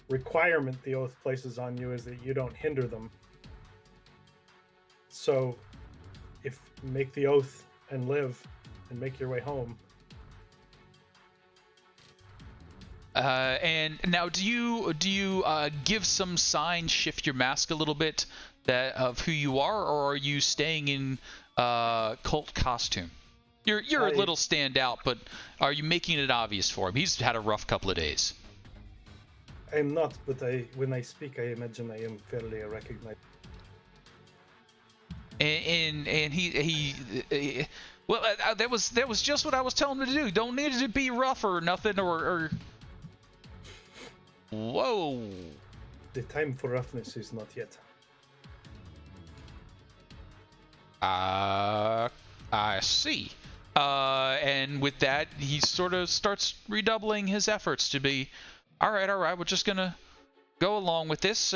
requirement the oath places on you is that you don't hinder them. So, if make the oath and live and make your way home. And now, do you give some sign, shift your mask a little bit, that of who you are, or are you staying in cult costume? You're a little stand out, but are you making it obvious for him? He's had a rough couple of days. I'm not, but when I speak, I imagine I am fairly recognized. and he well, that was just what I was telling him to do. Don't need it to be rough or nothing or Whoa. The time for roughness is not yet. I see. And with that, he sort of starts redoubling his efforts to be, all right, we're just gonna go along with this.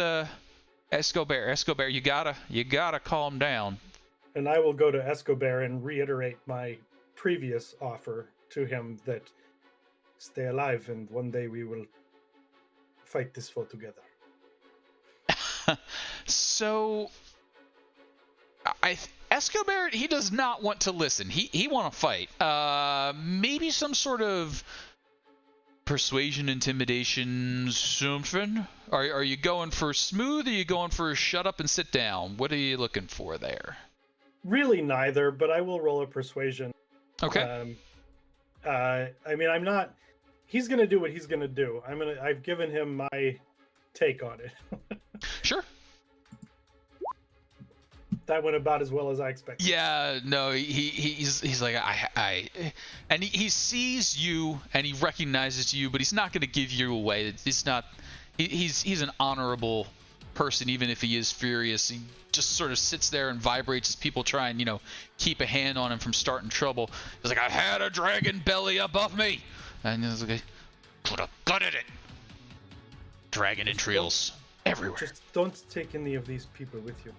Escobar, you gotta calm down. And I will go to Escobar and reiterate my previous offer to him that stay alive, and one day we will fight this foe together. So, Escobar, he does not want to listen. He want to fight. Maybe some sort of persuasion, intimidation, something. Are you going for smooth? Or are you going for shut up and sit down? What are you looking for there? Really neither, but I will roll a persuasion. Okay. I mean, I'm not. He's gonna do what he's gonna do. I've given him my take on it. Sure. That went about as well as I expected. Yeah, no, he's like and he sees you and he recognizes you, but he's not going to give you away. It's not. He's an honorable person, even if he is furious. He just sort of sits there and vibrates as people try and keep a hand on him from starting trouble. He's like, I had a dragon belly above me, and he's like, put a gun in it. Dragon entrails everywhere. Just don't take any of these people with you.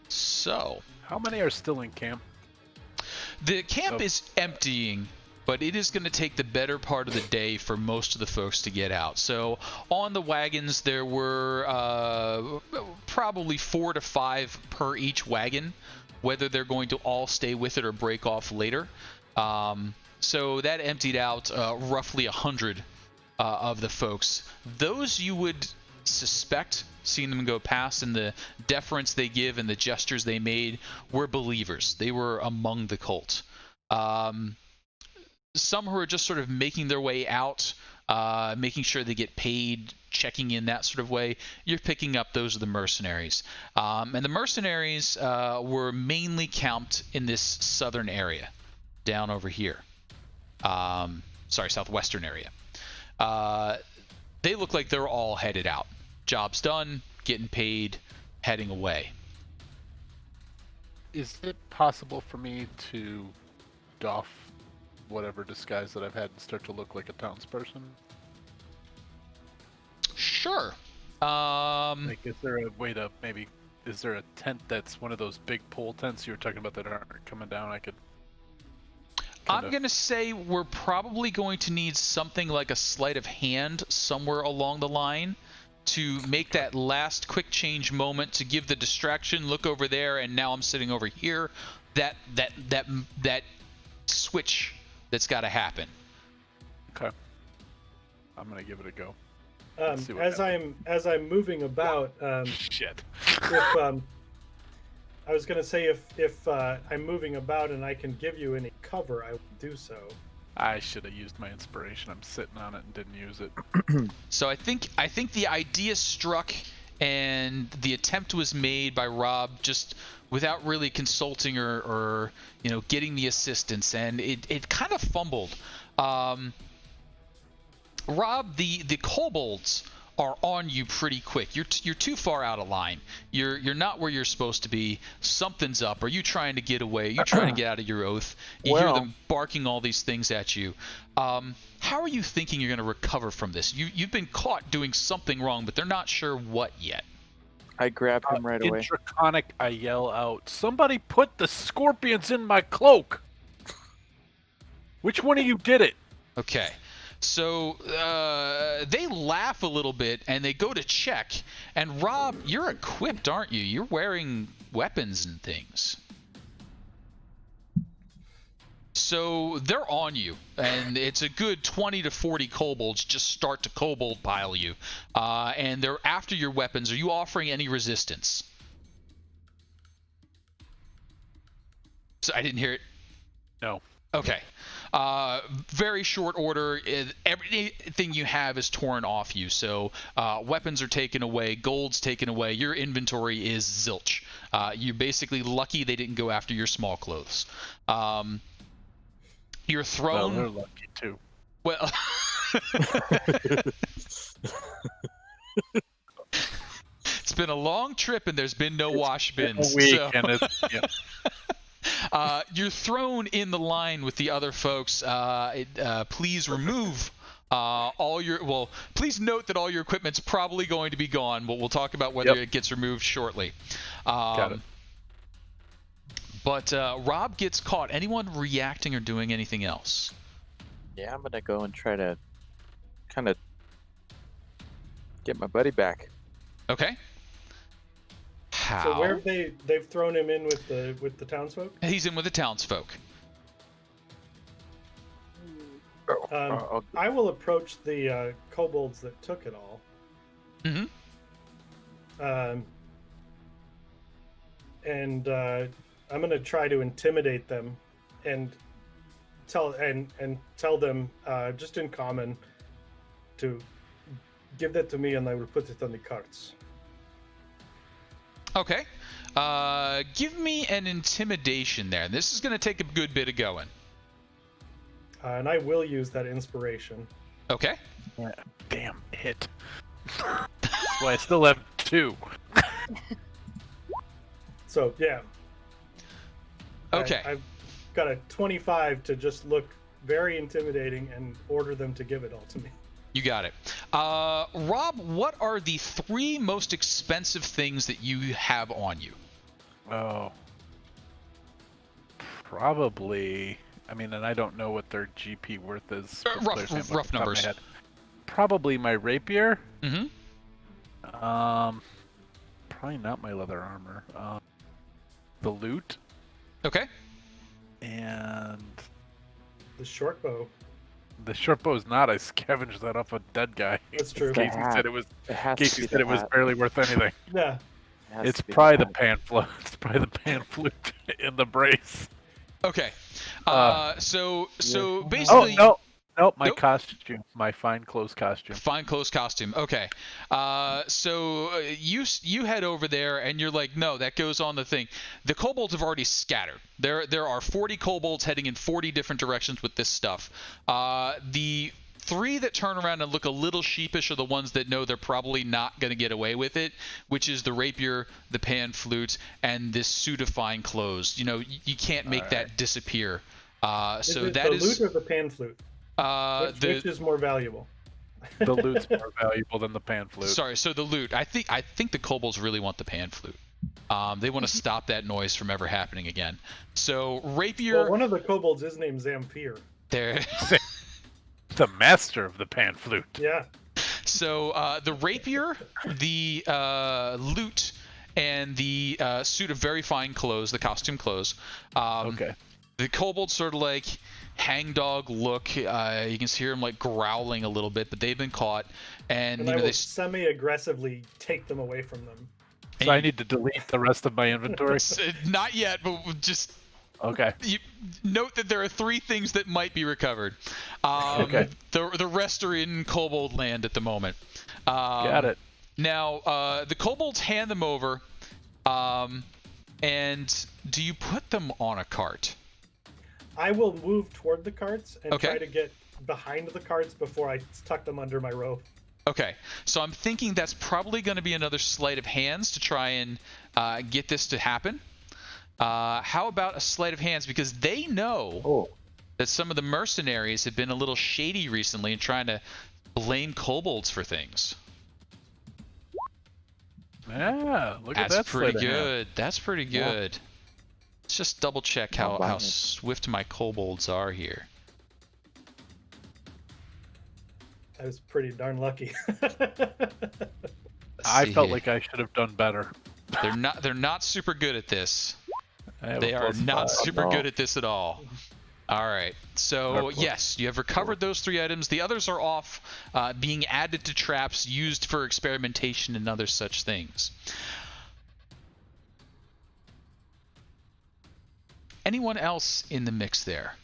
So how many are still in camp? The camp is emptying, but it is going to take the better part of the day for most of the folks to get out. So on the wagons, there were probably 4 to 5 per each wagon, whether they're going to all stay with it or break off later. So that emptied out roughly 100 of the folks. Those you would suspect, seeing them go past and the deference they give and the gestures they made, were believers. They were among the cult. Some who are just sort of making their way out, making sure they get paid, checking in, that sort of way. You're picking up those are the mercenaries. And the mercenaries were mainly camped in this southern area, down over here. Southwestern area. They look like they're all headed out. Job's done, getting paid, heading away. Is it possible for me to doff whatever disguise that I've had and start to look like a townsperson? Sure. Is there a way to maybe? Is there a tent that's one of those big pole tents you were talking about that aren't coming down? I could. I'm going to say we're probably going to need something like a sleight of hand somewhere along the line to make that last quick change moment, to give the distraction, look over there, and now I'm sitting over here. That switch that's got to happen. Okay. I'm going to give it a go. As I'm moving about, shit. I was going to say if I'm moving about and I can give you any cover, I will do so. I should have used my inspiration. I'm sitting on it and didn't use it. So I think the idea struck and the attempt was made by Rob just without really consulting or getting the assistance, and it kind of fumbled. Rob, the kobolds are on you pretty quick. You're too far out of line. You're not where you're supposed to be. Something's up. Are you trying to get away? Are you trying to get out of your oath? You hear them barking all these things at you. How are you thinking you're going to recover from this? You've been caught doing something wrong, but they're not sure what yet. I grab him right away. In Draconic, I yell out, "Somebody put the scorpions in my cloak!" Which one of you did it? Okay. So they laugh a little bit and they go to check. And Rob, you're equipped, aren't you? You're wearing weapons and things. So they're on you, and it's a good 20 to 40 kobolds just start to kobold pile you. And they're after your weapons. Are you offering any resistance? So I didn't hear it. No. Okay. very short order, everything you have is torn off you. So weapons are taken away, gold's taken away, your inventory is zilch. You're basically lucky they didn't go after your small clothes. You're thrown. Well, they're lucky too. Well, it's been a long trip and there's been no wash bins. A week, so. and it's, yeah. You're thrown in the line with the other folks. Please remove all your. Well, please note that all your equipment's probably going to be gone. But we'll talk about whether it gets removed shortly. Got it. But Rob gets caught. Anyone reacting or doing anything else? Yeah, I'm gonna go and try to kind of get my buddy back. Okay. How? So where have they've thrown him in with the townsfolk? He's in with the townsfolk. I will approach the kobolds that took it all. Mm-hmm. And I'm gonna try to intimidate them, and tell them just in common to give that to me, and I will put it on the carts. Okay. Give me an intimidation there. This is going to take a good bit of going. And I will use that inspiration. Okay. Yeah. Damn it. That's why I still have 2. So, yeah. Okay. I've got a 25 to just look very intimidating and order them to give it all to me. You got it. Rob, what are the 3 most expensive things that you have on you? Oh. Probably. I mean, and I don't know what their GP worth is. Rough numbers. Probably my rapier. Mm-hmm. Probably not my leather armor. The loot. Okay. And the short bow. The short bow is not. I scavenged that off a dead guy. That's true. Casey said it was. Casey said it was barely worth anything. Yeah. It's probably the pan flute. It's probably the pan flute in the brace. Okay. So basically. Oh no! My costume, my fine clothes costume. Fine clothes costume. Okay. So you head over there and you're like, no, that goes on the thing. The kobolds have already scattered. There are 40 kobolds heading in 40 different directions with this stuff. The 3 that turn around and look a little sheepish are the ones that know they're probably not going to get away with it, which is the rapier, the pan flute, and this suit of fine clothes. You know, you can't make that disappear. So that the is loot or the pan flute? Which is more valuable? The loot's more valuable than the pan flute. Sorry, so the loot. I think the kobolds really want the pan flute. They want to stop that noise from ever happening again. So rapier. Well, one of the kobolds is named Zamfir. There. The master of the pan flute. Yeah. So the rapier, the loot, and the suit of very fine clothes, the costume clothes. Okay. The kobolds sort of like hangdog look. You can hear them like growling a little bit, but they've been caught, and I will semi-aggressively take them away from them. So I need to delete the rest of my inventory. Not yet, but just. Okay. You note that there are 3 things that might be recovered. Okay. The rest are in kobold land at the moment. Got it. Now, the kobolds hand them over, and do you put them on a cart? I will move toward the carts and try to get behind the carts before I tuck them under my robe. Okay, so I'm thinking that's probably going to be another sleight of hands to try and get this to happen. How about a sleight of hands? Because they know that some of the mercenaries have been a little shady recently and trying to blame kobolds for things. Yeah, look at that. That's pretty good. That's pretty good. Yeah. Let's just double check how swift my kobolds are here. I was pretty darn lucky. I felt like I should have done better. They're not super good at this. They are not super good at this at all. All right. So, yes, you have recovered those 3 items. The others are off being added to traps used for experimentation and other such things. Anyone else in the mix there?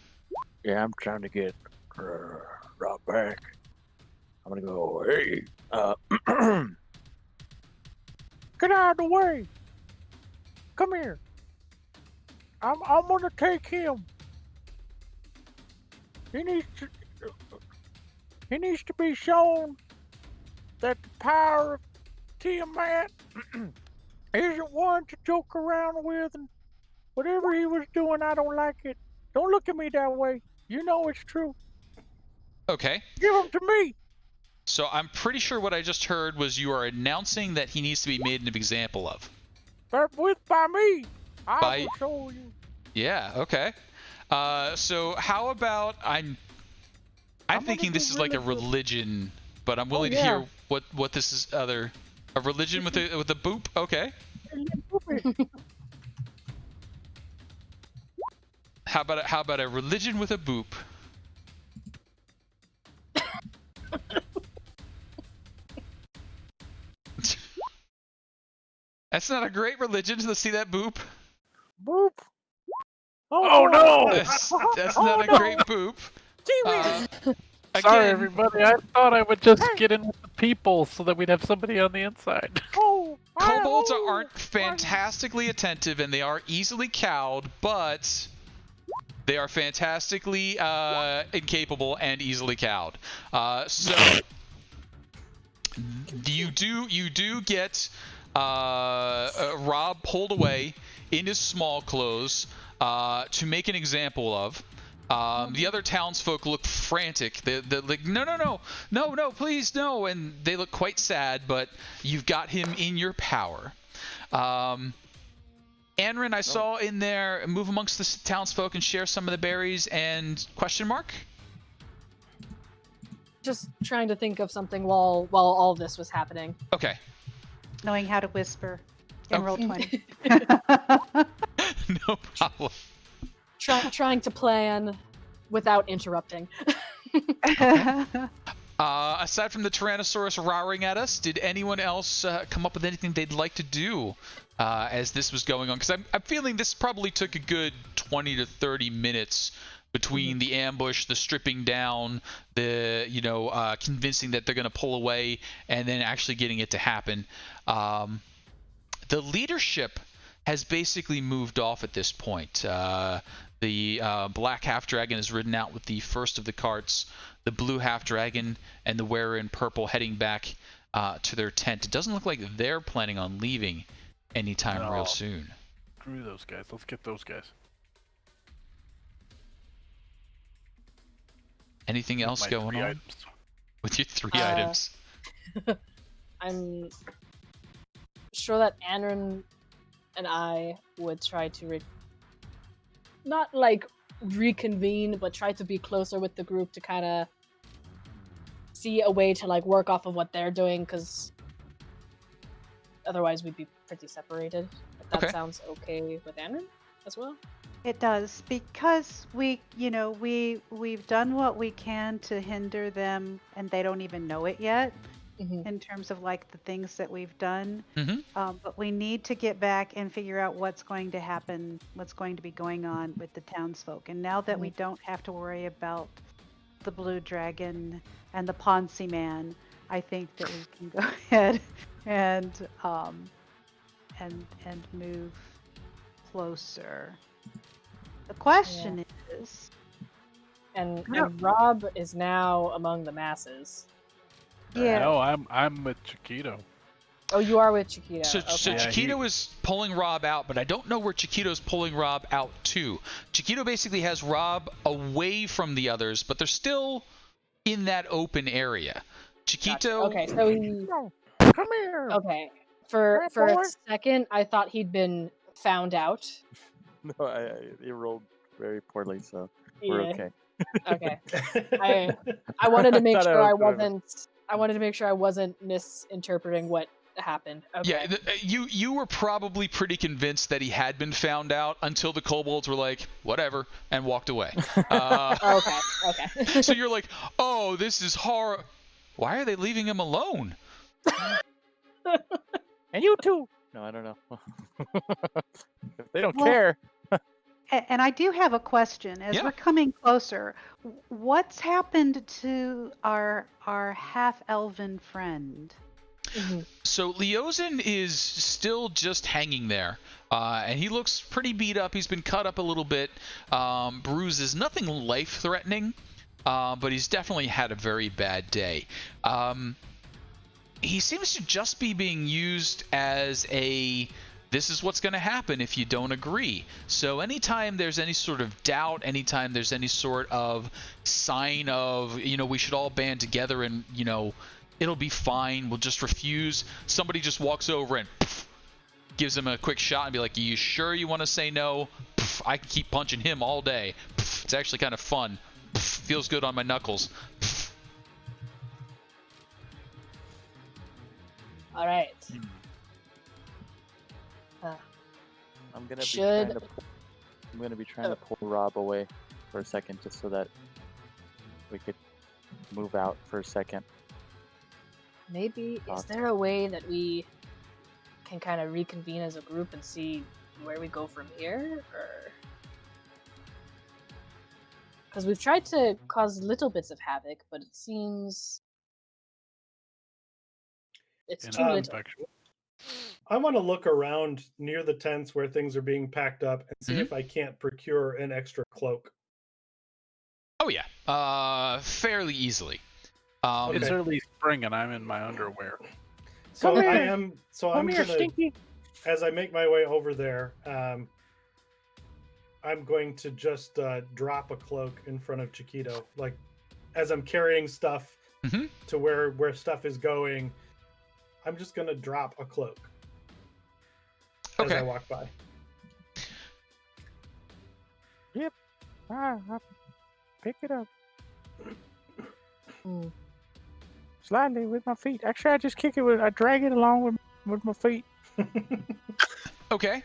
Yeah, I'm trying to get Rob back. I'm gonna go, hey, get out of the way. Come here. I'm gonna take him. He needs to be shown that the power of Tiamat isn't one to joke around with, and whatever he was doing, I don't like it. Don't look at me that way. You know it's true. Okay. Give him to me. So I'm pretty sure what I just heard was you are announcing that he needs to be made an example of. But by me. I will show you. Yeah, okay. So how about I'm thinking this is like a religion, but I'm willing to hear what this is a religion with a boop. Okay. How about a religion with a boop? That's not a great religion. Let's see that boop. Boop. Oh no! That's not a great boop. Sorry, everybody. I thought I would just get in with the people so that we'd have somebody on the inside. Kobolds aren't fantastically attentive, and they are easily cowed, but they are fantastically incapable and easily cowed. So you do get Rob pulled away in his small clothes to make an example of. The other townsfolk look frantic. They're like, no, please, no. And they look quite sad, but you've got him in your power. Anrin, I saw in there, move amongst the townsfolk and share some of the berries and question mark? Just trying to think of something while all this was happening. Okay. Knowing how to whisper in Roll20. No problem. Trying to plan without interrupting. Aside from the Tyrannosaurus roaring at us, did anyone else come up with anything they'd like to do as this was going on? Because I'm feeling this probably took a good 20 to 30 minutes between the ambush, the stripping down, the convincing that they're going to pull away, and then actually getting it to happen. The leadership has basically moved off at this point. The black half-dragon is ridden out with the first of the carts. The blue half-dragon and the wearer in purple heading back to their tent. It doesn't look like they're planning on leaving anytime real soon. Screw those guys. Let's get those guys. Anything else going on? With your 3 items? I'm sure that Anrin and I would try to not like reconvene, but try to be closer with the group to kind of see a way to like work off of what they're doing, because otherwise we'd be pretty separated. If that sounds okay with Anrin as well. It does, because we've done what we can to hinder them, and they don't even know it yet. In terms of like the things that we've done, but we need to get back and figure out what's going to happen, what's going to be going on with the townsfolk. And now that we don't have to worry about the blue dragon and the Ponzi man, I think that we can go ahead and move closer. The question is, and Rob is now among the masses. Yeah. No, I'm with Chiquito. Oh, you are with Chiquito. So Chiquito is pulling Rob out, but I don't know where Chiquito's pulling Rob out to. Chiquito basically has Rob away from the others, but they're still in that open area. Chiquito. Gotcha. Okay, so he. Come here. Okay, for a second, I thought he'd been found out. No, he rolled very poorly, so we're okay. Okay. I wanted to make sure I wasn't. I wanted to make sure I wasn't misinterpreting what happened. Okay. Yeah, you were probably pretty convinced that he had been found out until the kobolds were like, whatever, and walked away. Okay. So you're like, oh, this is horror. Why are they leaving him alone? And you too. No, I don't know. If they don't care. And I do have a question. As we're coming closer, what's happened to our half-elven friend? So Leozen is still just hanging there, and he looks pretty beat up. He's been cut up a little bit, bruises, nothing life-threatening, but he's definitely had a very bad day. He seems to just be being used as this is what's going to happen if you don't agree. So anytime there's any sort of doubt, anytime there's any sort of sign of, we should all band together and, it'll be fine, we'll just refuse, somebody just walks over and gives him a quick shot and be like, you sure you want to say no? I can keep punching him all day. It's actually kind of fun. Feels good on my knuckles. All right. I'm gonna be trying to pull Rob away for a second, just so that we could move out for a second. Maybe is there a way that we can kind of reconvene as a group and see where we go from here, or because we've tried to cause little bits of havoc, but it seems it's too little. I want to look around near the tents where things are being packed up and see if I can't procure an extra cloak. Oh yeah, fairly easily. It's early spring and I'm in my underwear. So I'm gonna, Stinky. As I make my way over there, I'm going to just drop a cloak in front of Chiquito, like as I'm carrying stuff to where stuff is going. I'm just gonna drop a cloak as I walk by. Yep, I pick it up. Slightly with my feet. Actually, I just kick it I drag it along with my feet. Okay.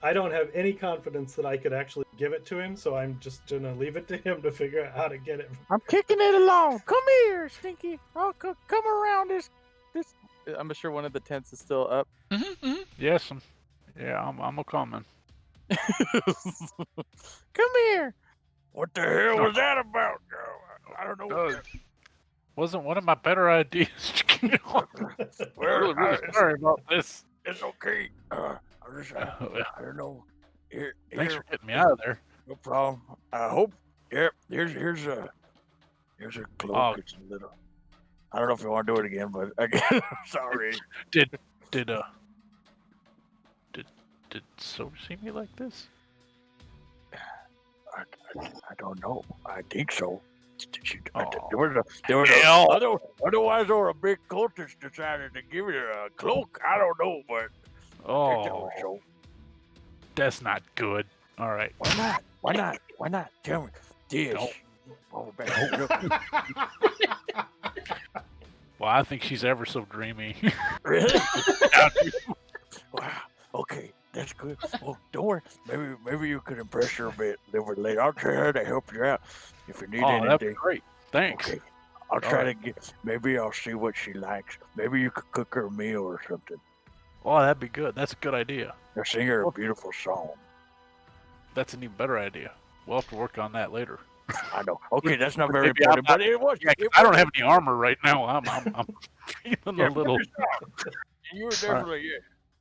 I don't have any confidence that I could actually give it to him, so I'm just gonna leave it to him to figure out how to get it. I'm kicking it along. Come here, Stinky. I'll come around this. I'm sure one of the tents is still up. Yes, I'm a coming. Come here. What the hell was that about? I don't know. Wasn't one of my better ideas. Really sorry about this. It's okay. I don't know. Thanks for getting me out of there. No problem. I hope. Yep. Here's a cloak. Oh. It's a little. I don't know if you want to do it again, but again, sorry. Did Soda see me like this? I don't know. I think so. Otherwise, or a big cultist decided to give you a cloak. I don't know, but so. That's not good. All right. Why not? Tell me. This. No. Oh, Well, I think she's ever so dreamy. Really? Wow. Okay, that's good. Well, don't worry. Maybe you could impress her a bit later. I'll try her to help you out if you need anything. That'd be great. Thanks. Okay. I'll try to get. Maybe I'll see what she likes. Maybe you could cook her a meal or something. Oh, that'd be good. That's a good idea. Or sing her a beautiful song. That's an even better idea. We'll have to work on that later. I know. Okay, that's not very important, but it was. Yeah, I don't have any armor right now. I'm feeling a little. You were definitely,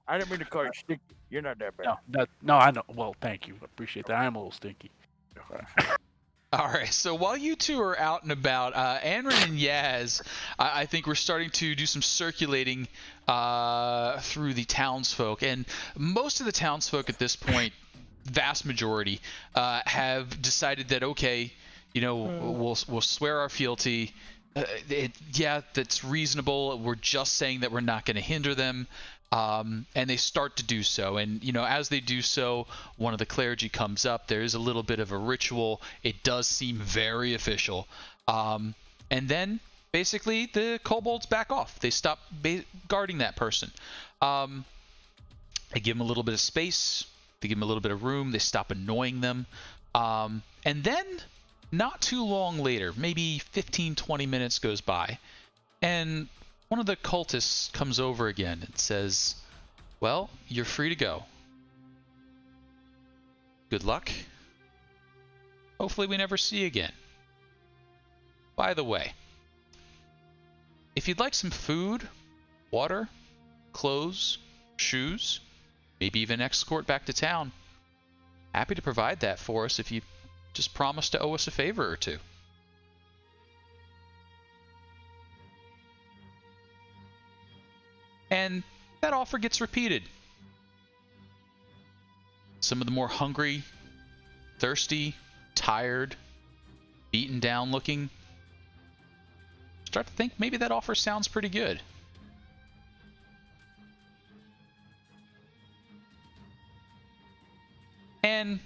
I didn't mean to call you stinky. You're not that bad. No, I know. Well, thank you. Appreciate that. I am a little stinky. All right, so while you two are out and about, Anrin and Yaz, I think we're starting to do some circulating through the townsfolk, and most of the townsfolk at this point, vast majority, have decided that we'll swear our fealty. That's reasonable. We're just saying that we're not going to hinder them. And they start to do so, and as they do so, one of the clergy comes up. There is a little bit of a ritual. It does seem very official, and then basically the kobolds back off. They stop guarding that person. They give them a little bit of space. They give them a little bit of room. They stop annoying them, and then not too long later, maybe 15-20 minutes goes by, and one of the cultists comes over again and says, well, you're free to go. Good luck. Hopefully we never see you again. By the way, if you'd like some food, water, clothes, shoes, maybe even escort back to town, happy to provide that for us if you just promise to owe us a favor or two. And that offer gets repeated. Some of the more hungry, thirsty, tired, beaten down looking start to think maybe that offer sounds pretty good. And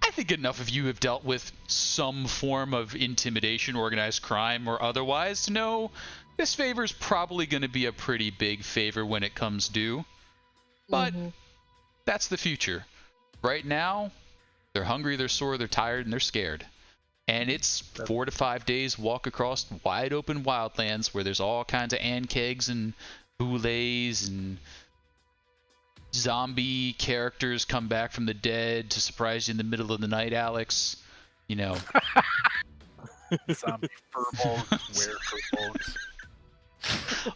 I think enough of you have dealt with some form of intimidation, organized crime, or otherwise to know this favor is probably going to be a pretty big favor when it comes due. But that's the future. Right now, they're hungry, they're sore, they're tired, and they're scared. And it's 4 to 5 days walk across wide open wildlands where there's all kinds of ankegs and boulets and zombie characters come back from the dead to surprise you in the middle of the night, Alex. You know. Zombie furbolgs, were-furbolgs.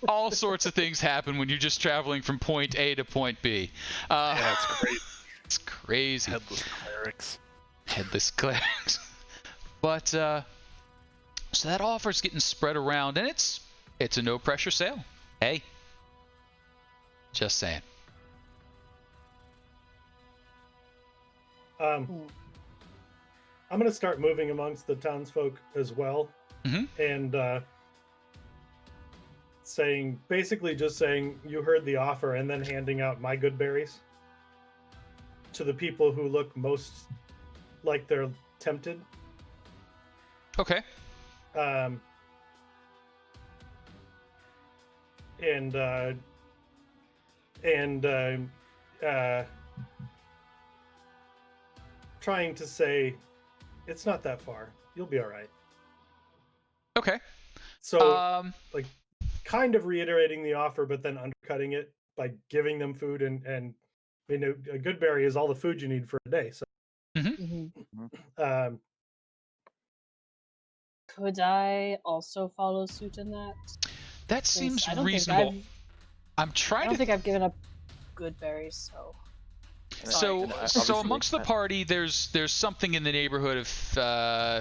All sorts of things happen when you're just traveling from point A to point B. Yeah, it's crazy. It's crazy. Headless clerics. But so that offer's getting spread around, and it's a no pressure sale. Hey, just saying. I'm gonna start moving amongst the townsfolk as well, and basically just saying you heard the offer, and then handing out my good berries to the people who look most like they're tempted. Okay. Trying to say it's not that far. You'll be all right. Okay. So, like, kind of reiterating the offer, but then undercutting it by giving them food and you know, a good berry is all the food you need for a day. So, could I also follow suit in that? That seems reasonable. I don't think I've given up good berries, so. So amongst the party, there's something in the neighborhood of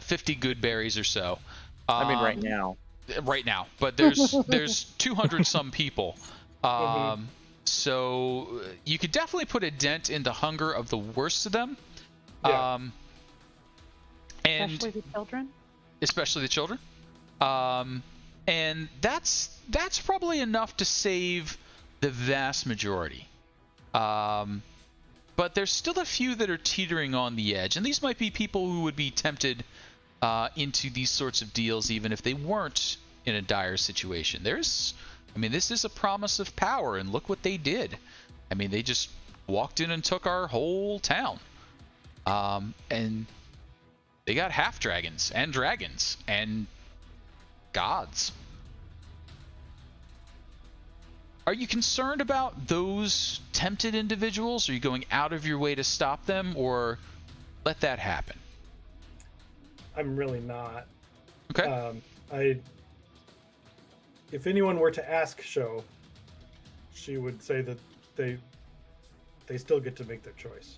50 good berries or so. I mean, right now. Right now, but there's 200 some people. So you could definitely put a dent in the hunger of the worst of them. Yeah. And especially the children. Especially the children. And that's probably enough to save the vast majority. But there's still a few that are teetering on the edge, and these might be people who would be tempted into these sorts of deals even if they weren't in a dire situation. This is a promise of power, and look what they did. I mean, they just walked in and took our whole town. And they got half-dragons and dragons and gods. Are you concerned about those tempted individuals? Are you going out of your way to stop them, or let that happen? I'm really not. Okay. If anyone were to ask Sho, she would say that they still get to make their choice.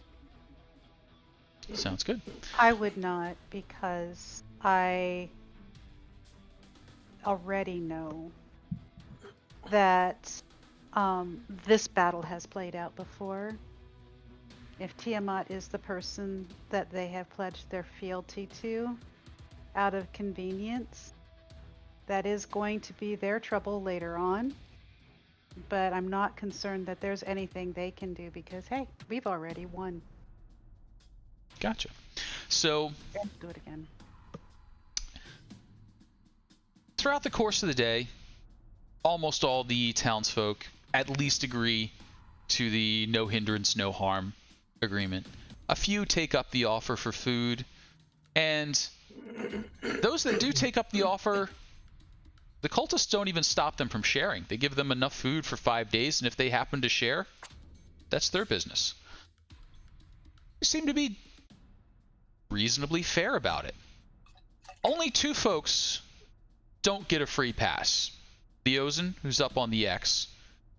Sounds good. I would not, because I already know that this battle has played out before. If Tiamat is the person that they have pledged their fealty to out of convenience, that is going to be their trouble later on. But I'm not concerned that there's anything they can do because, hey, we've already won. Gotcha. So, do it again. Throughout the course of the day, almost all the townsfolk at least agree to the no hindrance, no harm agreement. A few take up the offer for food, and those that do take up the offer, the cultists don't even stop them from sharing. They give them enough food for 5 days, and if they happen to share, that's their business. seem to be reasonably fair about it. Only 2 folks don't get a free pass. Leozen, who's up on the X,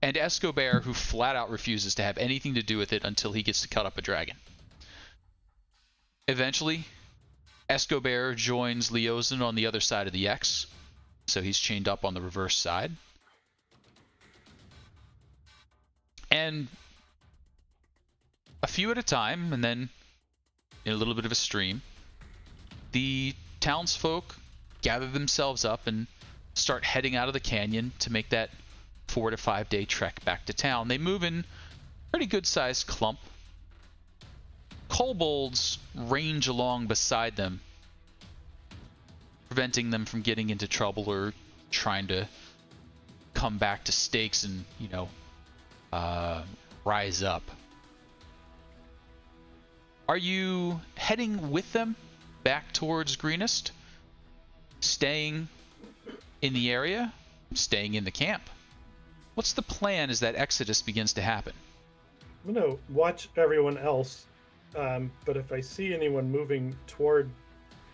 and Escobar, who flat out refuses to have anything to do with it until he gets to cut up a dragon. Eventually, Escobar joins Leozen on the other side of the X, so he's chained up on the reverse side. And a few at a time, and then in a little bit of a stream, the townsfolk gather themselves up and start heading out of the canyon to make that 4 to 5 day trek back to town. They move in pretty good sized clump. Kobolds range along beside them, preventing them from getting into trouble or trying to come back to stakes and, rise up. Are you heading with them back towards Greenest? Staying in the area? Staying in the camp? What's the plan as that exodus begins to happen? I'm going to watch everyone else, but if I see anyone moving toward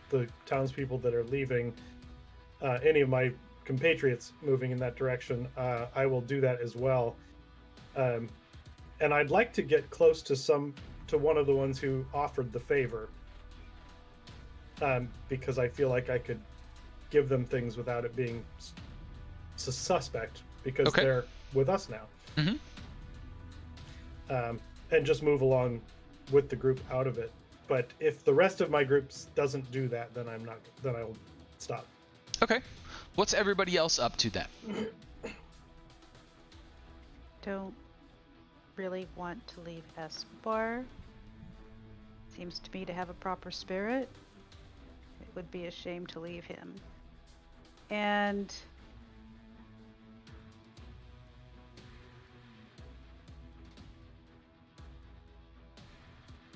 the townspeople that are leaving, any of my compatriots moving in that direction, I will do that as well. And I'd like to get close to one of the ones who offered the favor, because I feel like I could give them things without it being suspect, because they're with us now. Mm-hmm. And just move along with the group out of it. But if the rest of my group doesn't do that, then I'll stop. Okay. What's everybody else up to then? Don't really want to leave Escobar. Seems to me to have a proper spirit. It would be a shame to leave him. And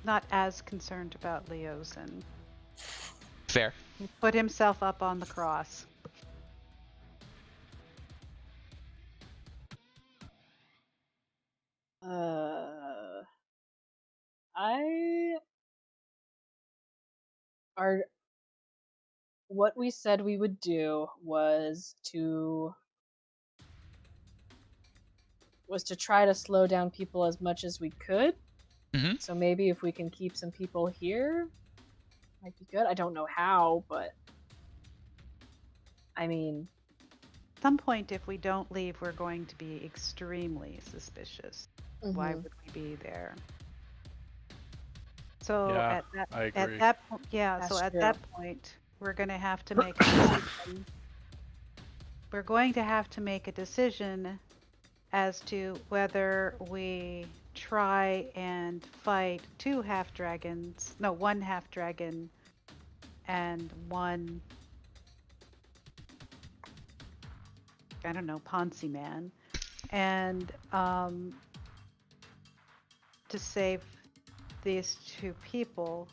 not as concerned about Leozen. Fair. He put himself up on the cross. What we said we would do was to try to slow down people as much as we could. Mm-hmm. So maybe if we can keep some people here, might be good. I don't know how, but I mean, At some point, if we don't leave, we're going to be extremely suspicious. mm-hmm. Why would we be there? So Yeah, at I agree. that point, we're going to have to make a decision. We're going to have to make a decision as to whether we try and fight one half dragon and one, I don't know, Ponzi man, and to save these 2 people,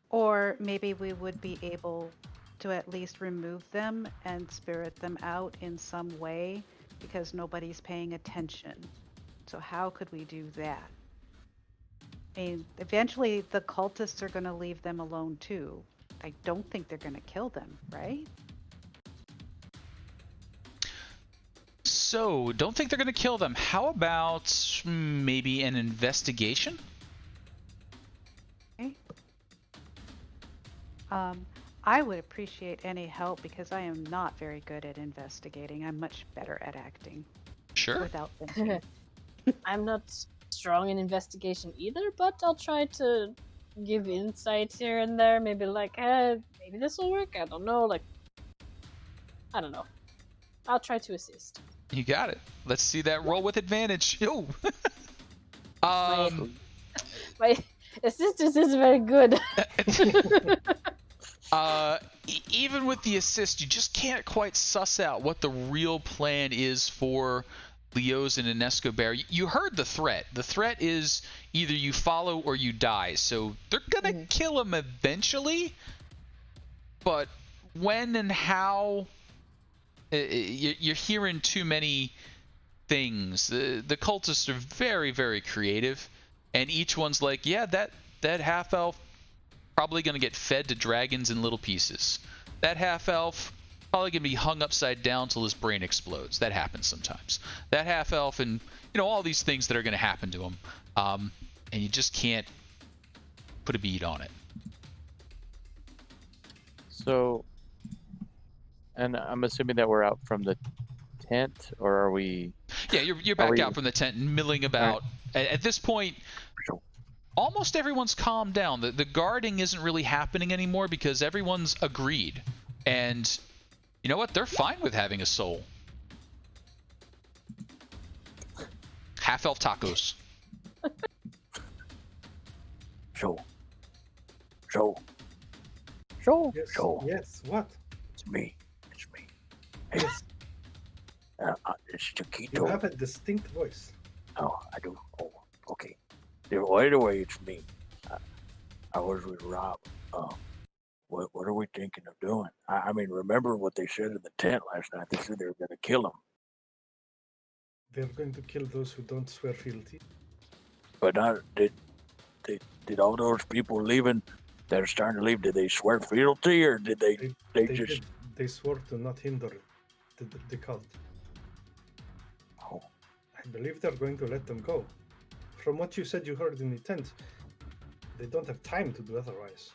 or maybe we would be able to at least remove them and spirit them out in some way because nobody's paying attention. So how could we do that? I mean, eventually the cultists are going to leave them alone too. I don't think they're going to kill them, right? So, don't think they're going to kill them. How about maybe an investigation? Okay. I would appreciate any help because I am not very good at investigating. I'm much better at acting. Sure. Without thinking. I'm not strong in investigation either, but I'll try to give insights here and there. Maybe like, maybe this will work. I don't know. I don't know. I'll try to assist. You got it. Let's see that roll with advantage. Yo. My assistance is very good. Even with the assist, you just can't quite suss out what the real plan is for Leozen and Escobar. You heard the threat. The threat is either you follow or you die. So they're gonna kill him eventually. But when and how, you're hearing too many things. The cultists are very, very creative, and each one's like, yeah, that half elf probably going to get fed to dragons in little pieces. That half elf probably going to be hung upside down till his brain explodes. That happens sometimes. That half elf and all these things that are going to happen to him, and you just can't put a bead on it. So, and I'm assuming that we're out from the tent, or are we? Yeah, you're back out from the tent and milling about. Right. At this point, almost everyone's calmed down. The guarding isn't really happening anymore because everyone's agreed. And you know what? They're fine with having a soul. Half-elf tacos. So. Yes, what? It's me. Yes. It's Chiquito. You have a distinct voice. Oh, I do. Oh, okay. Right away, it's me. I was with Rob. What are we thinking of doing? I mean, remember what they said in the tent last night? They said they were going to kill him. They're going to kill those who don't swear fealty. But did all those people leaving that are starting to leave, did they swear fealty, or did they just... They swore to not hinder the cult. Oh. I believe they're going to let them go. From what you said you heard in the tent, they don't have time to do otherwise.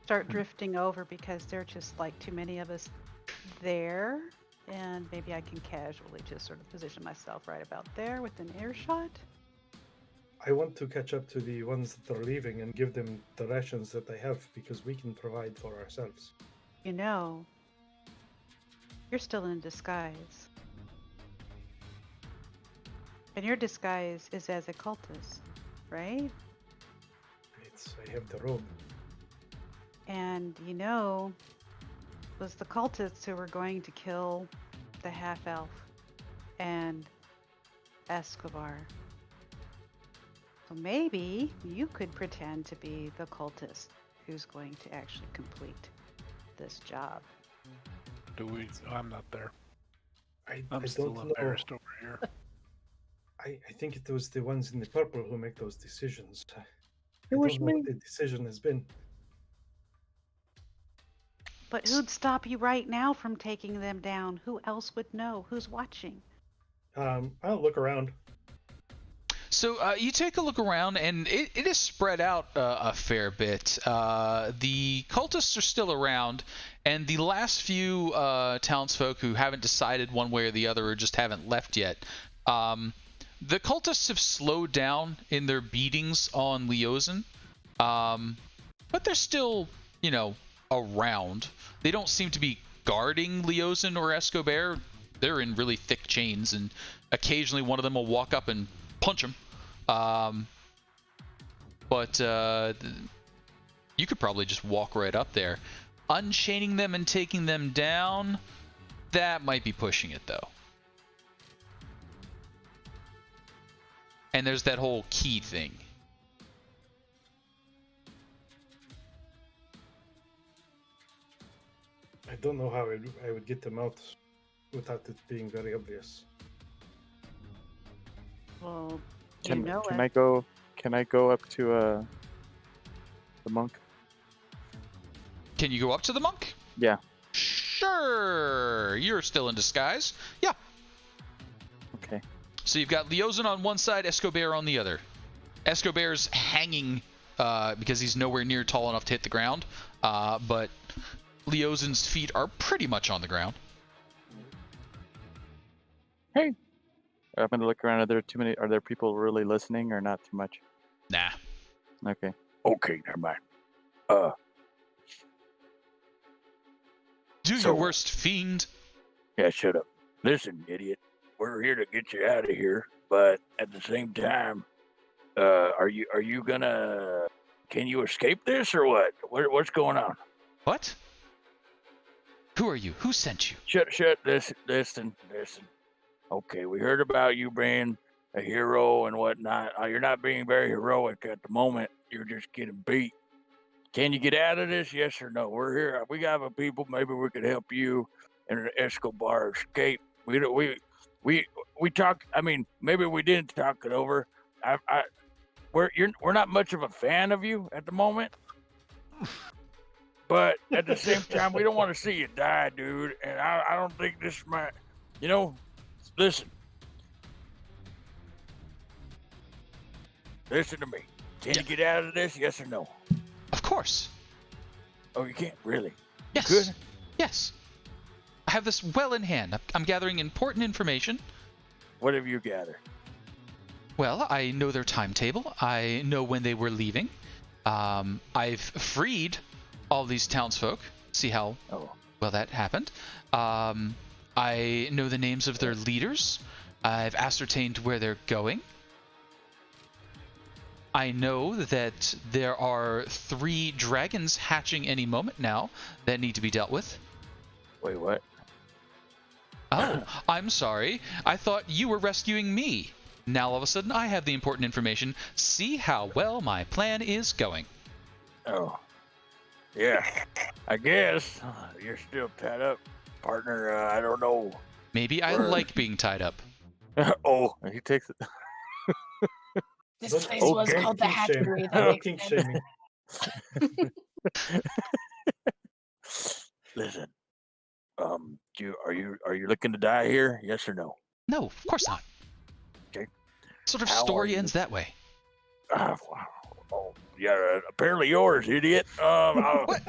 Start drifting over because there are just like too many of us there, and maybe I can casually just sort of position myself right about there within earshot. I want to catch up to the ones that are leaving and give them the rations that they have because we can provide for ourselves. You're still in disguise. And your disguise is as a cultist, right? I have the robe. And it was the cultists who were going to kill the half-elf and Escobar. So maybe you could pretend to be the cultist who's going to actually complete this job. I'm not there. I'm still embarrassed over here. I think it was the ones in the purple who make those decisions. It was I don't know what the decision has been. But who'd stop you right now from taking them down? Who else would know? Who's watching? I'll look around. So you take a look around, and it is spread out a fair bit. The cultists are still around, and the last few townsfolk who haven't decided one way or the other or just haven't left yet, the cultists have slowed down in their beatings on Leosin, but they're still, around. They don't seem to be guarding Leosin or Escobar. They're in really thick chains, and occasionally one of them will walk up and punch him. But you could probably just walk right up there. Unchaining them and taking them down, that might be pushing it, though. And there's that whole key thing. I don't know how I would get them out without it being very obvious. Well, Can I go up to the monk? Can you go up to the monk? Yeah. Sure. You're still in disguise. Yeah. Okay. So you've got Leosin on one side, Escobar on the other. Escobar's hanging because he's nowhere near tall enough to hit the ground, but Leosin's feet are pretty much on the ground. Hey. I'm gonna look around. Are there people really listening or not too much? Nah. Okay. Okay, never mind. Do your worst, fiend. Yeah, shut up. Listen, idiot. We're here to get you out of here, but at the same time, are you gonna? Can you escape this or what? What's going on? What? Who are you? Who sent you? Shut. Listen. Okay, we heard about you being a hero and whatnot. You're not being very heroic at the moment. You're just getting beat. Can you get out of this? Yes or no? We're here. We got the people. Maybe we could help you and Escobar escape. We talked. I mean, maybe we didn't talk it over. we're not much of a fan of you at the moment. But at the same time, we don't want to see you die, dude. And I don't think this might, listen. Listen to me. Can you get out of this? Yes or no? Of course. Oh, you can't? Really? Yes. You could? Yes. I have this well in hand. I'm gathering important information. What have you gathered? Well, I know their timetable. I know when they were leaving. I've freed all these townsfolk. See how well that happened. I know the names of their leaders. I've ascertained where they're going. I know that there are 3 dragons hatching any moment now that need to be dealt with. Wait, what? Oh, I'm sorry. I thought you were rescuing me. Now all of a sudden I have the important information. See how well my plan is going. Oh. Yeah. I guess. You're still tied up, partner. I don't know. Maybe I like being tied up. Oh, he takes it. This place was called the Hatchery. That makes Kink sense. shaming. Listen. Are you looking to die here? Yes or no? No, of course not. Okay. What sort of How story are you? ends that way? Wow. Oh, yeah, apparently yours, idiot. What?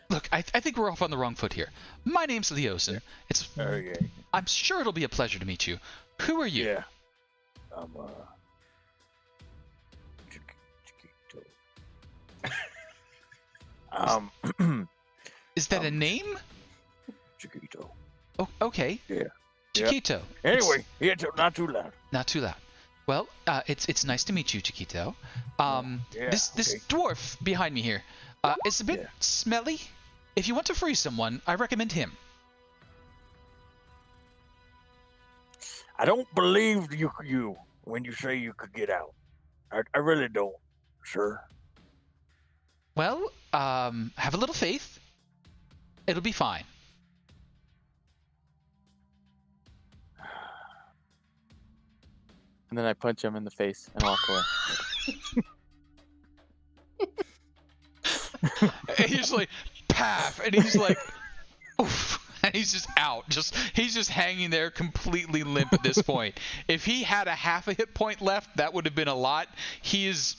Look, I think we're off on the wrong foot here. My name's Leosin. It's Okay. I'm sure it'll be a pleasure to meet you. Who are you? Yeah. Chiquito. Is that a name? Chiquito. Oh, okay. Yeah. Chiquito. Anyway, not too loud. Not too loud. Well, it's nice to meet you, Chiquito. This dwarf behind me here, is a bit smelly. If you want to free someone, I recommend him. I don't believe you when you say you could get out. I really don't, sir. Well, have a little faith. It'll be fine. And then I punch him in the face and walk away. And he's like, paff, and he's like, oof, and he's just out. He's just hanging there completely limp at this point. If he had a half a hit point left, that would have been a lot. He is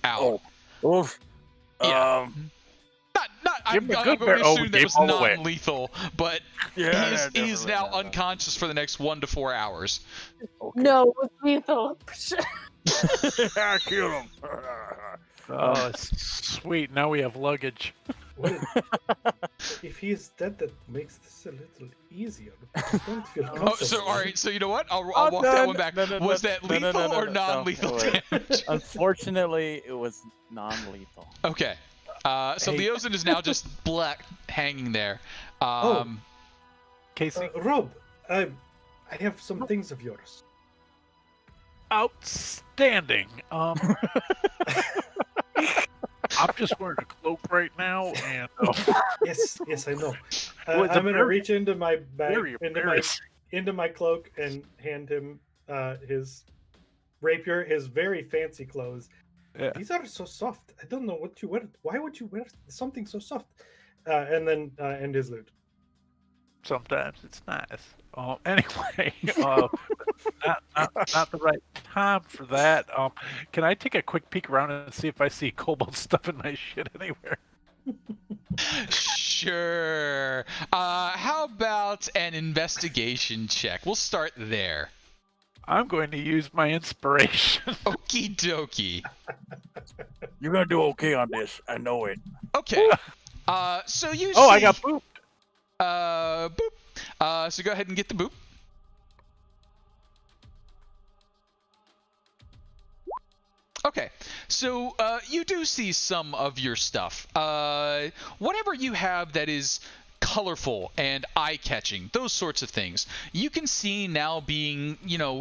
out. Oh, oof. Yeah. I'm going to assume that was non-lethal, but he is now unconscious for the next 1 to 4 hours. Okay. No, it's lethal. I killed him. Oh, sweet. Now we have luggage. Well, if he's dead, that makes this a little easier. I don't feel Oh, comfortable. so all right. So you know what? I'll walk that one back. Was that lethal or non-lethal damage? Unfortunately, it was non-lethal. Okay. So Leosin is now just black hanging there. Casey? Rob, I have some things of yours. Outstanding. I'm just wearing a cloak right now, and Yes, I know. Well, I'm gonna very- reach into my bag, very embarrassing. into my cloak, and hand him his rapier, his very fancy clothes. Yeah. These are so soft. I don't know what you wear. Why would you wear something so soft? And then and his loot. Sometimes it's nice. Anyway, not the right time for that. Can I take a quick peek around and see if I see kobold stuff in my shit anywhere? Sure. How about an investigation check? We'll start there. I'm going to use my inspiration. Okie dokie. You're gonna do okay on this. I know it. Okay. So you Oh, see... I got booped. Boop. So go ahead and get the boop. Okay, so you do see some of your stuff. Whatever you have that is colorful and eye-catching, those sorts of things, you can see now being,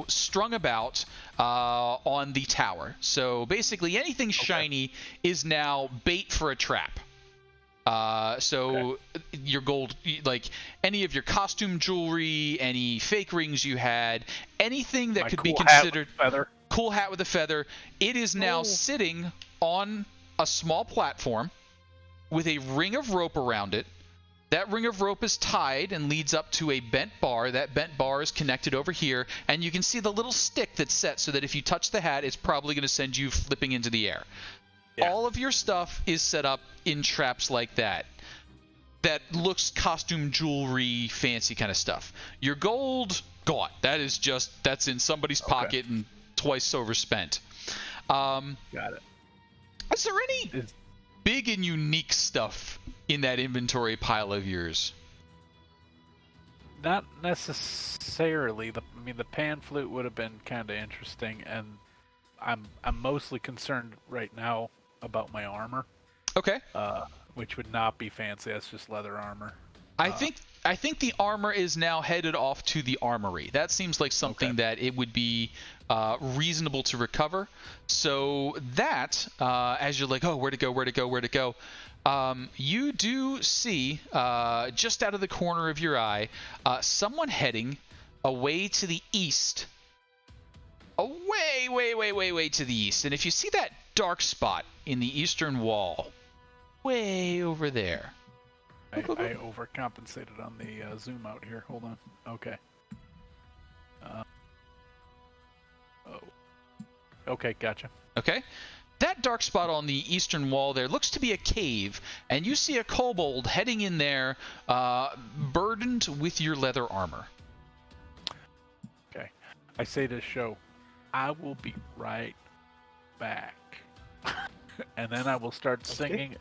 strung about on the tower. So basically anything shiny is now bait for a trap. So your gold, like any of your costume jewelry, any fake rings you had, anything that could be considered cool hat with a feather, it is now sitting on a small platform with a ring of rope around it. That ring of rope is tied and leads up to a bent bar. That bent bar is connected over here, and you can see the little stick that's set so that if you touch the hat, it's probably going to send you flipping into the air. Yeah. All of your stuff is set up in traps like that. That looks costume jewelry, fancy kind of stuff. Your gold, gone. That's in somebody's pocket and twice overspent. Got it. Is there any big and unique stuff in that inventory pile of yours? Not necessarily. The pan flute would have been kind of interesting, and I'm mostly concerned right now about my armor. Okay. Which would not be fancy. That's just leather armor. I think the armor is now headed off to the armory. That seems like something that it would be reasonable to recover. So that, as you're like, oh, where to go, you do see, just out of the corner of your eye, someone heading away to the east. Way to the east. And if you see that dark spot in the eastern wall, way over there. I overcompensated on the zoom out here. Hold on. Okay. Okay, gotcha. Okay. That dark spot on the eastern wall there looks to be a cave, and you see a kobold heading in there, burdened with your leather armor. Okay. I say to Show, I will be right back. And then I will start singing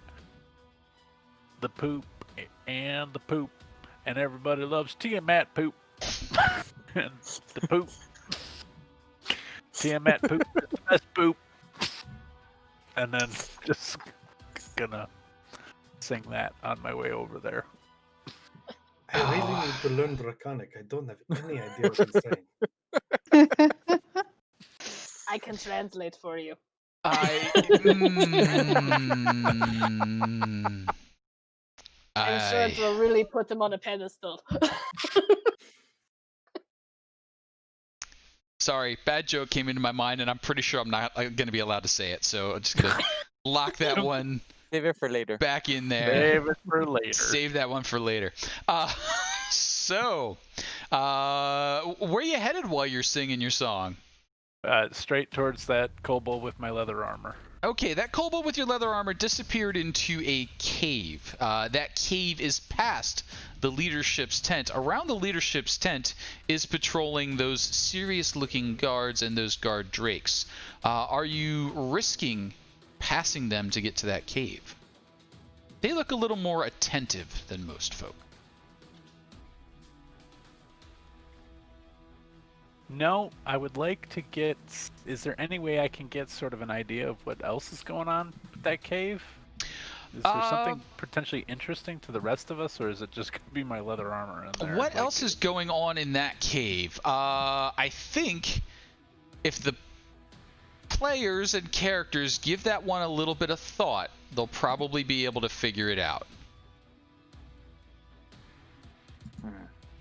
the poop and the poop, and everybody loves Tiamat poop. And the poop. Tiamat poop is the best poop. And then just gonna sing that on my way over there. I really need to learn Draconic. I don't have any idea what he's saying. I can translate for you. I'm sure it will really put them on a pedestal. Sorry, bad joke came into my mind, and I'm pretty sure I'm not going to be allowed to say it, so I'm just going to lock that one. Save it for later. Back in there. Save it for later. Save that one for later. So, where are you headed while you're singing your song? Straight towards that kobold with my leather armor. Okay, that kobold with your leather armor disappeared into a cave. That cave is past the leadership's tent. Around the leadership's tent is patrolling those serious-looking guards and those guard drakes. Are you risking passing them to get to that cave? They look a little more attentive than most folk. No, I would like to get... Is there any way I can get sort of an idea of what else is going on with that cave? Is there something potentially interesting to the rest of us, or is it just going to be my leather armor in there? What else is going on in that cave? I think if the players and characters give that one a little bit of thought, they'll probably be able to figure it out.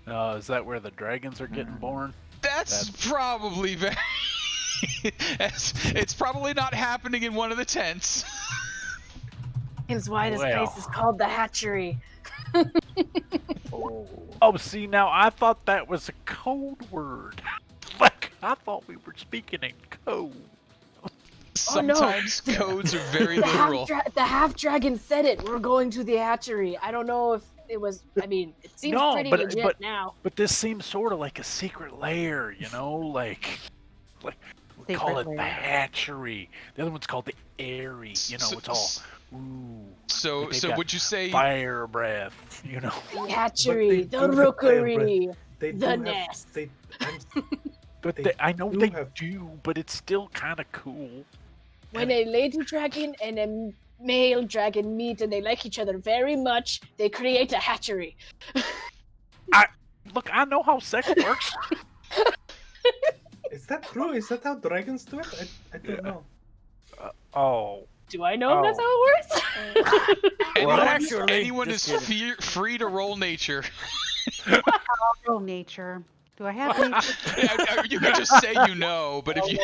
Is that where the dragons are getting born? That's probably very... it's probably not happening in one of the tents. Is why this place is called the Hatchery. Oh, see, now I thought that was a code word. Like, I thought we were speaking in code. Sometimes codes are very literal. The half-dragon said it. We're going to the Hatchery. I don't know if it was... I mean, it seems pretty legit now. But this seems sort of like a secret lair, you know? Like we call it the Hatchery. The other one's called the Airy. You know, it's all... Ooh. So would you say... Fire breath, you know? The Hatchery, the Rookery, the Nest. I know they do, but it's still kind of cool. When a lady dragon and a male dragon meet and they like each other very much, they create a hatchery. Look, I know how sex works. Is that true? Is that how dragons do it? I don't know. Do I know if that's how it works? Anyone is free to roll nature. I'll roll nature. Do I have nature? You can just say you know, but if you...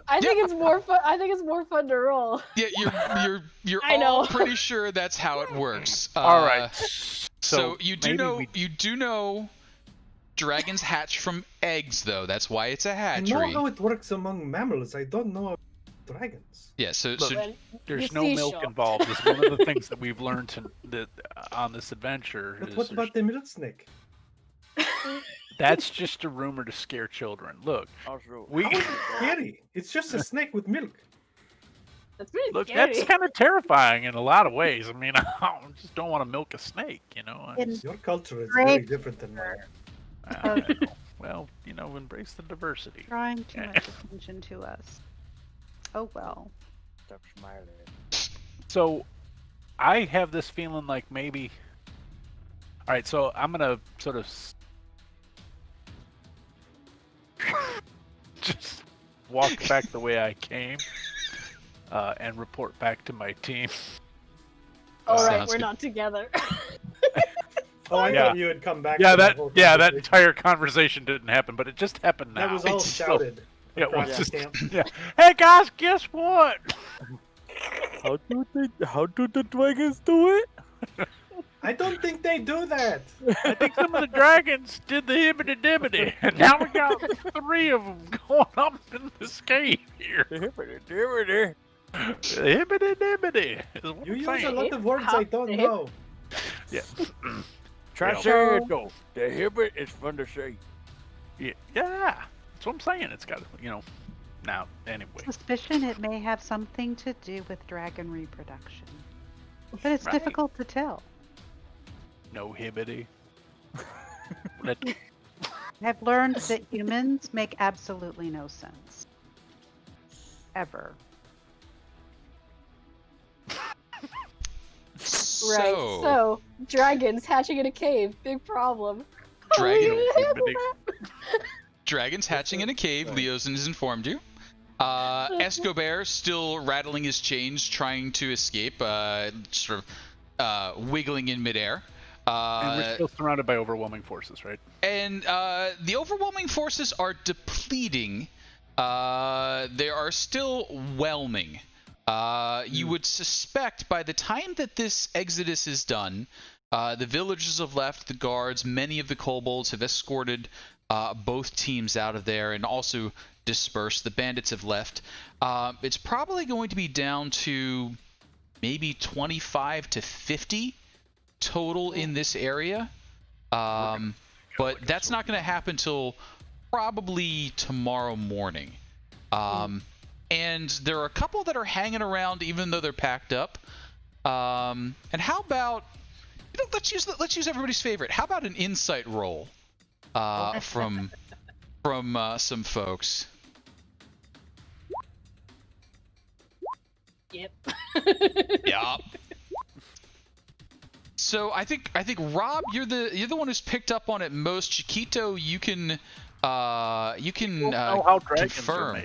I think it's more fun. I think it's more fun to roll. Yeah, you're I all know. pretty sure that's how it works. All right. So you do know dragons hatch from eggs, though. That's why it's a hatchery. I know how it works among mammals. I don't know dragons. Yeah. So there's no milk involved. It's one of the things that we've learned on this adventure. But what about the milk snake? That's just a rumor to scare children. Look, How is it scary? It's just a snake with milk. That's pretty look, scary. that's kind of terrifying in a lot of ways. I mean, I just don't want to milk a snake, you know. Your culture is very different than mine. Well, embrace the diversity. Drawing too much attention to us. Oh well. Stop smiling. So, I have this feeling like maybe. All right, so I'm gonna sort of just walk back the way I came, and report back to my team. All right, we're not together. Oh, I thought you had come back. Yeah, that entire conversation didn't happen, but it just happened now. That was all shouted. Yeah, it was just, yeah. Hey guys, guess what? How do the dragons do it? I don't think they do that. I think some of the dragons did the hibbity-dibbity, and now we got 3 of them going up in this cave here. The hibbity-dibbity. Hibbity-dibbity. You use a lot of words I don't know. Yeah. Try saying it though. The hibbit is fun to say. Yeah, that's what I'm saying. It's got, now, anyway. Suspicion it may have something to do with dragon reproduction. But it's difficult to tell. No hibbity. I've learned that humans make absolutely no sense. Ever. Right. So, dragons hatching in a cave. Big problem. Dragons hatching in a cave. Leosin has informed you. Escobar still rattling his chains, trying to escape, sort of wiggling in midair. And we're still surrounded by overwhelming forces, right? And the overwhelming forces are depleting. They are still whelming. You would suspect by the time that this exodus is done, the villagers have left, the guards, many of the kobolds have escorted both teams out of there and also dispersed. The bandits have left. It's probably going to be down to maybe 25 to 50 total in this area. But that's not going to happen till probably tomorrow morning. And there are a couple that are hanging around even though they're packed up. And how about, let's use everybody's favorite. How about an insight roll from some folks? Yep. Yeah. So I think Rob, you're the one who's picked up on it most. Chiquito, you can how dragons confirm.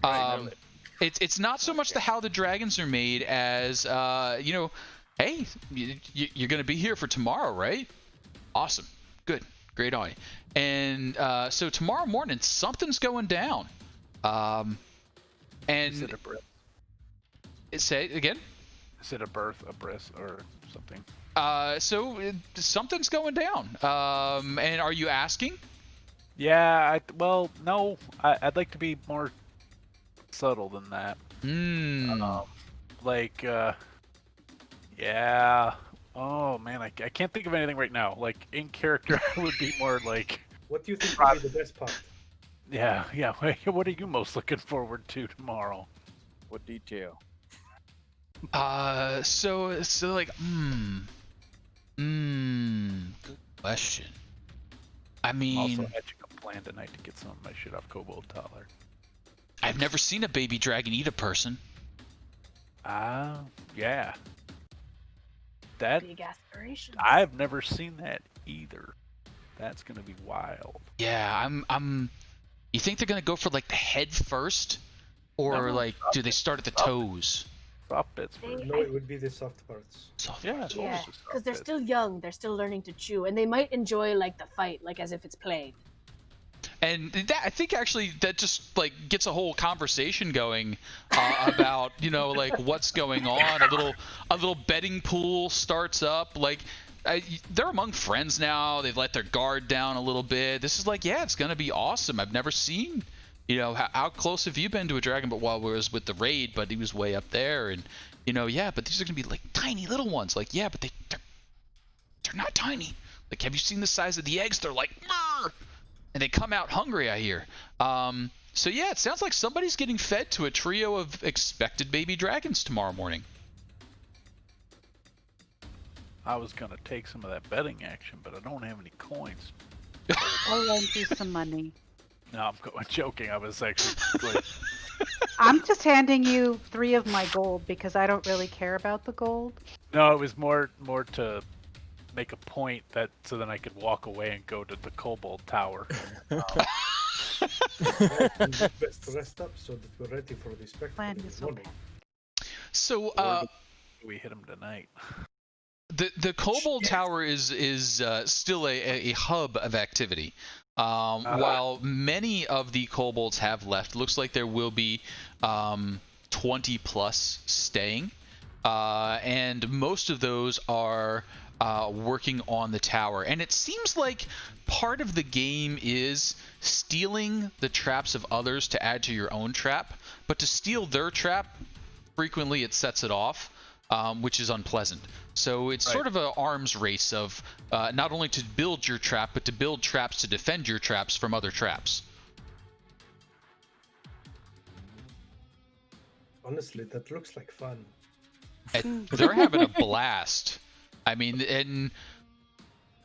Are made. It's not so much how the dragons are made as hey, you're gonna be here for tomorrow, right? Awesome, good, great on you. And so tomorrow morning something's going down. And is it a birth? Say it again. Is it a birth, a breast, or something? So something's going down. And are you asking? Yeah. No. I'd like to be more subtle than that. Yeah. Oh man, I can't think of anything right now. Like in character, I would be more like. What do you think would be the best part? Yeah. What are you most looking forward to tomorrow? What detail? So like, good question. I mean, I'm also hatching a plan tonight to get some of my shit off Kobold Taller. I've never seen a baby dragon eat a person. Yeah. That big aspirations. I've never seen that either. That's gonna be wild. Yeah, I'm. You think they're gonna go for like the head first? Or like, do they start at the toes? Soft bits first. No, it would be the soft parts. Soft Yeah, parts. Yeah, just because they're soft still young. They're still learning to chew, and they might enjoy like the fight, like as if it's played. And that, I think actually that just like gets a whole conversation going about, you know, like what's going on. A little betting pool starts up. Like they're among friends now. They've let their guard down a little bit. This is like, yeah, it's gonna be awesome. I've never seen, you know, how close have you been to a dragon? But while we was with the raid, but he was way up there, and you know, yeah, but these are gonna be like tiny little ones. Like, yeah, but they're not tiny. Like, have you seen the size of the eggs? They're like, Murr! And they come out hungry, I hear. So yeah, it sounds like somebody's getting fed to a trio of expected baby dragons tomorrow morning. I was gonna take some of that betting action, but I don't have any coins. I'll lend you some money. No, I'm joking. I was actually like, I'm just handing you 3 of my gold because I don't really care about the gold. no, it was more to make a point that so then I could walk away and go to the Kobold Tower. Best rest up so that we're ready for the spectacle Plan in is the morning. So We hit him tonight. the Kobold Tower is still a hub of activity. While many of the kobolds have left, looks like there will be 20 plus staying, and most of those are working on the tower. And it seems like part of the game is stealing the traps of others to add to your own trap, but to steal their trap, frequently it sets it off, which is unpleasant. So it's sort of an arms race of not only to build your trap, but to build traps to defend your traps from other traps. Honestly, that looks like fun. And they're having a blast. I mean, and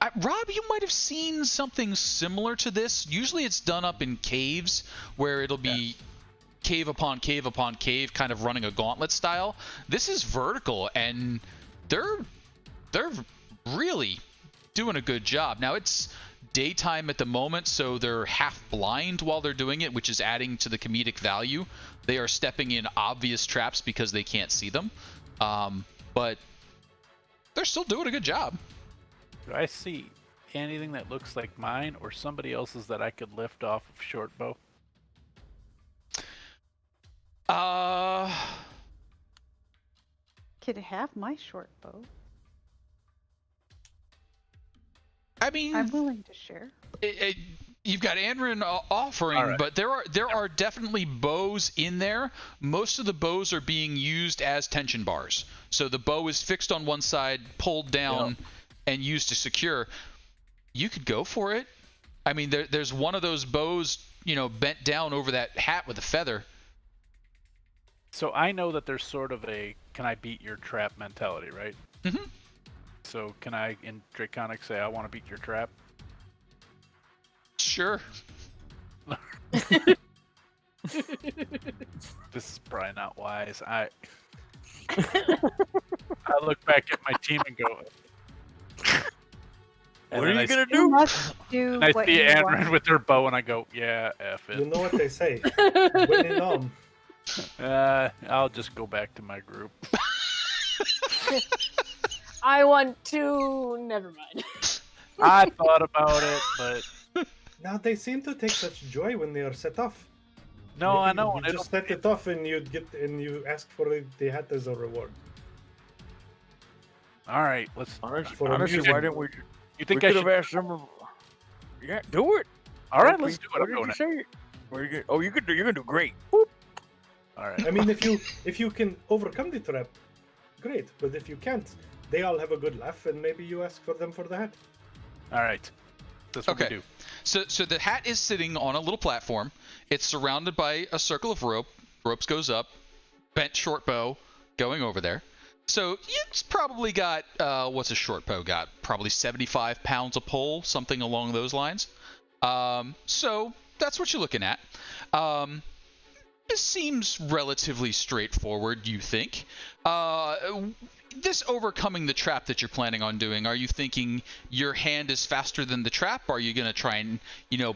Rob, you might have seen something similar to this. Usually it's done up in caves where it'll be cave upon cave upon cave, kind of running a gauntlet style. This is vertical, and they're really doing a good job. Now it's daytime at the moment, so they're half blind while they're doing it, which is adding to the comedic value. They are stepping in obvious traps because they can't see them, but they're still doing a good job. Do I see anything that looks like mine or somebody else's that I could lift off of short bow? Could have my short bow. I mean, I'm willing to share. You've got Andrin offering, but there are definitely bows in there. Most of the bows are being used as tension bars. So the bow is fixed on one side, pulled down, and used to secure. You could go for it. I mean, there's one of those bows, you know, bent down over that hat with a feather. So I know that there's sort of a "can I beat your trap" mentality, right? Mm-hmm. So can I, in Draconic, say I want to beat your trap? Sure. This is probably not wise. I look back at my team and go. What are you gonna You do? must do And I what see you Andrin want. with her bow, and I go, "Yeah, F You it." know what they say. When in Rome. I'll just go back to my group. I want to. Never mind. I thought about it, but Now they seem to take such joy when they are set off. no, I You know. and just set it off and you ask for the hat as a reward. All right, let's. Honestly, For why amusement. didn't we? You We think I could should? have asked them. Yeah, do it. All right, let's do it. What I'm did doing you it. say? What are you gonna, oh, you could do. You're gonna do great. All right. I mean, if you can overcome the trap, great. But if you can't, they all have a good laugh, and maybe you ask for them for the hat. All right. That's what we Okay. do. So the hat is sitting on a little platform. It's surrounded by a circle of rope. Ropes goes up, bent short bow going over there. So it's probably got, what's a short bow got? Probably 75 pounds a pull, something along those lines. So that's what you're looking at. This seems relatively straightforward, you think. this overcoming the trap that you're planning on doing, are you thinking your hand is faster than the trap? Are you going to try and,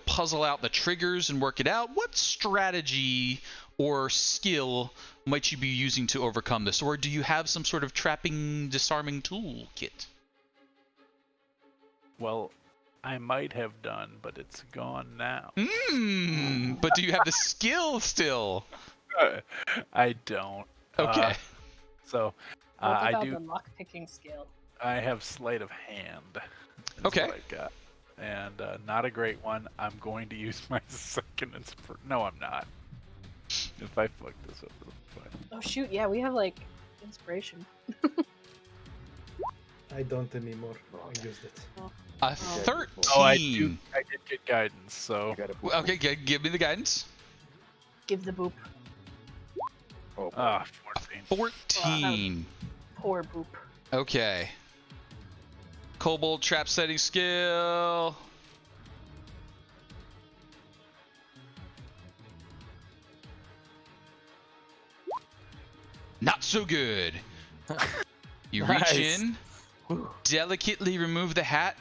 puzzle out the triggers and work it out? What strategy or skill might you be using to overcome this? Or do you have some sort of trapping, disarming toolkit? Well, I might have done, but it's gone now. But do you have the skill still? I don't. Okay. So What I about do. the lock-picking skill? I have sleight of hand. Is Okay. What I got. And not a great one. I'm going to use my second inspiration. No, I'm not. If I fuck this up, it'll be fine. Oh shoot, yeah, we have inspiration. I don't anymore. I used it. A 13. Oh, I did get guidance. So Okay, give me the guidance. Give the boop. 14. 14. Poor boop. Okay. Kobold trap setting skill. Not so good. You reach in, delicately remove the hat.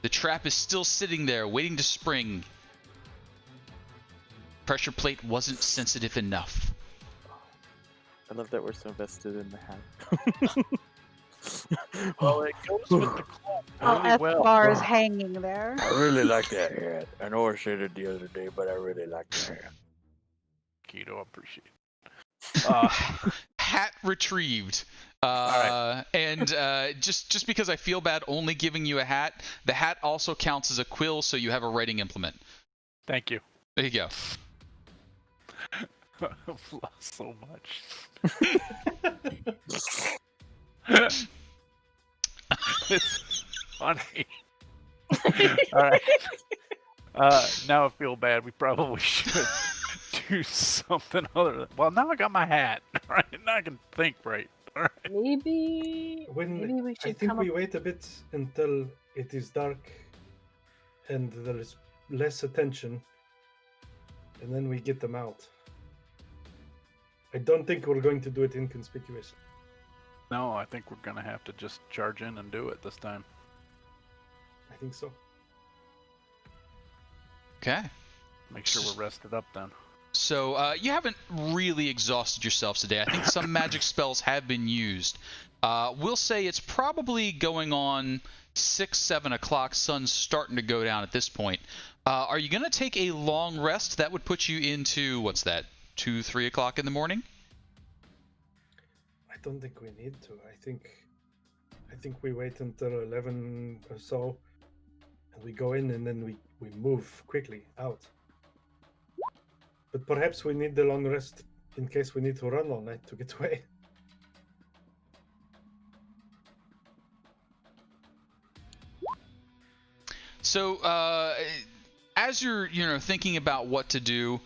The trap is still sitting there, waiting to spring. Pressure plate wasn't sensitive enough. I love that we're so vested in the hat. Well, it goes with the cloak Oh, really well. Bar is hanging there. I really like that hat. I know I said it the other day, but I really like that hat. Keto, appreciate it. Hat retrieved. Alright. And just because I feel bad only giving you a hat, the hat also counts as a quill, so you have a writing implement. Thank you. There you go. I've lost so much. It's funny. All right. Now I feel bad. We probably should do something other than. Well, now I got my hat. All right. Now I can think right. All right. Maybe we I should think come we up. wait a bit until it is dark and there is less attention, and then we get them out. I don't think we're going to do it inconspicuous. No, I think we're gonna have to just charge in and do it this time. I think so. Okay. Make sure we're rested up then. So you haven't really exhausted yourselves today. I think some magic spells have been used. We'll say it's probably going on 6, 7 o'clock. Sun's starting to go down at this point. Are you going to take a long rest? That would put you into, what's that, 2, 3 o'clock in the morning? I don't think we need to. I think we wait until 11 or so, and we go in, and then we move quickly out. But perhaps we need the long rest in case we need to run all night to get away. So as you're thinking about what to do,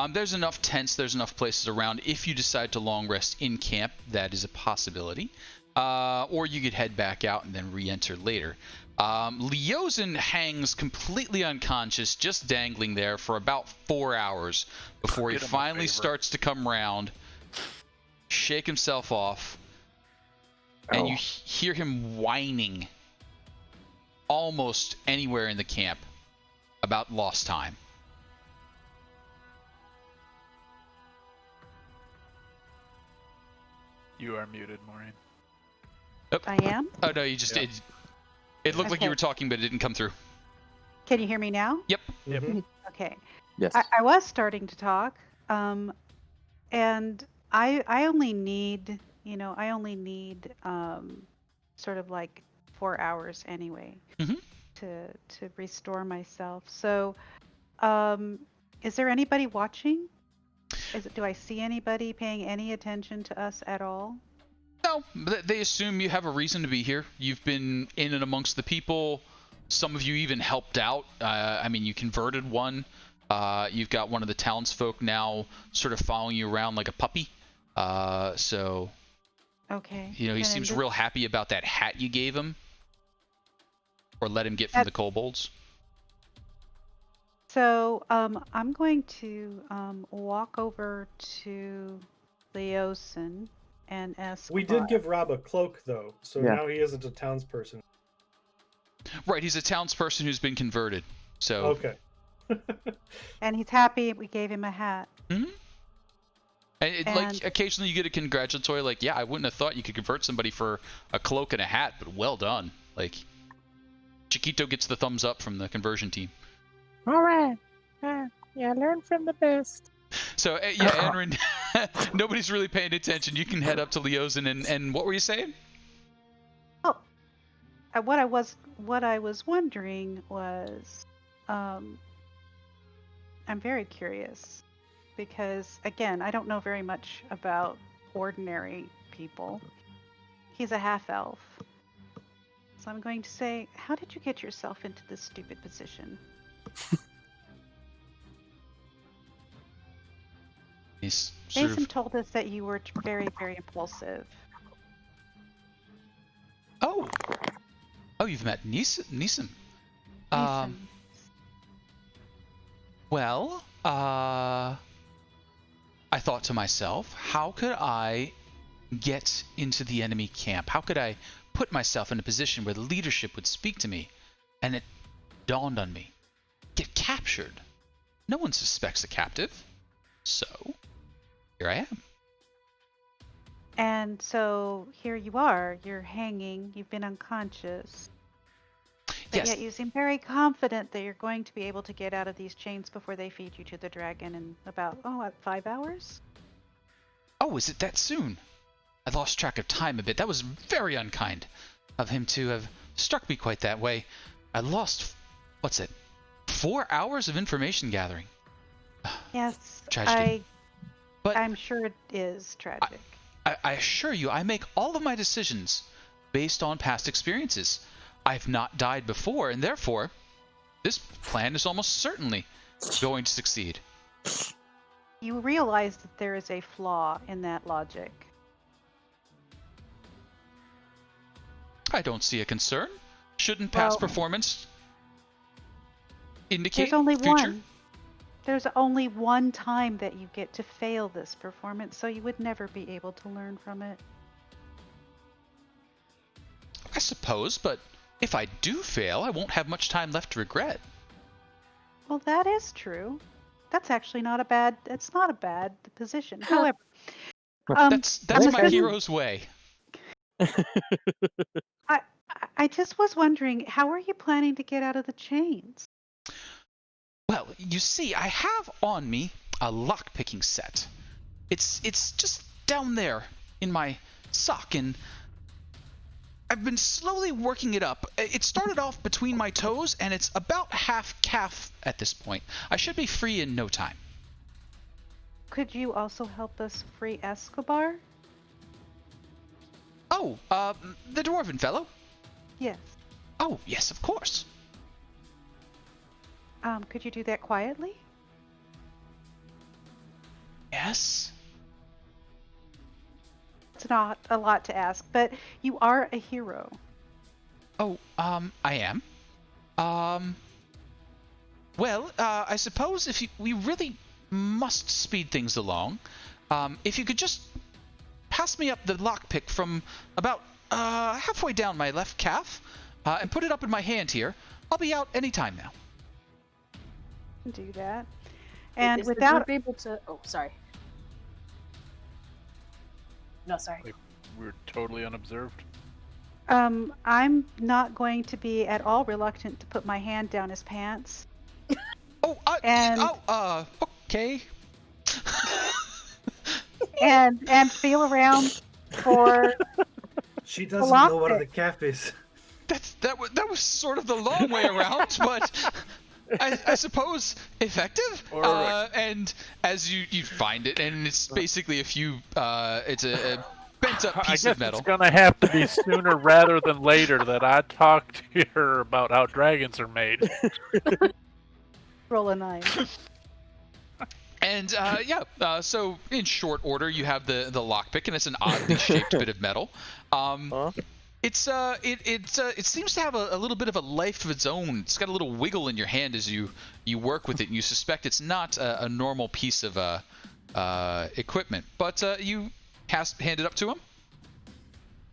there's enough tents, there's enough places around. If you decide to long rest in camp, that is a possibility. Or you could head back out and then re-enter later. Leosin hangs completely unconscious, just dangling there for about 4 hours before he finally starts to come round, shake himself off, and you hear him whining almost anywhere in the camp about lost time. You are muted, Maureen. I am? Oh no, you just it looked like you were talking, but it didn't come through. Can you hear me now? Yep. Mm-hmm. Okay. Yes. I was starting to talk, and I only need, sort of like 4 hours anyway to restore myself. So, is there anybody watching? Do I see anybody paying any attention to us at all? No, they assume you have a reason to be here. You've been in and amongst the people. Some of you even helped out. I mean, you converted one. You've got one of the townsfolk now sort of following you around like a puppy. So, Okay. he seems real happy about that hat you gave him. Or let him get from the kobolds. So, I'm going to walk over to Leosin and Escobar. We did give Rob a cloak, though, so now he isn't a townsperson. Right, he's a townsperson who's been converted. So okay. And he's happy we gave him a hat. Mm-hmm. And like occasionally you get a congratulatory, like, yeah, I wouldn't have thought you could convert somebody for a cloak and a hat, but well done. Like, Chiquito gets the thumbs up from the conversion team. All right. Yeah, learn from the best. So yeah, Enrin, nobody's really paying attention. You can head up to Leosin, and what were you saying? Oh, what I was wondering was, I'm very curious because again, I don't know very much about ordinary people. He's a half elf, so I'm going to say, how did you get yourself into this stupid position? Jason told us that you were very, very impulsive. Oh, you've met Neeson. Well, I thought to myself, how could I get into the enemy camp? How could I put myself in a position where the leadership would speak to me? And it dawned on me, get captured. No one suspects a captive. So, here I am. And so here you are, you're hanging, you've been unconscious. But Yes. yet you seem very confident that you're going to be able to get out of these chains before they feed you to the dragon in about, 5 hours? Oh, is it that soon? I lost track of time a bit. That was very unkind of him to have struck me quite that way. I lost, 4 hours of information gathering. Yes, Tragedy. But I'm sure it is tragic. I assure you, I make all of my decisions based on past experiences. I've not died before, and therefore, this plan is almost certainly going to succeed. You realize that there is a flaw in that logic. I don't see a concern. Shouldn't past performance indicate future? There's only one time that you get to fail this performance, so you would never be able to learn from it. I suppose, but if I do fail, I won't have much time left to regret. Well, that is true. That's actually not a bad position. However, that's my hero's way. I just was wondering, how are you planning to get out of the chains? Well, you see, I have on me a lock-picking set. It's just down there in my sock, and I've been slowly working it up. It started off between my toes, and it's about half calf at this point. I should be free in no time. Could you also help us free Escobar? Oh, the dwarven fellow? Yes. Oh, yes, of course. Could you do that quietly? Yes. It's not a lot to ask, but you are a hero. Oh, I am. Well, I suppose if we really must speed things along, if you could just pass me up the lockpick from about halfway down my left calf, and put it up in my hand here, I'll be out any time now. Do that. And is without able to sorry. No, sorry. Like, we're totally unobserved. I'm not going to be at all reluctant to put my hand down his pants. Okay. and feel around for. She doesn't know where the calf is. That was sort of the long way around, but I suppose effective. And as you find it, and it's basically it's a bent up piece of metal. It's gonna have to be sooner rather than later that I talk to her about how dragons are made. Roll a 9. And so in short order, you have the lockpick, and it's an oddly shaped bit of metal. It seems to have a little bit of a life of its own. It's got a little wiggle in your hand as you work with it, and you suspect it's not a normal piece of equipment. But you hand it up to him?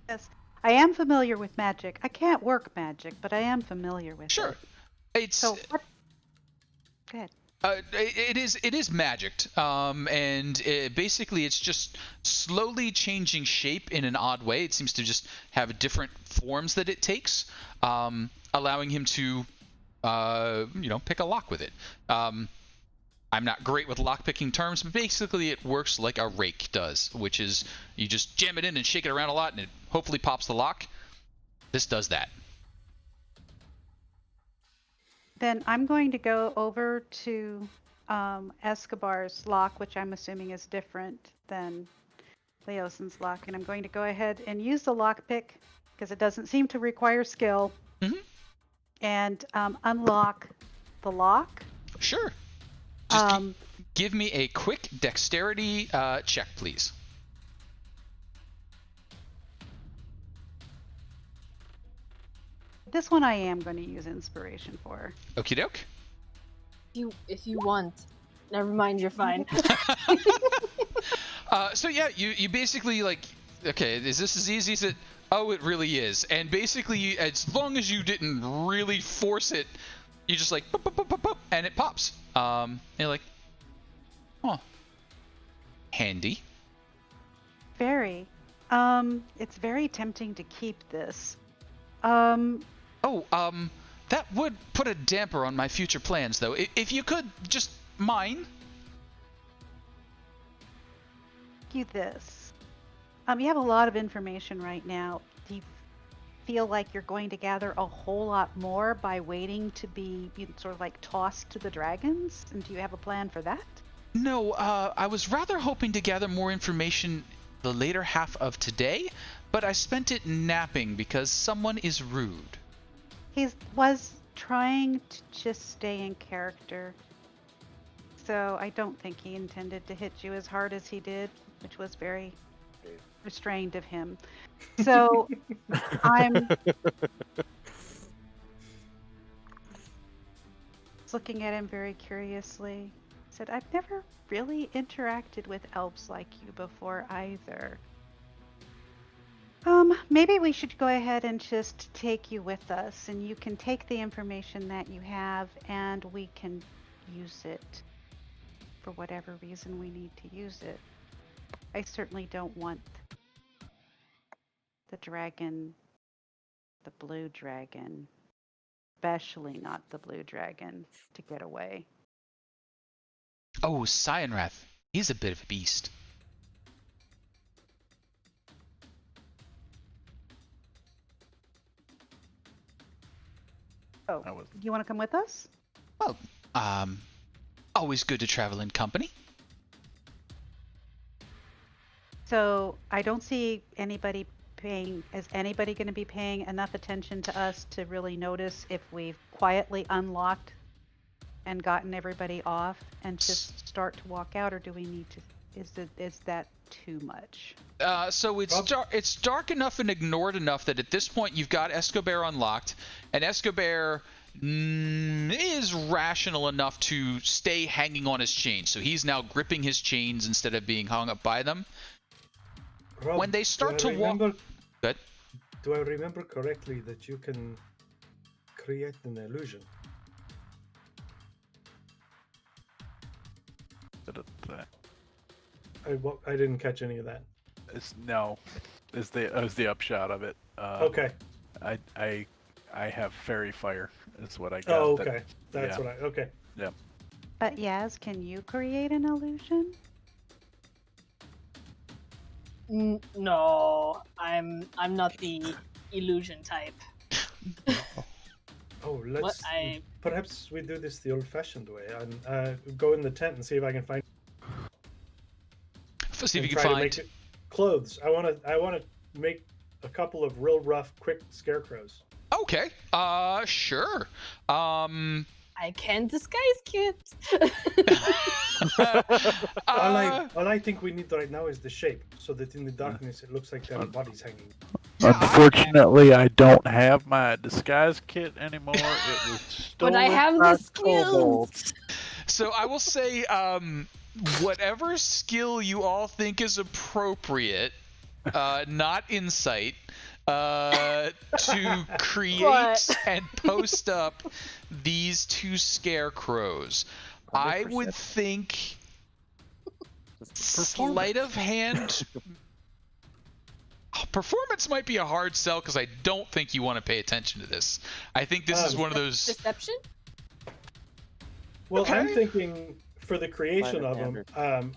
Yes. I am familiar with magic. I can't work magic, but I am familiar with Sure. it. It's So what? Go ahead. it is magicked, and basically it's just slowly changing shape in an odd way. It seems to just have different forms that it takes, allowing him to, pick a lock with it. I'm not great with lock-picking terms, but basically it works like a rake does, which is you just jam it in and shake it around a lot, and it hopefully pops the lock. This does that. Then I'm going to go over to Escobar's lock, which I'm assuming is different than Leosin's lock, and I'm going to go ahead and use the lockpick because it doesn't seem to require skill, and unlock the lock. Sure. Just give me a quick dexterity check, please. This one I am going to use inspiration for. Okie doke. If you want. Never mind, you're fine. So yeah, you basically okay, is this as easy as it? Oh, it really is. And basically, as long as you didn't really force it, you just like, boop, boop, boop, boop, boop, and it pops. And you're like, huh. Handy. Very. It's very tempting to keep this. That would put a damper on my future plans, though. If you could just mine. You this. You have a lot of information right now. Do you feel like you're going to gather a whole lot more by waiting to be sort of like tossed to the dragons? And do you have a plan for that? No, I was rather hoping to gather more information the later half of today, but I spent it napping because someone is rude. He was trying to just stay in character. So I don't think he intended to hit you as hard as he did, which was very restrained of him. So I'm looking at him very curiously. Said, I've never really interacted with elves like you before either. Maybe we should go ahead and just take you with us, and you can take the information that you have, and we can use it for whatever reason we need to use it. I certainly don't want the dragon, the blue dragon, especially not the blue dragon, to get away. Oh, Cyanrath. He's a bit of a beast. Oh, you want to come with us? Well, always good to travel in company. So I don't see anybody paying. Is anybody going to be paying enough attention to us to really notice if we've quietly unlocked and gotten everybody off and just start to walk out, or do we need to? Is that too much? So it's dark enough and ignored enough that at this point you've got Escobar unlocked, and Escobar is rational enough to stay hanging on his chains. So he's now gripping his chains instead of being hung up by them. Rob, when they start to walk... Good. Do I remember correctly that you can create an illusion? I didn't catch any of that. Is the upshot of it. Okay. I have fairy fire. Is what I got. Oh, okay. That's what I. Okay. Yeah. But Yaz, can you create an illusion? No, I'm not the illusion type. Oh, perhaps we do this the old-fashioned way and go in the tent and see if I can find. See if you can find clothes. I want to make a couple of real rough, quick scarecrows. Okay. Sure. I can disguise kit. All I think we need right now is the shape, so that in the darkness it looks like there are bodies hanging. Unfortunately, I don't have my disguise kit anymore. It was stolen. But I have the skills. So I will say, whatever skill you all think is appropriate, not insight, to create and post up these two scarecrows. I would think sleight of hand. Performance might be a hard sell because I don't think you want to pay attention to this. I think this is one of those. Deception? Well, I'm thinking for the creation of them,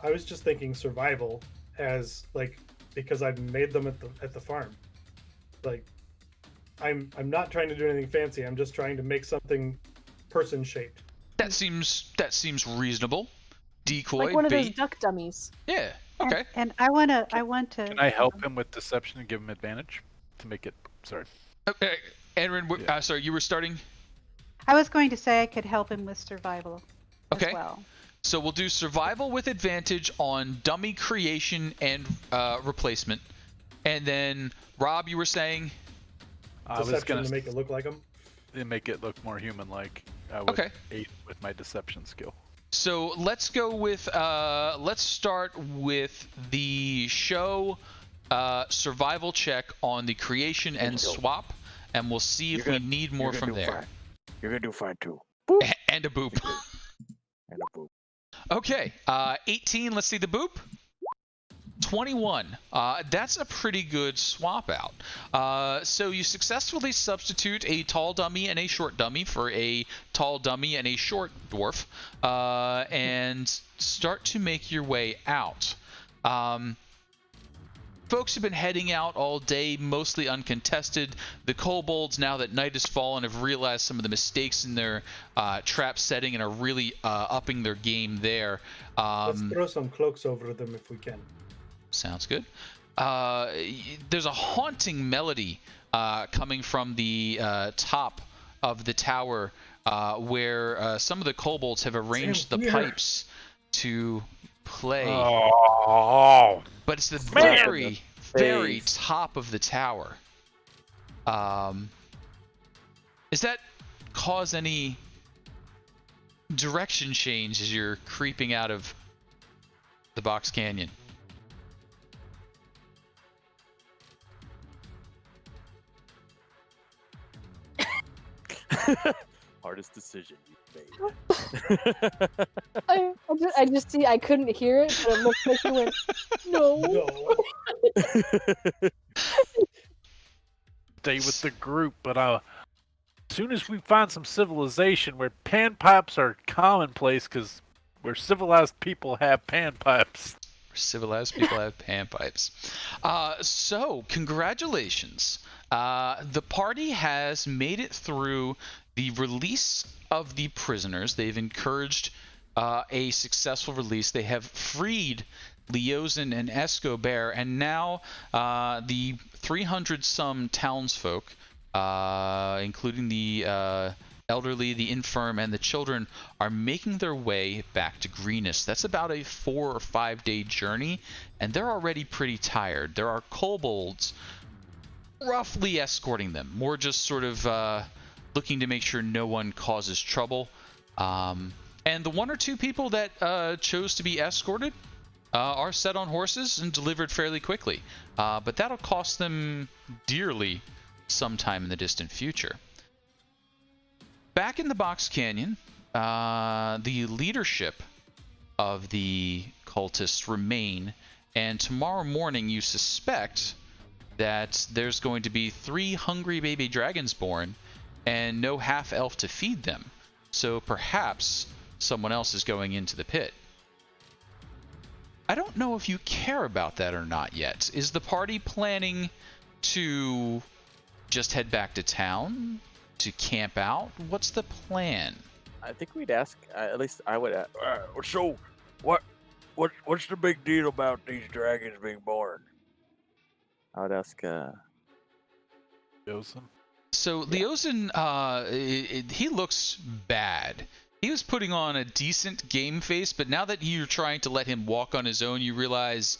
I was just thinking survival as like because I've made them at the farm. Like, I'm not trying to do anything fancy. I'm just trying to make something person shaped. That seems reasonable. Decoy, like one of bait. those duck dummies. Yeah. Okay. And I want to. Can I help him with deception and give him advantage to make it? Sorry. Okay, Adrian. Sorry, you were starting. I was going to say I could help him with survival. Okay. As well. So we'll do survival with advantage on dummy creation and replacement, and then Rob, you were saying. I was going to make it look like him. Make it look more human-like. I would aid with my deception skill. So let's go with let's start with the show survival check on the creation and swap, and we'll see if we need more from there. Fine. You're gonna do fine too. And a boop. And a boop. Okay, 18. Let's see the boop. 21. That's a pretty good swap out. So you successfully substitute a tall dummy and a short dummy for a tall dummy and a short dwarf, and start to make your way out. Folks have been heading out all day, mostly uncontested. The kobolds, now that night has fallen, have realized some of the mistakes in their trap setting and are really upping their game there. Let's throw some cloaks over them if we can. Sounds good. There's a haunting melody coming from the top of the tower where some of the kobolds have arranged the pipes to play. Oh, but it's the very, very top of the tower. Does that cause any direction change as you're creeping out of the box canyon? Hardest decision you've made. I just see I couldn't hear it, but it looked like you went, no. Stay with the group, but as soon as we find some civilization where panpipes are commonplace, because where civilized people have panpipes. Civilized people have panpipes. So, congratulations. The party has made it through the release of the prisoners. They've encouraged a successful release. They have freed Leosin and Escobar, and now the 300-some townsfolk, including the elderly, the infirm, and the children, are making their way back to Greenest. That's about a 4 or 5 day journey, and they're already pretty tired. There are kobolds roughly escorting them, more just sort of looking to make sure no one causes trouble. And the 1 or 2 people that chose to be escorted are set on horses and delivered fairly quickly. But that'll cost them dearly sometime in the distant future. Back in the Box Canyon, the leadership of the cultists remain, and tomorrow morning you suspect that there's going to be 3 hungry baby dragons born and no half-elf to feed them. So perhaps someone else is going into the pit. I don't know if you care about that or not yet. Is the party planning to just head back to town? To camp out? What's the plan? I think we'd ask, at least I would ask. So, what's the big deal about these dragons being born? I would ask, Leosin? So, Leosin, he looks bad. He was putting on a decent game face, but now that you're trying to let him walk on his own, you realize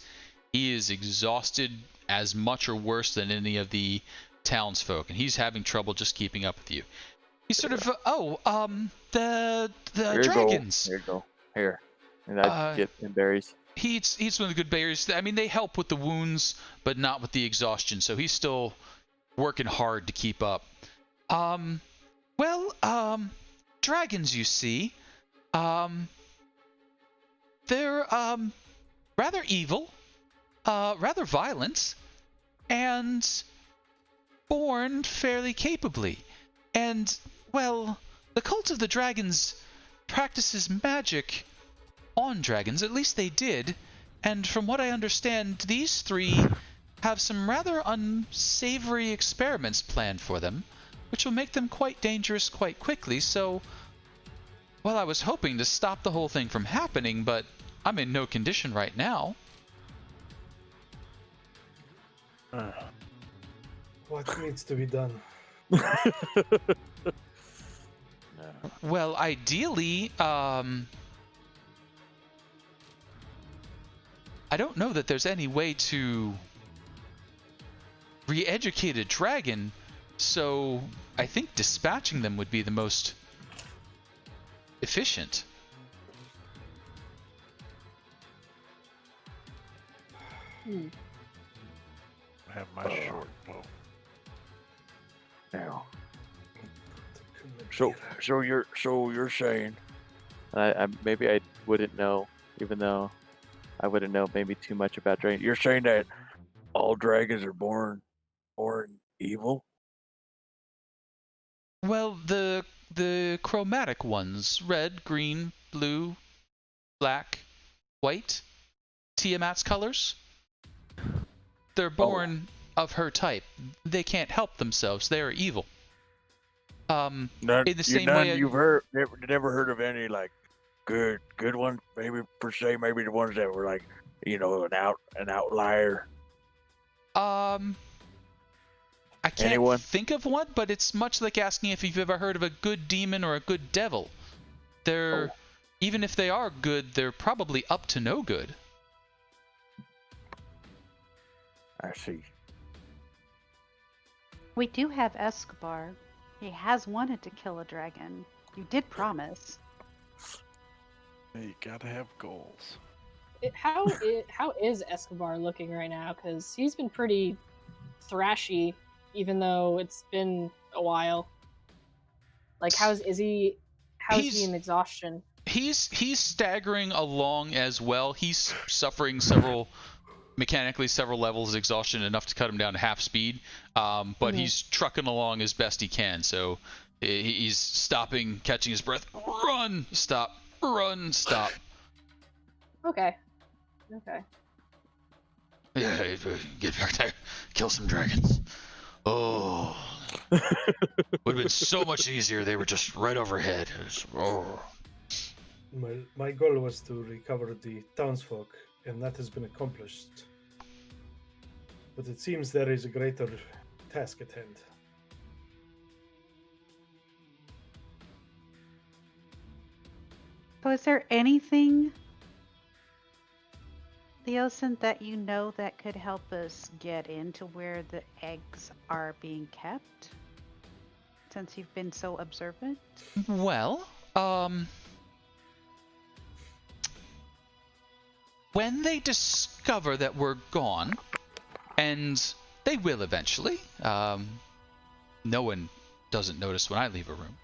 he is exhausted as much or worse than any of the townsfolk, and he's having trouble just keeping up with you. He's sort of, the here dragons. Here you go. Here. And I'd get him berries. He eats one of the good berries. I mean, they help with the wounds, but not with the exhaustion. So he's still working hard to keep up. Dragons, you see, they're rather evil, rather violent, and born fairly capably. And, well, the cult of the dragons practices magic on dragons, at least they did, and from what I understand, these three have some rather unsavory experiments planned for them, which will make them quite dangerous quite quickly, so, well, I was hoping to stop the whole thing from happening, but I'm in no condition right now. What needs to be done? Well, ideally, I don't know that there's any way to re-educate a dragon, so I think dispatching them would be the most efficient. I have my short bow. Now. So you're saying? Maybe I wouldn't know, even though I wouldn't know maybe too much about dragons. You're saying that all dragons are born evil? Well, the chromatic ones, red, green, blue, black, white, Tiamat's colors, they're born of her type. They can't help themselves. They are evil. In the same way, you've never heard of any like good ones, maybe per se, maybe the ones that were like, an outlier. I can't think of one, but it's much like asking if you've ever heard of a good demon or a good devil. They're even if they are good, they're probably up to no good. I see. We do have Escobar. He has wanted to kill a dragon. You did promise. You gotta have goals. How is Escobar looking right now? Because he's been pretty thrashy, even though it's been a while. Like, how's he in exhaustion? He's staggering along as well. He's suffering mechanically several levels of exhaustion, enough to cut him down to half speed. But he's trucking along as best he can. So he's stopping, catching his breath. Run, stop, run, stop. Okay. Yeah, get back there, kill some dragons. Oh, would have been so much easier. They were just right overhead. My goal was to recover the townsfolk, and that has been accomplished. But it seems there is a greater task at hand. So is there anything, Theosin, that you know that could help us get into where the eggs are being kept? Since you've been so observant? Well, when they discover that we're gone, and they will eventually, no one doesn't notice when I leave a room,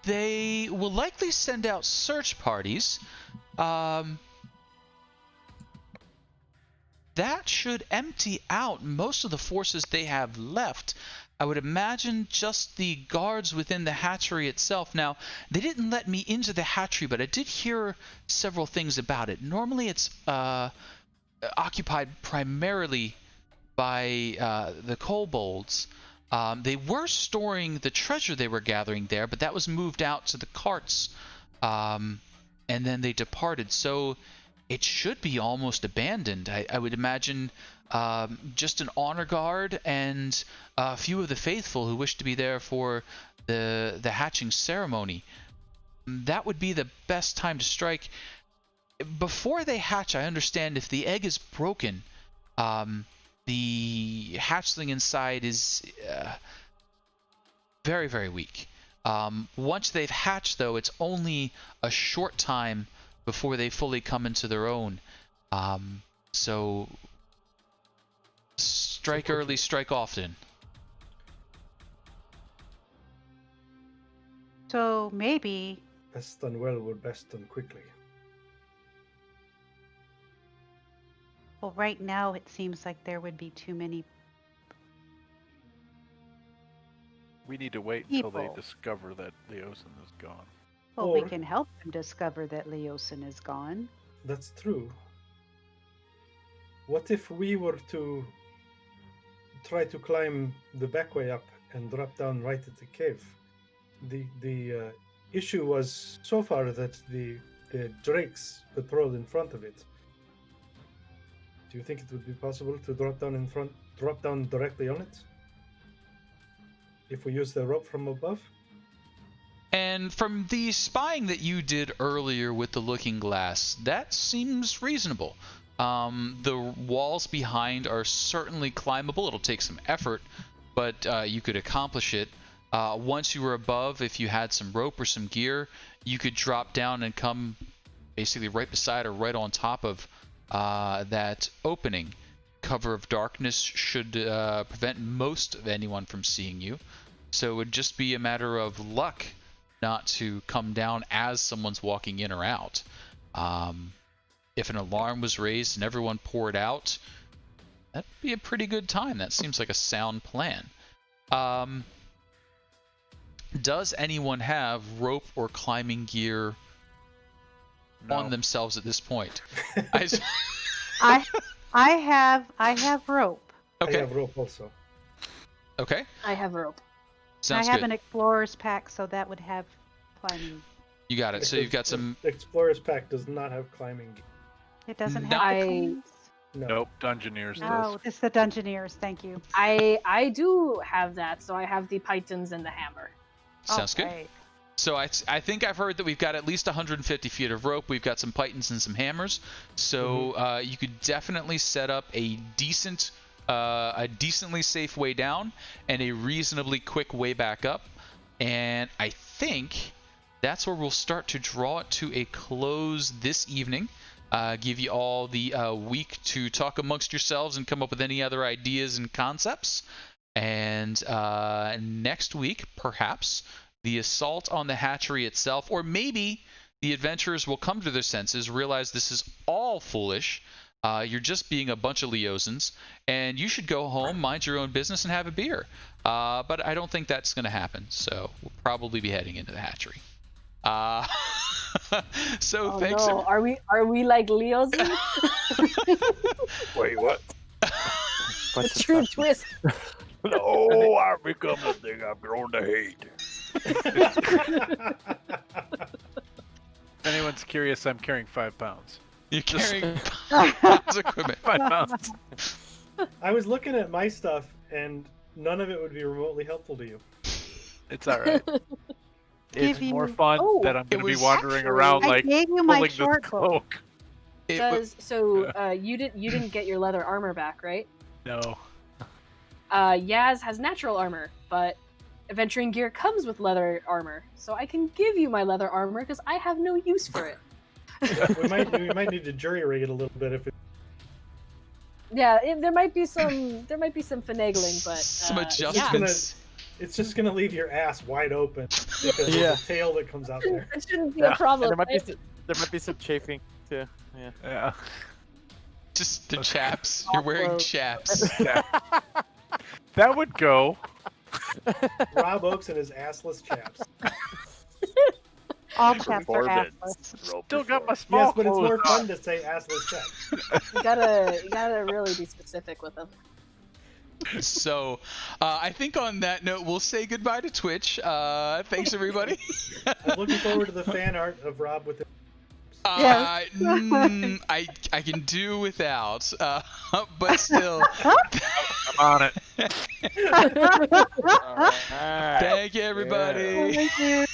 they will likely send out search parties. That should empty out most of the forces they have left. I would imagine just the guards within the hatchery itself. Now, they didn't let me into the hatchery, but I did hear several things about it. Normally it's occupied primarily by the kobolds. They were storing the treasure they were gathering there, but that was moved out to the carts, and then they departed. So it should be almost abandoned. I would imagine just an honor guard and a few of the faithful who wish to be there for the hatching ceremony. That would be the best time to strike. Before they hatch, I understand if the egg is broken, the hatchling inside is very, very weak. Once they've hatched, though, it's only a short time before they fully come into their own. So strike early, strike often. So maybe. Best done well or best done quickly. Well, right now it seems like there would be too many. We need to wait until they discover that Leosin is gone. Well, we can help them discover that Leosin is gone. That's true. What if we were to try to climb the back way up and drop down right at the cave? The issue was so far that the drakes patrolled in front of it. Do you think it would be possible to drop down directly on it? If we use the rope from above? And from the spying that you did earlier with the looking glass, that seems reasonable. The walls behind are certainly climbable. It'll take some effort, but you could accomplish it. Once you were above, if you had some rope or some gear, you could drop down and come basically right beside or right on top of that opening. Cover of darkness should prevent most of anyone from seeing you. So it would just be a matter of luck not to come down as someone's walking in or out. If an alarm was raised and everyone poured out, that'd be a pretty good time. That seems like a sound plan. Does anyone have rope or climbing gear on themselves at this point? I have rope. Okay. I have rope also. Okay. I have rope. Sounds I have good. an explorer's pack, so that would have climbing. You got it. So you've got some. The explorer's pack does not have climbing gear. It doesn't have I- the climbs? No. Nope, Dungeoneers No, does. it's the Dungeoneers. Thank you. I do have that, so I have the pythons and the hammer. Sounds good. Okay. So I think I've heard that we've got at least 150 feet of rope. We've got some pythons and some hammers. So you could definitely set up a decently safe way down and a reasonably quick way back up. And I think that's where we'll start to draw it to a close this evening. Give you all the week to talk amongst yourselves and come up with any other ideas and concepts. And next week, perhaps, the assault on the hatchery itself, or maybe the adventurers will come to their senses, realize this is all foolish. You're just being a bunch of Leosins, and you should go home, mind your own business, and have a beer. But I don't think that's going to happen, so we'll probably be heading into the hatchery. So Oh thanks. no, are we like Leos? Wait, what? The true twist. No, I've become the thing I've grown to hate. If anyone's curious, I'm carrying 5 pounds. You're carrying pounds of equipment. 5 pounds. I was looking at my stuff, and none of it would be remotely helpful to you. It's all right. It's Give more you- fun Oh, that I'm going to be was wandering actually- around I like gave you my pulling short this bow. cloak. It wa- You didn't get your leather armor back, right? No. Yaz has natural armor, but adventuring gear comes with leather armor, so I can give you my leather armor because I have no use for it. we might need to jury rig it a little bit if it. Yeah, there might be some finagling, but some yeah. adjustments. It's just gonna leave your ass wide open because Yeah. there's a tail that comes out there. It shouldn't be Yeah. a problem. And right? there might be some chafing too. Yeah. Yeah. Just the chaps. You're wearing Awkward. chaps. Yeah. That would go. Rob Oakes and his assless chaps. All chaps are Performance. assless. Still got my small Yes, but it's more clothes on. fun to say assless chaps. You gotta really be specific with them. So I think on that note, we'll say goodbye to Twitch. Thanks, everybody. I'm looking forward to the fan art of Rob with the. Yes. I can do without, but still, I'm on it. All right. thank you, everybody. Thank you.